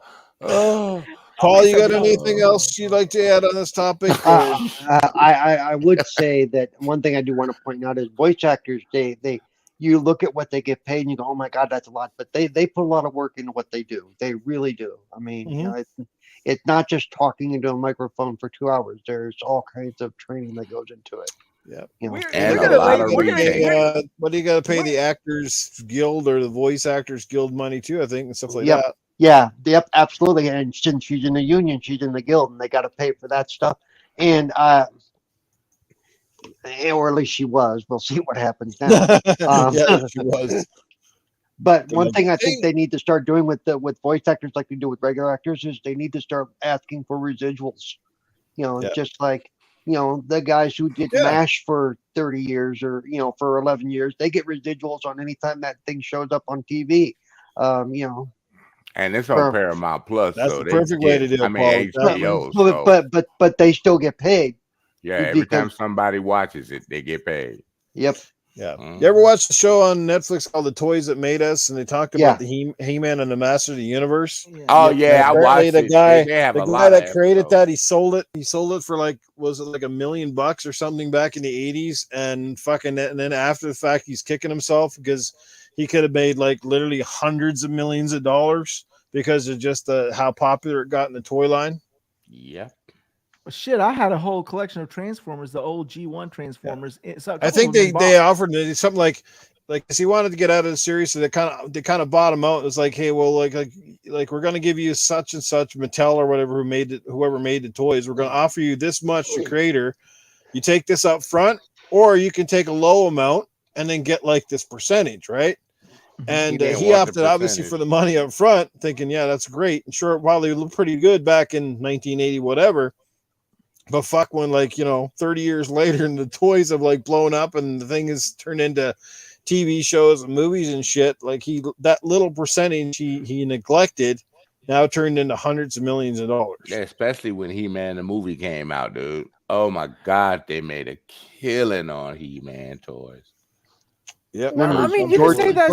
Speaker 1: Paul, you got anything else you'd like to add on this topic?
Speaker 2: I would say that one thing I do want to point out is voice actors. You look at what they get paid and you go, oh my God, that's a lot. But they put a lot of work into what they do. They really do. I mean, you know, it's not just talking into a microphone for 2 hours. There's all kinds of training that goes into it.
Speaker 1: Yeah.
Speaker 2: You know,
Speaker 3: And
Speaker 5: We're
Speaker 3: a
Speaker 5: gonna
Speaker 3: lot
Speaker 5: wait-
Speaker 3: of
Speaker 5: we're gonna-
Speaker 3: retake.
Speaker 1: What do you got to pay the Actors Guild or the Voice Actors Guild money too? I think and stuff like
Speaker 2: Yep.
Speaker 1: that.
Speaker 2: Yep, absolutely. And since she's in the union, she's in the guild, and they got to pay for that stuff. And or at least she was. We'll see what happens now.
Speaker 1: Yeah, she was.
Speaker 2: But
Speaker 1: The
Speaker 2: one thing I
Speaker 1: thing-
Speaker 2: think they need to start doing with voice actors, like they do with regular actors, is they need to start asking for residuals. You know,
Speaker 1: Yeah.
Speaker 2: just like the guys who did
Speaker 1: Yeah.
Speaker 2: MASH for 30 years or for 11 years, they get residuals on any time that thing shows up on TV.
Speaker 3: And it's on
Speaker 2: For-
Speaker 3: Paramount Plus.
Speaker 1: That's
Speaker 3: so
Speaker 1: the
Speaker 3: they
Speaker 1: perfect way to
Speaker 3: get-
Speaker 1: do it,
Speaker 3: I mean,
Speaker 1: Paul.
Speaker 3: HBO. So,
Speaker 2: but they still get paid.
Speaker 3: yeah, every time
Speaker 2: because-
Speaker 3: somebody watches it, they get paid.
Speaker 2: Yep.
Speaker 1: Yeah.
Speaker 3: Mhm.
Speaker 1: You ever watch the show on Netflix called The Toys That Made Us? And they talked
Speaker 2: Yeah.
Speaker 1: about the He-Man and the Master of the Universe.
Speaker 3: Oh yeah, I
Speaker 1: Apparently
Speaker 3: watched
Speaker 1: the
Speaker 3: it.
Speaker 1: guy,
Speaker 3: They have
Speaker 1: the
Speaker 3: a
Speaker 1: guy
Speaker 3: lot
Speaker 1: that
Speaker 3: of
Speaker 1: created
Speaker 3: episodes.
Speaker 1: that, he sold it. He sold it for was it like $1 million or something back in the 80s? And then after the fact, he's kicking himself because he could have made like literally hundreds of millions of dollars because of just how popular it got in the toy line.
Speaker 3: Yep.
Speaker 5: Shit, I had a whole collection of Transformers, the old G1 Transformers.
Speaker 1: I think they offered it something like because he wanted to get out of the series, so they kind of bought him out. It's like, hey, well, like we're gonna give you such and such Mattel or whoever made the toys. We're gonna offer you this much to creator. You take this up front, or you can take a low amount and then get like this percentage, right? And
Speaker 3: didn't
Speaker 1: he
Speaker 3: want the
Speaker 1: opted obviously
Speaker 3: percentage.
Speaker 1: for the money up front, thinking, yeah, that's great. And sure, while they looked pretty good back in 1980, whatever. But fuck, when 30 years later, and the toys have blown up, and the thing is turned into TV shows and movies and shit. That little percentage he neglected now turned into hundreds of millions of dollars.
Speaker 3: Yeah, especially when He-Man the movie came out, dude. Oh my God, they made a killing on He-Man toys.
Speaker 1: Yep.
Speaker 5: Well, I mean, you
Speaker 2: George,
Speaker 5: can say that.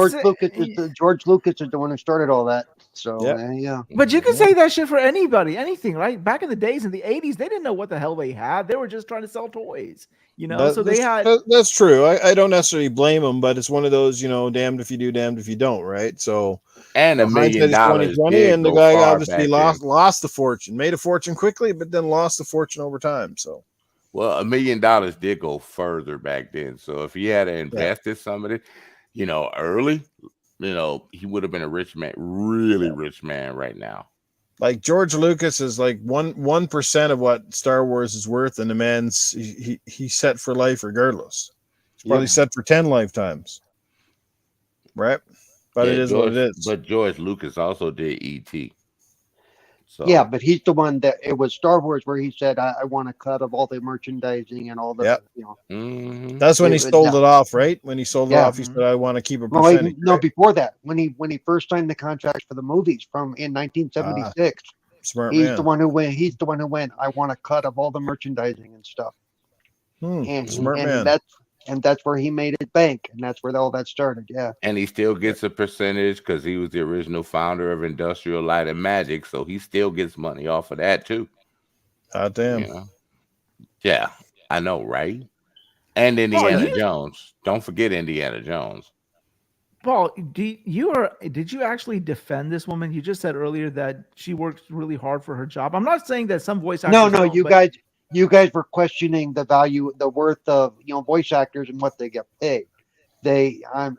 Speaker 2: George Lucas is the one who started all that. So
Speaker 1: Yep.
Speaker 2: yeah.
Speaker 5: But you can say that shit for anybody, anything, right? Back in the days, in the 80s, they didn't know what the hell they had. They were just trying to sell toys,
Speaker 1: That's true. I don't necessarily blame them, but it's one of those, damned if you do, damned if you don't, right? So,
Speaker 3: And $1 million
Speaker 1: hindsight is 20/20,
Speaker 3: did
Speaker 1: and the
Speaker 3: go
Speaker 1: guy
Speaker 3: far
Speaker 1: obviously
Speaker 3: back then.
Speaker 1: lost the fortune, made a fortune quickly, but then lost the fortune over time. So,
Speaker 3: Well, $1 million did go further back then. So if he had invested some of it, early, he would have been a rich man, really rich man right now.
Speaker 1: Like George Lucas is 1% of what Star Wars is worth, and the man's he's set for life regardless. He's probably set for 10 lifetimes, right? But it is what it is.
Speaker 3: But George Lucas also did E.T. So
Speaker 2: Yeah, but he's the one that it was Star Wars where he said, I want a cut of all the merchandising and all the,
Speaker 3: mhm.
Speaker 1: That's when he sold it off, right? When he sold it off, he said, I want to keep a
Speaker 2: No,
Speaker 1: percentage.
Speaker 2: before that, when he first signed the contracts for the movies in 1976,
Speaker 1: Smart
Speaker 2: he's
Speaker 1: man.
Speaker 2: the one who went. He's the one who went. I want a cut of all the merchandising and stuff.
Speaker 1: Smart man.
Speaker 2: That's where he made it bank, and that's where all that started. Yeah,
Speaker 3: And he still gets a percentage because he was the original founder of Industrial Light and Magic, so he still gets money off of that too.
Speaker 1: Hot damn.
Speaker 3: Yeah, I know, right? And Indiana Jones. Don't forget Indiana Jones.
Speaker 5: Paul, did you actually defend this woman? You just said earlier that she works really hard for her job. I'm not saying that some voice actors don't,
Speaker 2: you guys were questioning the value, the worth of voice actors and what they get paid. And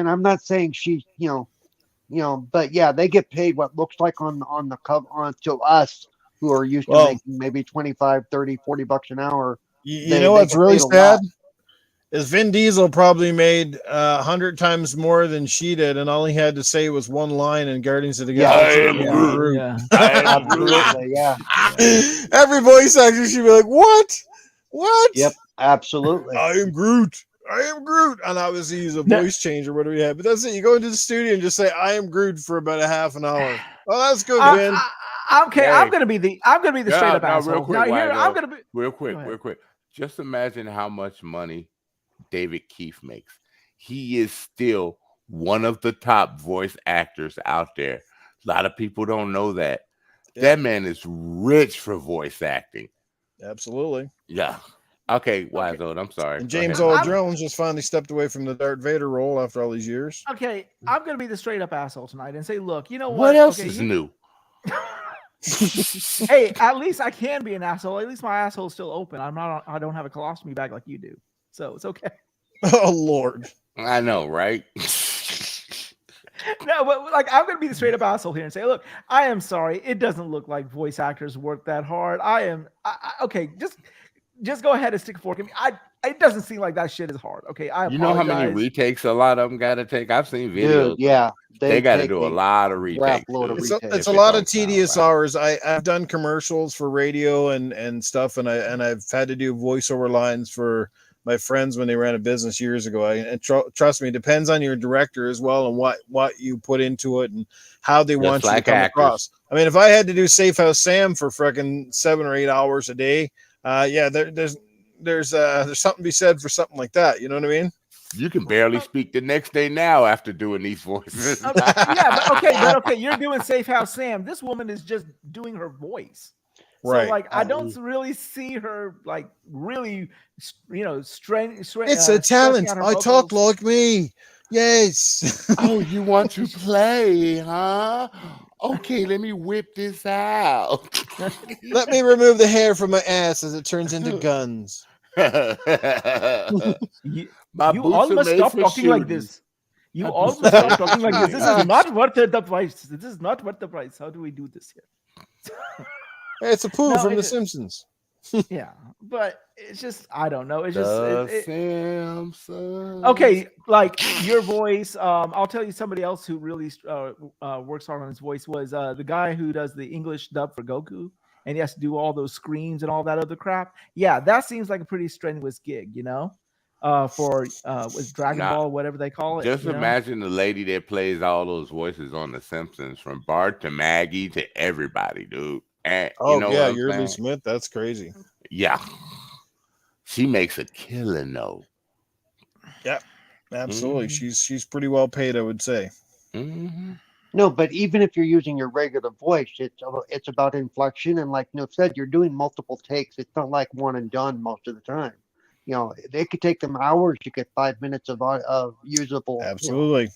Speaker 2: I'm not saying she's but yeah, they get paid what looks like on the cover to us who are used to making maybe 25, 30, 40 bucks an hour.
Speaker 1: You know what's really sad is Vin Diesel probably made 100 times more than she did, and all he had to say was one line in Guardians of the Galaxy.
Speaker 2: Absolutely, yeah.
Speaker 1: Every voice actor should be like, "What? What?
Speaker 2: Yep, absolutely.
Speaker 1: I am Groot. I am Groot." And obviously he's a voice changer, whatever you have. But that's it. You go into the studio and just say, "I am Groot" for about a half an hour. Well, that's good, Vin.
Speaker 5: Okay, hey. I'm gonna be the straight up asshole.
Speaker 3: Real quick. Just imagine how much money David Keith makes. He is still one of the top voice actors out there. A lot of people don't know that. Yeah. That man is rich for voice acting.
Speaker 1: Absolutely.
Speaker 3: Yeah. Okay, Wize Old, I'm sorry.
Speaker 1: And James Earl Jones just finally stepped away from the Darth Vader role after all these years.
Speaker 5: Okay, I'm gonna be the straight up asshole tonight and say, look, you know
Speaker 3: what else is new?
Speaker 5: Hey, at least I can be an asshole. At least my asshole is still open. I don't have a colostomy bag like you do, so it's okay.
Speaker 1: Oh Lord,
Speaker 3: I know, right?
Speaker 5: No, but I'm gonna be the straight up asshole here and say, look, I am sorry. It doesn't look like voice actors work that hard. Okay. Just go ahead and stick a fork in me. It doesn't seem like that shit is hard. Okay, I apologize.
Speaker 3: You know how many retakes a lot of them got to take? I've seen videos.
Speaker 2: Dude, yeah,
Speaker 3: they got to do a lot of retakes.
Speaker 1: It's a lot of tedious hours. I've done commercials for radio and stuff, and I've had to do voiceover lines for my friends when they ran a business years ago. And trust me, it depends on your director as well and what you put into it and how they want you to come across. I mean, if I had to do Safe House Sam for freaking 7 or 8 hours a day, there's something to be said for something like that. You know what I mean?
Speaker 3: You can barely speak the next day now after doing these voices.
Speaker 5: Okay, you're doing Safe House Sam. This woman is just doing her voice.
Speaker 1: Right.
Speaker 5: So, I don't really see her really,
Speaker 1: It's a talent. I talk like me. Yes.
Speaker 3: Oh, you want to play, huh? Okay, let me whip this out.
Speaker 1: Let me remove the hair from my ass as it turns into guns.
Speaker 5: You almost stop talking like this. You almost stop talking like this. This is not worth the price. This is not worth the price. How do we do this here?
Speaker 1: It's a poo from The Simpsons.
Speaker 5: Yeah. but it's just I don't know. It's just
Speaker 3: The Simpsons.
Speaker 5: okay. Like your voice. I'll tell you somebody else who really works hard on his voice was the guy who does the English dub for Goku, and he has to do all those screams and all that other crap. Yeah, that seems like a pretty strenuous gig, you know. For with Dragon
Speaker 3: Nah,
Speaker 5: Ball, whatever they call it.
Speaker 3: Just
Speaker 5: you know?
Speaker 3: imagine the lady that plays all those voices on The Simpsons, from Bart to Maggie to everybody, dude. And
Speaker 1: Oh
Speaker 3: you know
Speaker 1: yeah,
Speaker 3: what I'm
Speaker 1: Yeardley
Speaker 3: saying?
Speaker 1: Smith. That's crazy.
Speaker 3: Yeah, she makes a killing though.
Speaker 1: Yeah, absolutely.
Speaker 3: Mhm.
Speaker 1: She's pretty well paid, I would say.
Speaker 3: Mm-hmm.
Speaker 2: No, but even if you're using your regular voice, it's about inflection, and like Noob said, you're doing multiple takes. It's not like one and done most of the time. You know, they could take them hours to get 5 minutes of usable.
Speaker 1: Absolutely.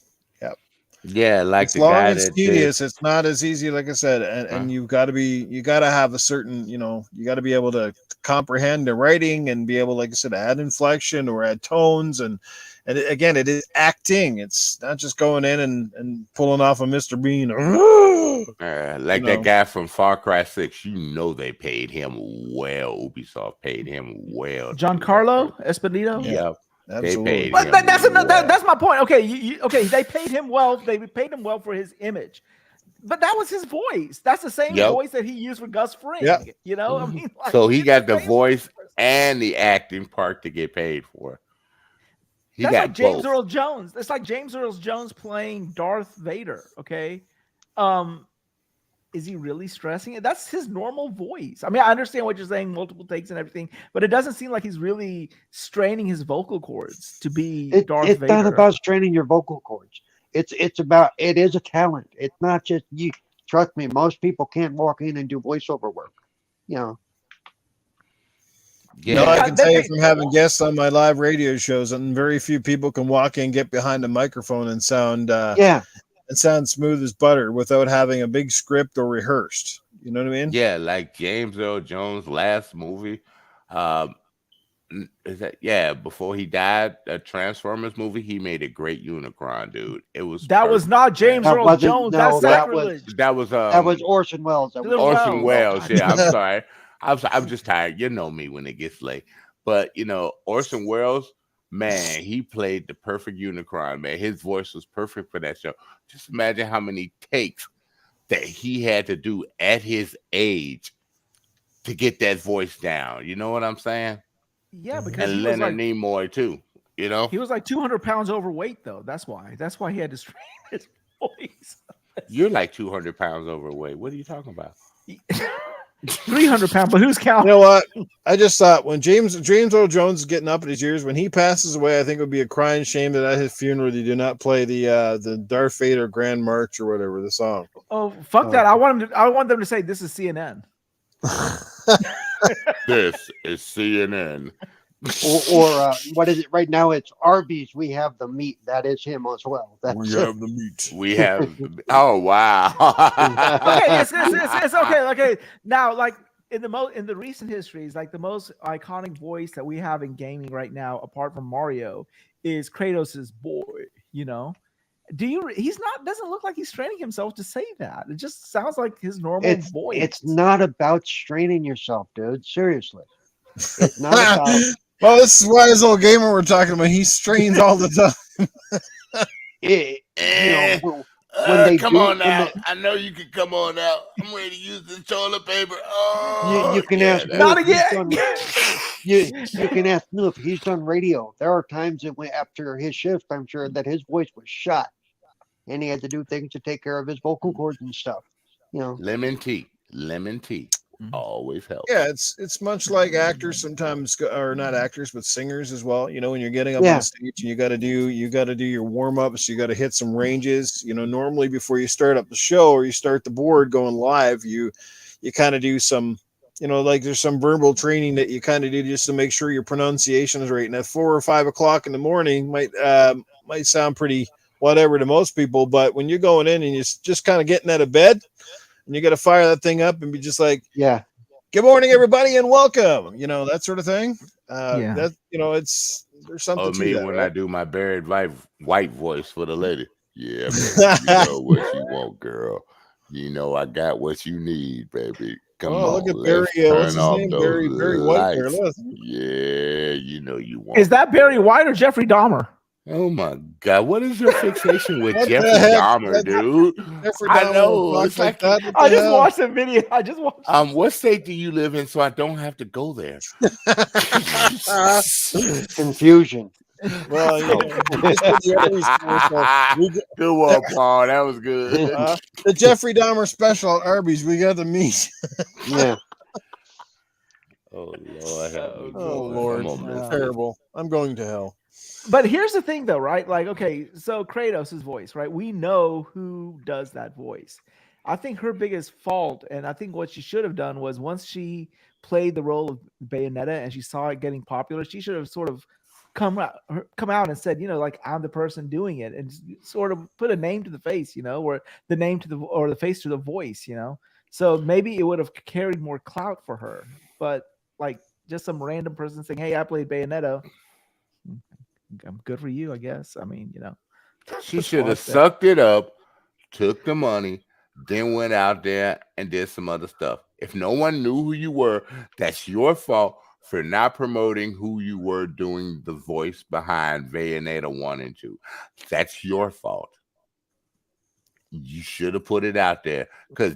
Speaker 3: Yeah, like
Speaker 1: It's
Speaker 3: the
Speaker 1: long
Speaker 3: guy
Speaker 1: and
Speaker 3: that did.
Speaker 1: tedious. It's not as easy, like I said, and,
Speaker 3: Huh?
Speaker 1: and you got to have a certain, you got to be able to comprehend the writing and be able, like I said, add inflection or add tones, and again, it is acting. It's not just going in and pulling off a Mr. Bean.
Speaker 3: Like that guy from Far Cry 6, you know they paid him well. Ubisoft paid him well. to do that
Speaker 5: Giancarlo
Speaker 3: person.
Speaker 5: Esposito.
Speaker 3: Yep. They
Speaker 1: Absolutely.
Speaker 3: paid
Speaker 5: But
Speaker 3: him
Speaker 5: that's
Speaker 3: well.
Speaker 5: that's my point. Okay, okay, they paid him well. They paid him well for his image, but that was his voice. That's the same
Speaker 3: Yep.
Speaker 5: voice that he used for Gus Fring.
Speaker 1: Yep.
Speaker 5: You know, I mean, like,
Speaker 3: So he
Speaker 5: it's
Speaker 3: got the
Speaker 5: same
Speaker 3: voice
Speaker 5: person.
Speaker 3: and the acting part to get paid for. He
Speaker 5: That's
Speaker 3: got
Speaker 5: like James
Speaker 3: both.
Speaker 5: Earl Jones. It's like James Earl Jones playing Darth Vader. Okay, is he really stressing it? That's his normal voice. I mean, I understand what you're saying, multiple takes and everything, but it doesn't seem like he's really straining his vocal cords to be Darth
Speaker 2: It's
Speaker 5: Vader.
Speaker 2: not about straining your vocal cords. It is a talent. It's not just you. Trust me, most people can't walk in and do voiceover work. You know,
Speaker 1: No, I
Speaker 3: Yeah.
Speaker 1: can tell you from having guests on my live radio shows, and very few people can walk in, get behind a microphone, and sound smooth as butter without having a big script or rehearsed. You know what I mean?
Speaker 3: Yeah, like James Earl Jones' last movie. Is that before he died, a Transformers movie, he made a great Unicron, dude. It was
Speaker 5: That was
Speaker 3: perfect,
Speaker 5: not James
Speaker 2: That
Speaker 5: Earl
Speaker 2: wasn't-
Speaker 5: Jones.
Speaker 2: no,
Speaker 5: That's
Speaker 2: that was-
Speaker 5: sacrilege.
Speaker 3: that was
Speaker 2: Orson Welles. That was
Speaker 3: Orson
Speaker 5: Welles.
Speaker 3: Welles. Yeah, I'm sorry. I'm just tired. You know me when it gets late. But Orson Welles, man, he played the perfect Unicron, man. His voice was perfect for that show. Just imagine how many takes that he had to do at his age to get that voice down. You know what I'm saying?
Speaker 5: Yeah, because
Speaker 3: And
Speaker 5: he was
Speaker 3: Leonard
Speaker 5: like
Speaker 3: Nimoy too.
Speaker 5: he was like 200 pounds overweight, though. That's why. That's why he had to strain his voice.
Speaker 3: You're like 200 pounds overweight. What are you talking about?
Speaker 5: 300 pounds, but who's
Speaker 1: You
Speaker 5: counting?
Speaker 1: know what? I just thought when James Earl Jones is getting up in his years, when he passes away, I think it would be a crying shame that at his funeral they do not play the Darth Vader Grand March or whatever the song.
Speaker 5: Oh, fuck that! I want them to say this is CNN.
Speaker 3: This is CNN.
Speaker 2: or what is it right now? It's Arby's. We have the meat. That is him as well. That's
Speaker 1: the meat.
Speaker 3: We have. Oh wow.
Speaker 5: Okay, it's okay. Okay, now like in the recent histories, like the most iconic voice that we have in gaming right now, apart from Mario, is Kratos's boy. You know, doesn't look like he's training himself to say that. It just sounds like his normal voice.
Speaker 2: It's not about straining yourself, dude. Seriously, it's not about.
Speaker 1: Well, this is Wize Old Gamer we're talking about. He strains all the time.
Speaker 2: When they
Speaker 3: come
Speaker 2: do-
Speaker 3: on
Speaker 2: when
Speaker 3: out.
Speaker 2: they-
Speaker 3: I know you can come on out. I'm ready to use this toilet paper. Oh,
Speaker 2: You can
Speaker 3: yeah,
Speaker 2: ask
Speaker 3: that-
Speaker 5: Not
Speaker 2: Snoop, he's
Speaker 5: again.
Speaker 2: done- you can ask Snoop. He's done radio. There are times that after his shift, I'm sure that his voice was shot, and he had to do things to take care of his vocal cords and stuff. You know,
Speaker 3: Lemon tea. Always helps.
Speaker 1: Yeah, it's much like actors sometimes, or not actors, but singers as well. You know, when you're getting up on
Speaker 2: Yeah.
Speaker 1: the stage and you got to do your warm ups, you got to hit some ranges. You know, normally before you start up the show or you start the board going live, you kind of do some, like there's some verbal training that you kind of do just to make sure your pronunciation is right. And at 4 or 5 o'clock in the morning might sound pretty whatever to most people, but when you're going in and you're just kind of getting out of bed. And you got to fire that thing up and be just like,
Speaker 2: yeah.
Speaker 1: good morning, everybody, and welcome. That sort of thing.
Speaker 5: Yeah.
Speaker 1: That there's something
Speaker 3: Or
Speaker 1: to
Speaker 3: me
Speaker 1: that.
Speaker 3: when
Speaker 1: Right?
Speaker 3: I do my buried white voice for the lady. Yeah, baby, you know what you want, girl. You know I got what you need, baby. Come
Speaker 1: Oh,
Speaker 3: on,
Speaker 1: look at
Speaker 3: let's
Speaker 1: Barry. What's
Speaker 3: turn
Speaker 1: his
Speaker 3: off
Speaker 1: name?
Speaker 3: those
Speaker 1: Barry White there.
Speaker 3: lights.
Speaker 1: Listen.
Speaker 3: Yeah, you know you want.
Speaker 5: Is that Barry White or Jeffrey Dahmer?
Speaker 3: Oh my God! What is your fixation with
Speaker 1: What the
Speaker 3: Jeffrey
Speaker 1: heck?
Speaker 3: Dahmer, dude?
Speaker 1: Jeffrey
Speaker 3: I
Speaker 1: Dahmer
Speaker 3: know
Speaker 1: would talk
Speaker 3: it's
Speaker 1: like
Speaker 3: like
Speaker 1: that. What
Speaker 5: I
Speaker 1: the
Speaker 5: just
Speaker 1: hell?
Speaker 5: watched the video. I just watched.
Speaker 3: what state do you live in, so I don't have to go there?
Speaker 2: Confusion.
Speaker 1: Well, you just did the Arby's commercial.
Speaker 3: Good one, Paul. That was good.
Speaker 1: The Jeffrey Dahmer special at Arby's. We got the meat.
Speaker 2: Yeah.
Speaker 3: Oh Lord, help me,
Speaker 1: Oh
Speaker 3: boy.
Speaker 1: Lord,
Speaker 3: I'm gonna miss this.
Speaker 1: terrible. I'm going to hell.
Speaker 5: But here's the thing, though, right? Like, okay, so Kratos' voice, right? We know who does that voice. I think her biggest fault, and I think what she should have done was once she played the role of Bayonetta and she saw it getting popular, she should have sort of come out and said, like, I'm the person doing it, and sort of put a name to the face, or the name to the face to the voice, So maybe it would have carried more clout for her. But like just some random person saying, "Hey, I played Bayonetta." I'm good for you, I guess. I mean,
Speaker 3: She should have sucked it up, took the money, then went out there and did some other stuff. If no one knew who you were, that's your fault for not promoting who you were doing the voice behind Bayonetta 1 and 2. That's your fault. You should have put it out there because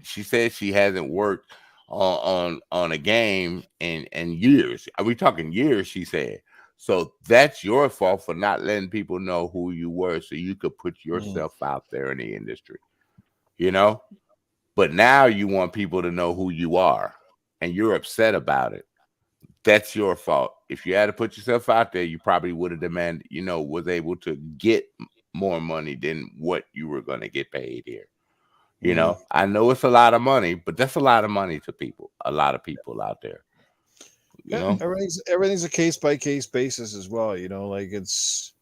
Speaker 3: she said she hasn't worked on a game in years. Are we talking years? She said. So that's your fault for not letting people know who you were so you could put yourself out there in the industry, But now you want people to know who you are and you're upset about it. That's your fault. If you had to put yourself out there, you probably would have demanded, was able to get more money than what you were going to get paid here. I know it's a lot of money, but that's a lot of money to people, a lot of people out there.
Speaker 1: Everything's a case by case basis as well. Like it's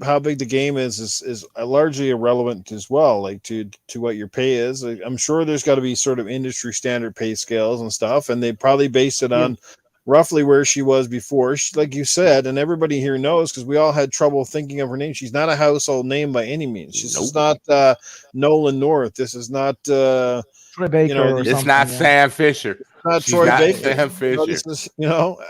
Speaker 1: how big the game is largely irrelevant as well. Like to what your pay is. Like, I'm sure there's got to be sort of industry standard pay scales and stuff, and they probably based it on roughly where she was before. Like you said, and everybody here knows because we all had trouble thinking of her name. She's not a household name by any means. She's not Nolan North. This is not
Speaker 5: Troy Baker or
Speaker 3: it's
Speaker 5: something.
Speaker 3: not Sam Fisher.
Speaker 1: Not
Speaker 3: She's
Speaker 1: Troy
Speaker 3: not
Speaker 1: Baker.
Speaker 3: Sam Fisher.
Speaker 1: This is,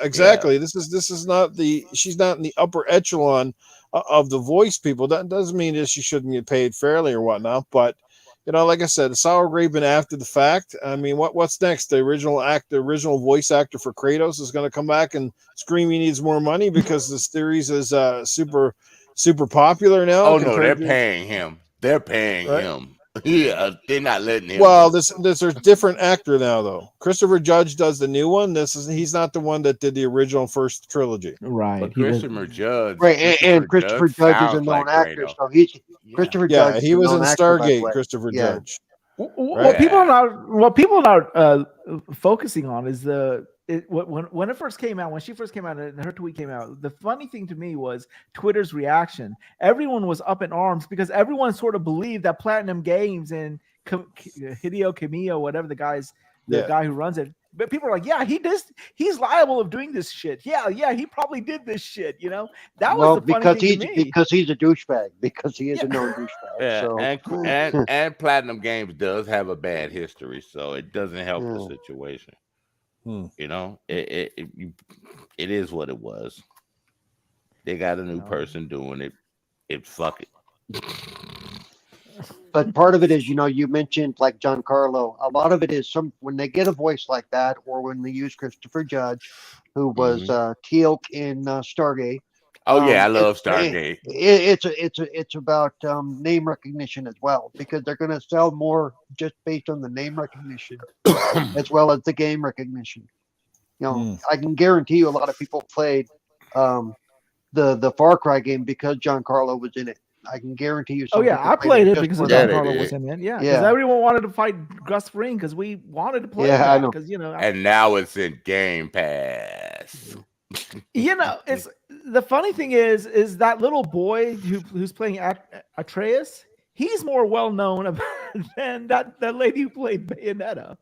Speaker 1: exactly. Yeah. This is not she's not in the upper echelon of the voice people. That doesn't mean that she shouldn't get paid fairly or whatnot. But like I said, sour graping after the fact. I mean, what's next? The original voice actor for Kratos is going to come back and scream he needs more money because the series is super popular now.
Speaker 3: Oh no, they're paying him. They're paying him. Yeah, they're not letting him.
Speaker 1: Well, there's a different actor now though. Christopher Judge does the new one. He's not the one that did the original first trilogy.
Speaker 5: Right.
Speaker 3: But Christopher Judge.
Speaker 2: Right, and Christopher Judge is a known actor, so he's Christopher Judge.
Speaker 1: Yeah, he was in Stargate. Christopher Judge.
Speaker 5: What people are not focusing on is when it first came out, when she first came out and her tweet came out, the funny thing to me was Twitter's reaction. Everyone was up in arms because everyone sort of believed that Platinum Games and Hideo Kamiya, whatever the guy who runs it, but people are like, yeah, he's liable of doing this shit. Yeah, he probably did this shit, That was the funny thing to me.
Speaker 2: Because he's a douchebag, because he is a known douchebag.
Speaker 3: Yeah,
Speaker 2: so.
Speaker 3: and Platinum Games does have a bad history, so it doesn't help the situation. It is what it was. They got a new person doing it. Fuck it.
Speaker 2: But part of it is, you mentioned like Giancarlo. A lot of it is when they get a voice like that, or when they use Christopher Judge, who was Teal'c in Stargate.
Speaker 3: Oh yeah, I love Stargate.
Speaker 2: It's about name recognition as well, because they're going to sell more just based on the name recognition as well as the game recognition. I can guarantee you a lot of people played the Far Cry game because Giancarlo was in it. I can guarantee you.
Speaker 5: I played it because Giancarlo was in it. Yeah, because everyone wanted to fight Gus Fring because we wanted to play.
Speaker 2: Yeah, I know.
Speaker 5: Because
Speaker 3: and now it's in Game Pass.
Speaker 5: It's the funny thing is that little boy who's playing Atreus. He's more well known than that lady who played Bayonetta.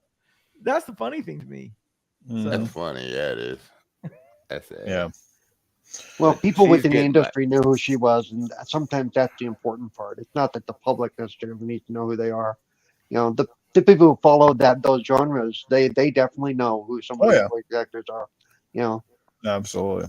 Speaker 5: That's the funny thing to me.
Speaker 3: That's funny. Yeah, it is. That's it.
Speaker 1: Yeah.
Speaker 2: Well, people within the industry knew who she was, and sometimes that's the important part. It's not that the public necessarily needs to know who they are. The the people who follow those genres, they definitely know who some of
Speaker 1: Oh
Speaker 2: these
Speaker 1: yeah,
Speaker 2: voice actors are. You know,
Speaker 1: absolutely.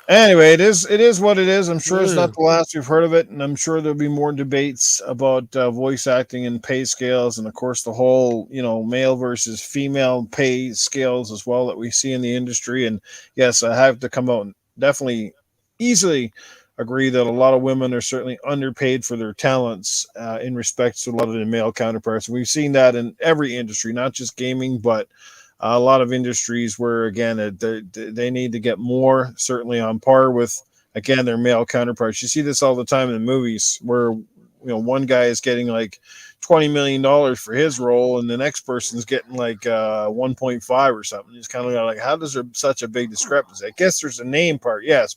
Speaker 1: Anyway, it is what it is. I'm sure it's not the last we've heard of it, and I'm sure there'll be more debates about voice acting and pay scales, and of course the whole male versus female pay scales as well that we see in the industry. And yes, I have to come out and definitely easily agree that a lot of women are certainly underpaid for their talents in respect to a lot of the male counterparts. We've seen that in every industry, not just gaming, but a lot of industries where again they need to get more, certainly on par with again their male counterparts. You see this all the time in the movies where one guy is getting like $20 million for his role and the next person's getting like 1.5 or something. It's kind of like, how does there such a big discrepancy? I guess there's a name part, yes,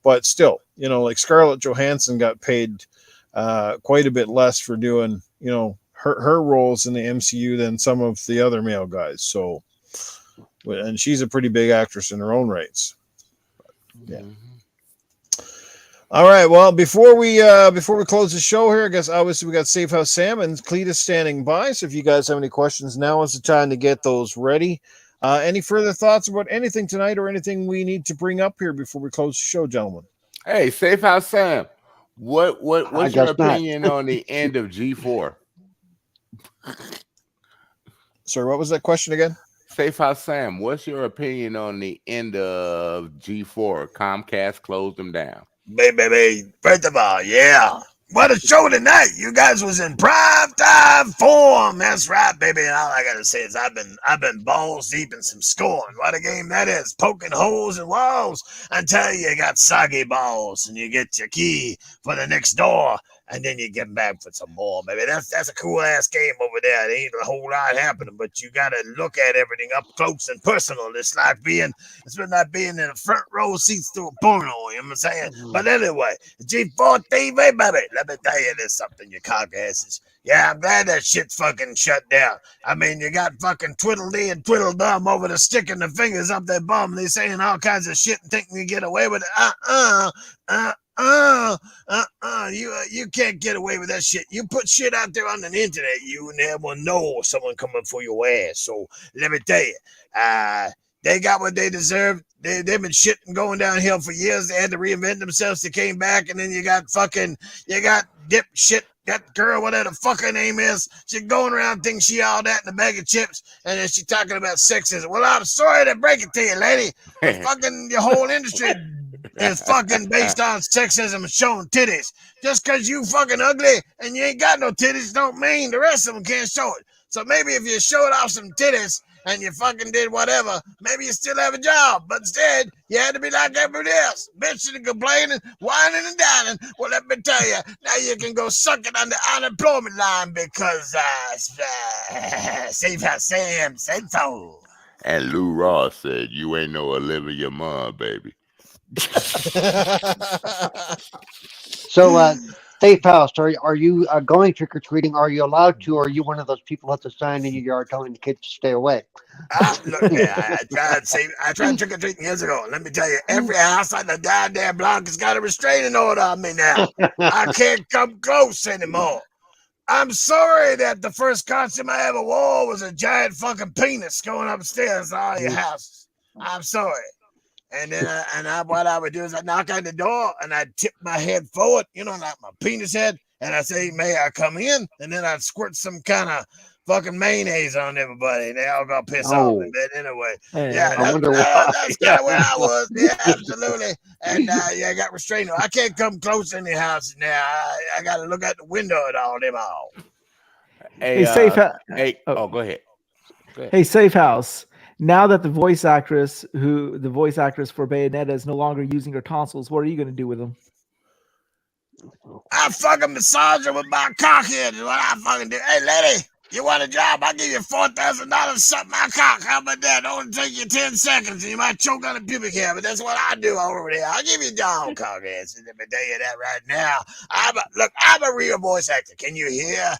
Speaker 1: but still, like Scarlett Johansson got paid quite a bit less for doing her roles in the MCU than some of the other male guys. So, and she's a pretty big actress in her own rights. Yeah. All right. Well, before we close the show here, I guess obviously we got Safe House Sam and Cletus standing by. So if you guys have any questions, now is the time to get those ready. Any further thoughts about anything tonight or anything we need to bring up here before we close the show, gentlemen?
Speaker 3: Hey, Safe House Sam, what's your
Speaker 2: guess not.
Speaker 3: opinion on the end of G4?
Speaker 1: Sorry, what was that question again?
Speaker 3: Safe House Sam, what's your opinion on the end of G4? Comcast closed them down.
Speaker 6: Baby, first of all, yeah. What a show tonight. You guys was in prime time form. That's right, baby. And all I gotta say is I've been balls deep in some scoring. What a game that is. Poking holes in walls until you got soggy balls and you get your key for the next door. And then you get back for some more, baby. That's a cool ass game over there. There ain't a whole lot happening, but you gotta look at everything up close and personal. It's like being in the front row seats to a porno. You know what I'm saying? But anyway, G4 TV, baby. Let me tell you this something, you cock asses. Yeah, I'm glad that shit fucking shut down. I mean, you got fucking Twiddledee and Twiddledum over the sticking the fingers up their bum. They saying all kinds of shit and thinking you get away with it. You can't get away with that shit. You put shit out there on the internet, you never know someone coming for your ass. So let me tell you, they got what they deserve. They've been shitting going downhill for years. They had to reinvent themselves. They came back, and then you got dipshit. That girl, whatever the fuck her name is, she's going around thinking she all that in a bag of chips, and then she's talking about sexism. Well, I'm sorry to break it to you, lady, but fucking the whole industry is fucking based on sexism and showing titties. Just because you fucking ugly and you ain't got no titties don't mean the rest of them can't show it. So maybe if you showed off some titties and you fucking did whatever, maybe you still have a job. But instead, you had to be like everybody else, bitching and complaining, whining and dining. Well, let me tell you, now you can go suck it on the unemployment line because Safe House Sam said so.
Speaker 3: And Lou Ross said, "You ain't no Olivia Munn, baby."
Speaker 2: So, Safe House, are you going trick or treating? Are you allowed to? Or are you one of those people at the sign in your yard telling the kids to stay away?
Speaker 6: Look, I tried trick or treating years ago. Let me tell you, every house on the goddamn block has got a restraining order on me now. I can't come close anymore. I'm sorry that the first costume I ever wore was a giant fucking penis going upstairs to all your houses. I'm sorry. And then what I would do is I'd knock on the door and I'd tip my head forward, like my penis head, and I'd say, "May I come in?" And then I'd squirt some kind of fucking mayonnaise on everybody. They all got pissed off. But anyway, yeah, that's kind of where I was. Yeah, absolutely. And I got restrained. I can't come close in the house now. I got to look out the window at all them all.
Speaker 5: Hey, Safe House.
Speaker 3: Go ahead.
Speaker 5: Hey, Safe House. Now that the voice actress for Bayonetta is no longer using her tonsils, what are you going to do with them?
Speaker 6: I fucking massage her with my cockhead is what I fucking do. Hey, lady, you want a job? I'll give you $4,000 to suck my cock. How about that? Only take you 10 seconds and you might choke on a pubic hair, but that's what I do over there. I'll give you a job, cockhead. Let me tell you that right now. I'm a real voice actor. Can you hear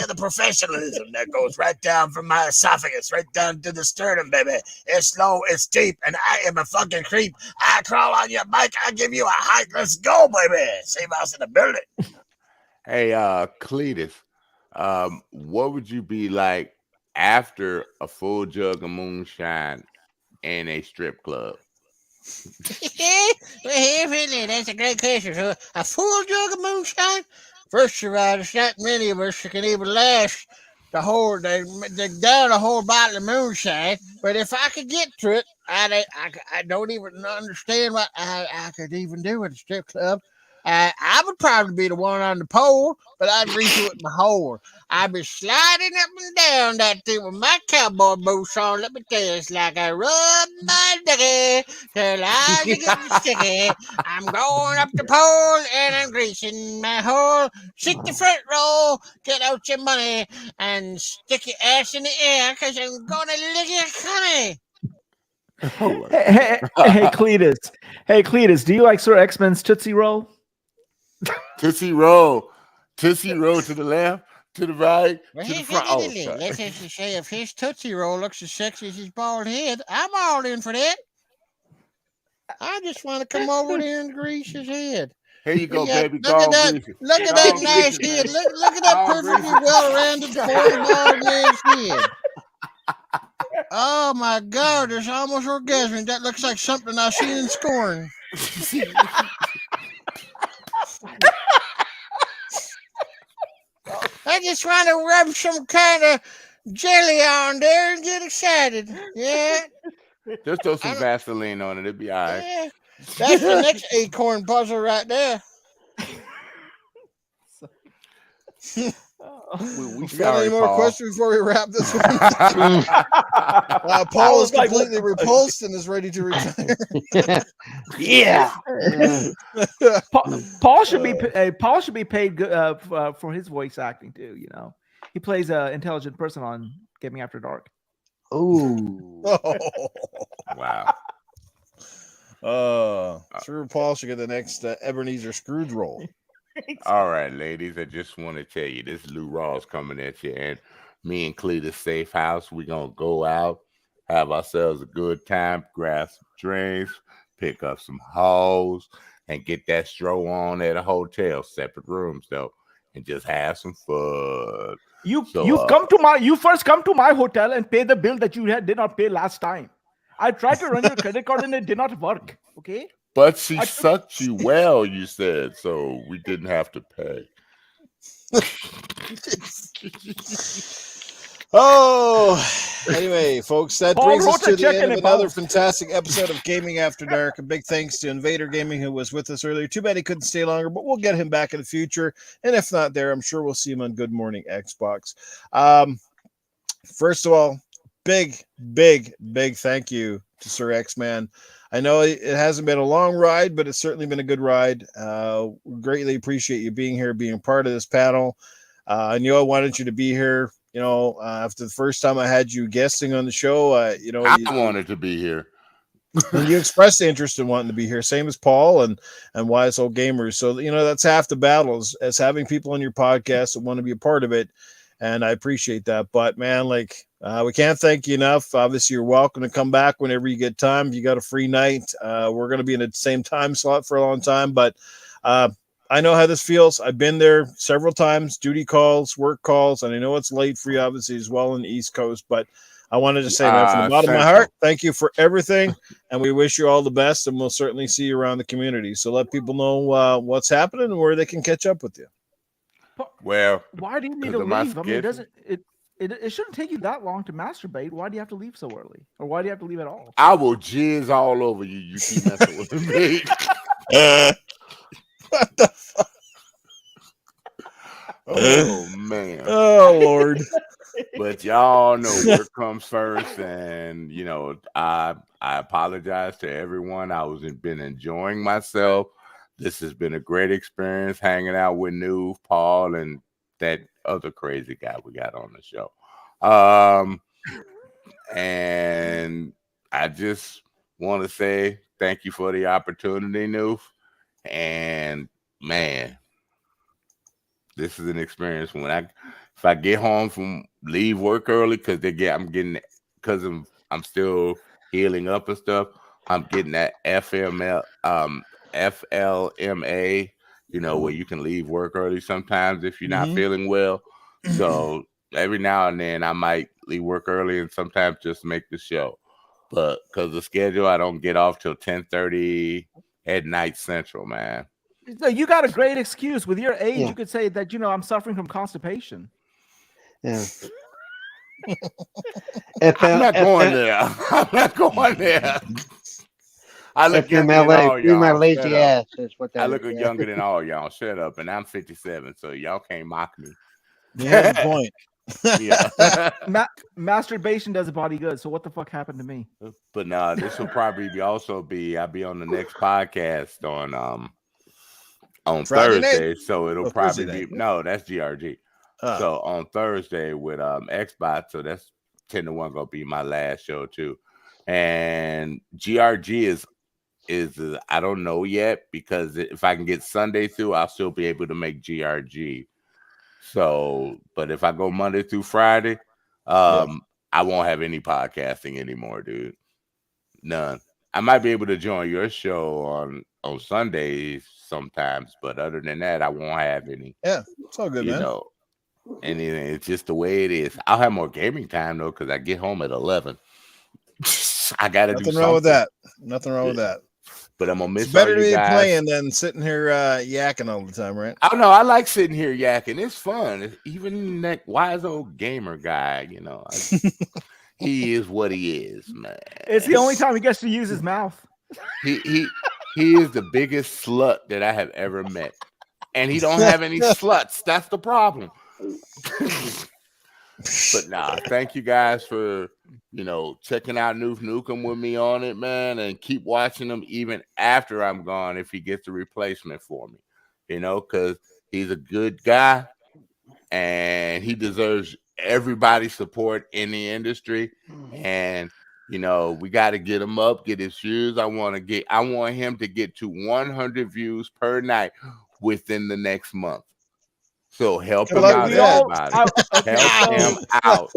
Speaker 6: the professionalism that goes right down from my esophagus, right down to the sternum, baby? It's slow, it's deep, and I am a fucking creep. I crawl on your bike, I give you a hike. Let's go, baby. Safe House in the building.
Speaker 3: Hey, Cletus, What would you be like after a full jug of moonshine in a strip club?
Speaker 6: Well, that's a great question. So, a full jug of moonshine? First of all, there's not many of us that can even last they down a whole bottle of moonshine. But if I could get to it, I don't even understand what I could even do at a strip club. I would probably be the one on the pole, but I'd reach it with my hole. I'd be sliding up and down that thing with my cowboy boots on. Let me tell you, it's like I rub my dicky till I get sticky. I'm going up the pole and I'm greasing my hole. Sit the front row, get out your money, and stick your ass in the air, because I'm gonna lick your cunny.
Speaker 5: Hey, Cletus. Hey, Cletus, do you like Sir X-Men's Tootsie Roll?
Speaker 3: Tootsie Roll. Tootsie Roll to the left, to the right,
Speaker 6: Well,
Speaker 3: to the front. Oh, sorry.
Speaker 6: let's actually say if his Tootsie Roll looks as sexy as his bald head, I'm all in for that. I just want to come over there and grease his head.
Speaker 3: Here you go,
Speaker 6: Yeah,
Speaker 3: baby.
Speaker 6: look at that! Look at that nice head! Look at that perfectly well-rounded, bald man's head. Oh my God! It's almost orgasmic. That looks like something I've seen in Scorn. I just want to rub some kind of jelly on there and get excited. Yeah.
Speaker 3: Just throw some Vaseline on it. It'll be all right.
Speaker 6: Yeah. That's the next acorn puzzle right there.
Speaker 3: We
Speaker 1: got any more
Speaker 3: Paul.
Speaker 1: questions before we wrap this one? Paul is completely repulsed and is ready to retire.
Speaker 2: Yeah.
Speaker 5: Paul should be paid good for his voice acting too. You know, he plays an intelligent person on Gaming After Dark.
Speaker 2: Ooh.
Speaker 3: Wow.
Speaker 1: Cerebral Paul should get the next Ebenezer Scrooge role.
Speaker 3: All right, ladies, I just want to tell you, this Lou Raw's coming at you, and me and Cletus Safe House, we're going to go out, have ourselves a good time, grab some drinks, pick up some hoes, and get that stroll on at a hotel, separate rooms, though, and just have some fun.
Speaker 5: You first come to my hotel and pay the bill that you did not pay last time. I tried to run your credit card and it did not work. Okay.
Speaker 3: But she sucked you well, you said, so we didn't have to pay.
Speaker 1: Anyway, folks, that brings us to the end of another fantastic episode of Gaming After Dark. A big thanks to Invader Gaming, who was with us earlier. Too bad he couldn't stay longer, but we'll get him back in the future. And if not there, I'm sure we'll see him on Good Morning Xbox. First of all, big thank you to Sir X-Man. I know it hasn't been a long ride, but it's certainly been a good ride. Greatly appreciate you being here, being part of this panel. I knew I wanted you to be here. You know, after the first time I had you guesting on the show, I
Speaker 3: wanted to be here.
Speaker 1: And you expressed interest in wanting to be here, same as Paul and Wize Old Gamer. So, you know, that's half the battle as having people on your podcast that want to be a part of it. And I appreciate that. But man, we can't thank you enough. Obviously, you're welcome to come back whenever you get time. If you got a free night, we're going to be in the same time slot for a long time. But I know how this feels. I've been there several times, duty calls, work calls, and I know it's late for you, obviously, as well in the East Coast. But I wanted to say, man, from the bottom of my heart, thank you for everything. And we wish you all the best. And we'll certainly see you around the community. So let people know what's happening and where they can catch up with you.
Speaker 3: Well,
Speaker 5: why do you need to leave? I mean, it shouldn't take you that long to masturbate. Why do you have to leave so early? Or why do you have to leave at all?
Speaker 3: I will jizz all over you. You keep messing with me.
Speaker 1: What the fuck?
Speaker 3: Oh, man.
Speaker 1: Oh, Lord.
Speaker 3: But y'all know work comes first. And, you know, I apologize to everyone. Been enjoying myself. This has been a great experience hanging out with New, Paul, and that other crazy guy we got on the show. And I just want to say thank you for the opportunity, New. And man, this is an experience if I get home from leave work early because I'm still healing up and stuff. I'm getting that FLMA, you know, where you can leave work early sometimes if you're not feeling well. So every now and then I might leave work early and sometimes just make the show. But because the schedule, I don't get off till 10:30 at night Central, man.
Speaker 5: So you got a great excuse. With your age,
Speaker 2: Yeah.
Speaker 5: you could say that, I'm suffering from constipation.
Speaker 2: Yeah.
Speaker 3: I'm not going there. I'm not going there. I look
Speaker 2: If you're in
Speaker 3: younger than
Speaker 2: LA,
Speaker 3: all
Speaker 2: free my
Speaker 3: y'all.
Speaker 2: lazy
Speaker 3: Shut up.
Speaker 2: ass. Is what that
Speaker 3: I look
Speaker 2: is, yeah.
Speaker 3: younger than all y'all. Shut up. And I'm 57, so y'all can't mock me.
Speaker 1: You have a point.
Speaker 3: Yeah.
Speaker 5: Masturbation does a body good. So what the fuck happened to me?
Speaker 3: But no, this will probably I'll be on the next podcast on
Speaker 1: Friday night?
Speaker 3: Thursday. So it'll
Speaker 1: Oh,
Speaker 3: probably
Speaker 1: Thursday
Speaker 3: be
Speaker 1: night.
Speaker 3: that's GRG.
Speaker 1: Ah.
Speaker 3: So on Thursday with Xbox, so that's 10 to 1 gonna be my last show too. And GRG is I don't know yet, because if I can get Sunday through, I'll still be able to make GRG. So, but if I go Monday through Friday, I won't have any podcasting anymore, dude. None. I might be able to join your show on Sundays sometimes, but other than that, I won't have any.
Speaker 1: Yeah, it's all good, man.
Speaker 3: Anything. It's just the way it is. I'll have more gaming time though, because I get home at 11. I gotta do
Speaker 1: Nothing
Speaker 3: something.
Speaker 1: wrong with that. Nothing wrong with that.
Speaker 3: But I'm gonna miss
Speaker 1: It's better
Speaker 3: all
Speaker 1: to
Speaker 3: you
Speaker 1: be
Speaker 3: guys.
Speaker 1: playing than sitting here yakking all the time, right?
Speaker 3: I don't know. I like sitting here yakking. It's fun. Even that Wize Old Gamer guy, he is what he is, man.
Speaker 5: It's the only time he gets to use his mouth.
Speaker 3: He is the biggest slut that I have ever met, and he don't have any sluts. That's the problem. But nah, thank you guys for checking out Noof Nukem with me on it, man, and keep watching him even after I'm gone if he gets a replacement for me, because he's a good guy and he deserves everybody's support in the industry. And we got to get him up, get his views. I want him to get to 100 views per night within the next month. So help him out, everybody. Help him out.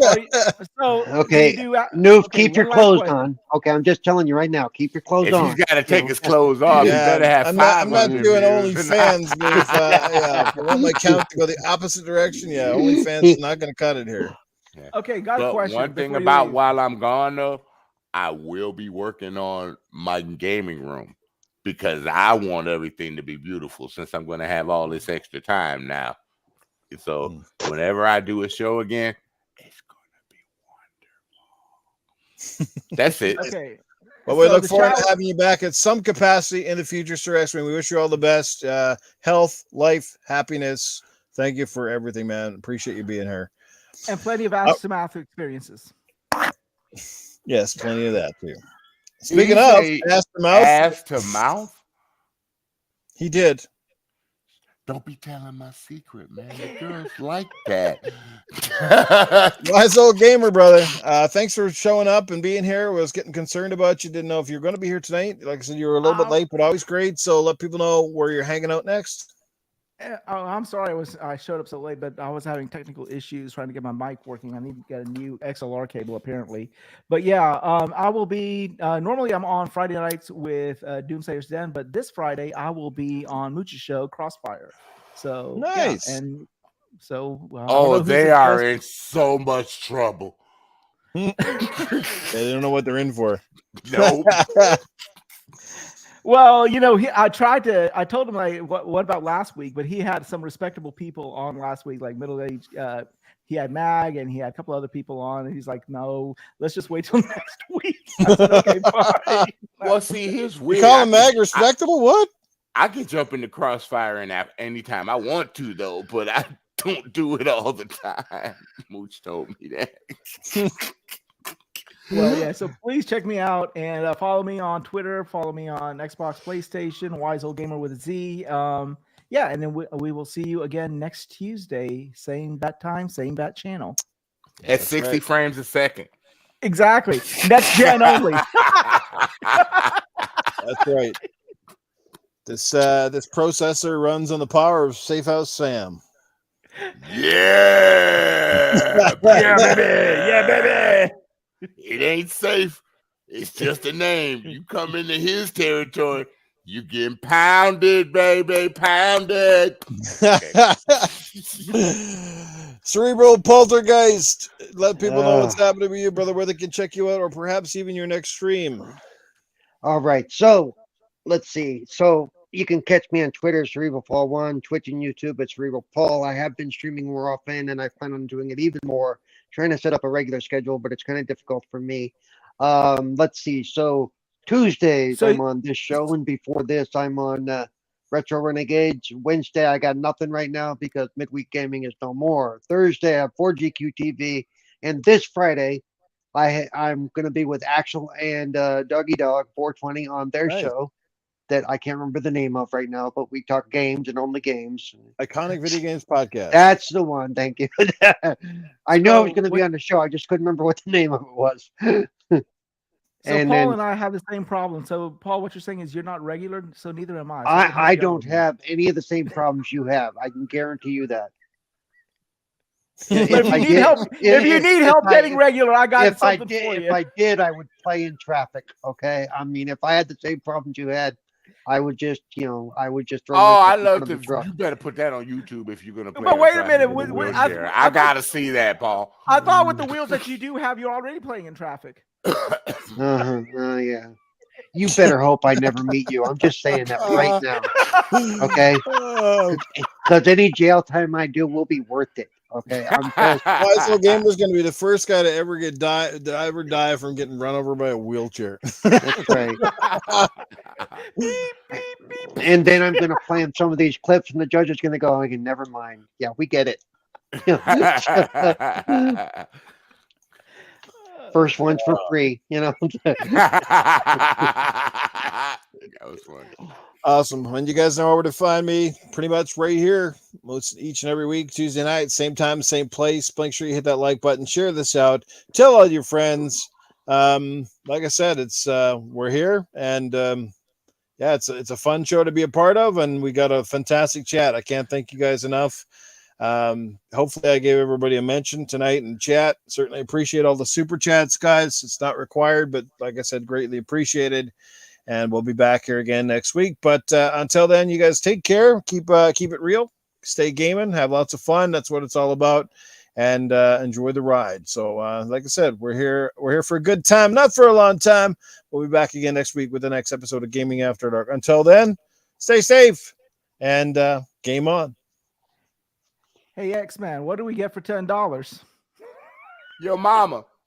Speaker 2: Okay, Noof, keep your clothes on. Okay, I'm just telling you right now, keep your clothes on.
Speaker 3: If he's got to take his clothes off, he better have
Speaker 1: I'm not
Speaker 3: 500
Speaker 1: doing
Speaker 3: views.
Speaker 1: OnlyFans, Noof. I want my count to go the opposite direction. Yeah, OnlyFans is not going to cut it here.
Speaker 3: Yeah.
Speaker 5: Okay, got a question.
Speaker 3: One thing about while I'm gone, though, I will be working on my gaming room because I want everything to be beautiful since I'm going to have all this extra time now. So whenever I do a show again, it's gonna be wonderful. That's it.
Speaker 5: Okay.
Speaker 1: Well, we look forward to having you back at some capacity in the future, Sir X-Men. We wish you all the best. Health, life, happiness. Thank you for everything, man. Appreciate you being here.
Speaker 5: And plenty of ass to mouth experiences.
Speaker 1: Yes, plenty of that too. Speaking of ass
Speaker 3: to mouth,
Speaker 1: he did.
Speaker 3: Don't be telling my secret, man. The girls like that.
Speaker 1: Wize Old Gamer, brother. Thanks for showing up and being here. Was getting concerned about you. Didn't know if you were going to be here tonight. Like I said, you were a little bit late, but always great. So let people know where you're hanging out next.
Speaker 5: I'm sorry I showed up so late, but I was having technical issues trying to get my mic working. I need to get a new XLR cable apparently. But yeah, I will be normally I'm on Friday nights with Doomsayer's Den, but this Friday I will be on Mooch's show Crossfire. So
Speaker 1: nice.
Speaker 5: Yeah, and so
Speaker 3: they are in so much trouble.
Speaker 1: They don't know what they're in for.
Speaker 3: Nope.
Speaker 5: Well, I told him like, what about last week? But he had some respectable people on last week, like middle-aged. He had Mag and he had a couple other people on, and he's like, no, let's just wait till next week. I said, okay, fine.
Speaker 3: Well, see, here's weird.
Speaker 1: You call him Mag respectable? What?
Speaker 3: I can jump into Crossfire and anytime I want to, though, but I don't do it all the time. Mooch told me that.
Speaker 5: Well, yeah, so please check me out and follow me on Twitter, follow me on Xbox, PlayStation, Wize Old Gamer with a Z. Yeah, and then we will see you again next Tuesday, same bat time, same bat channel.
Speaker 3: At 60 frames a second.
Speaker 5: Exactly. Next gen only.
Speaker 1: That's right. This processor runs on the power of Safe House Sam.
Speaker 3: Yeah.
Speaker 5: Yeah, baby. Yeah, baby.
Speaker 3: It ain't safe. It's just a name. You come into his territory, you getting pounded, baby, pounded. Okay.
Speaker 1: Cerebral Poltergeist. Let people know what's happening with you, brother, where they can check you out, or perhaps even your next stream.
Speaker 2: All right. So let's see. So you can catch me on Twitter, Cerebral Paul 1, Twitch and YouTube at Cerebral Paul. I have been streaming more often, and I plan on doing it even more. Trying to set up a regular schedule, but it's kind of difficult for me. Let's see. So Tuesdays I'm on this show, and before this I'm on Retro Renegades. Wednesday I got nothing right now because midweek gaming is no more. Thursday I have 4GQ TV, and this Friday I'm going to be with Axel and Doggy Dog 420 on their show that I can't remember the name of right now, but we talk games and only games.
Speaker 1: Iconic Video Games Podcast.
Speaker 2: That's the one. Thank you. I know I was going to be on the show. I just couldn't remember what the name of it was.
Speaker 5: So
Speaker 2: and
Speaker 5: Paul
Speaker 2: then,
Speaker 5: and I have the same problem. So Paul, what you're saying is you're not regular, so neither am I. So
Speaker 2: I don't have any of the same problems you have. I can guarantee you that.
Speaker 5: If you need help getting regular, I got something for you.
Speaker 2: If I did, I would play in traffic. Okay, I mean, if I had the same problems you had, I would just, throw.
Speaker 3: I love to. You better put that on YouTube if you're gonna play.
Speaker 5: But wait a minute,
Speaker 3: I gotta see that, Paul.
Speaker 5: I thought with the wheels that you do have, you're already playing in traffic.
Speaker 2: Yeah. You better hope I never meet you. I'm just saying that right now. Okay, because any jail time I do will be worth it. Okay,
Speaker 1: Wize Old Gamer is going to be the first guy to ever die from getting run over by a wheelchair.
Speaker 2: That's right. And then I'm going to play him some of these clips, and the judge is going to go, "Okay, never mind. Yeah, we get it." First one's for free,
Speaker 3: That was funny.
Speaker 1: Awesome. And you guys know where to find me. Pretty much right here, each and every week, Tuesday night, same time, same place. Make sure you hit that like button, share this out, tell all your friends. Like I said, it's we're here, and it's a fun show to be a part of, and we got a fantastic chat. I can't thank you guys enough. Hopefully I gave everybody a mention tonight in chat. Certainly appreciate all the super chats, guys. It's not required, but like I said, greatly appreciated. And we'll be back here again next week. But until then, you guys take care. Keep it real. Stay gaming. Have lots of fun. That's what it's all about. And enjoy the ride. So, like I said, we're here for a good time, not for a long time. We'll be back again next week with the next episode of Gaming After Dark. Until then, stay safe and game on.
Speaker 5: Hey, X-Man, what do we get for $10?
Speaker 3: Your mama.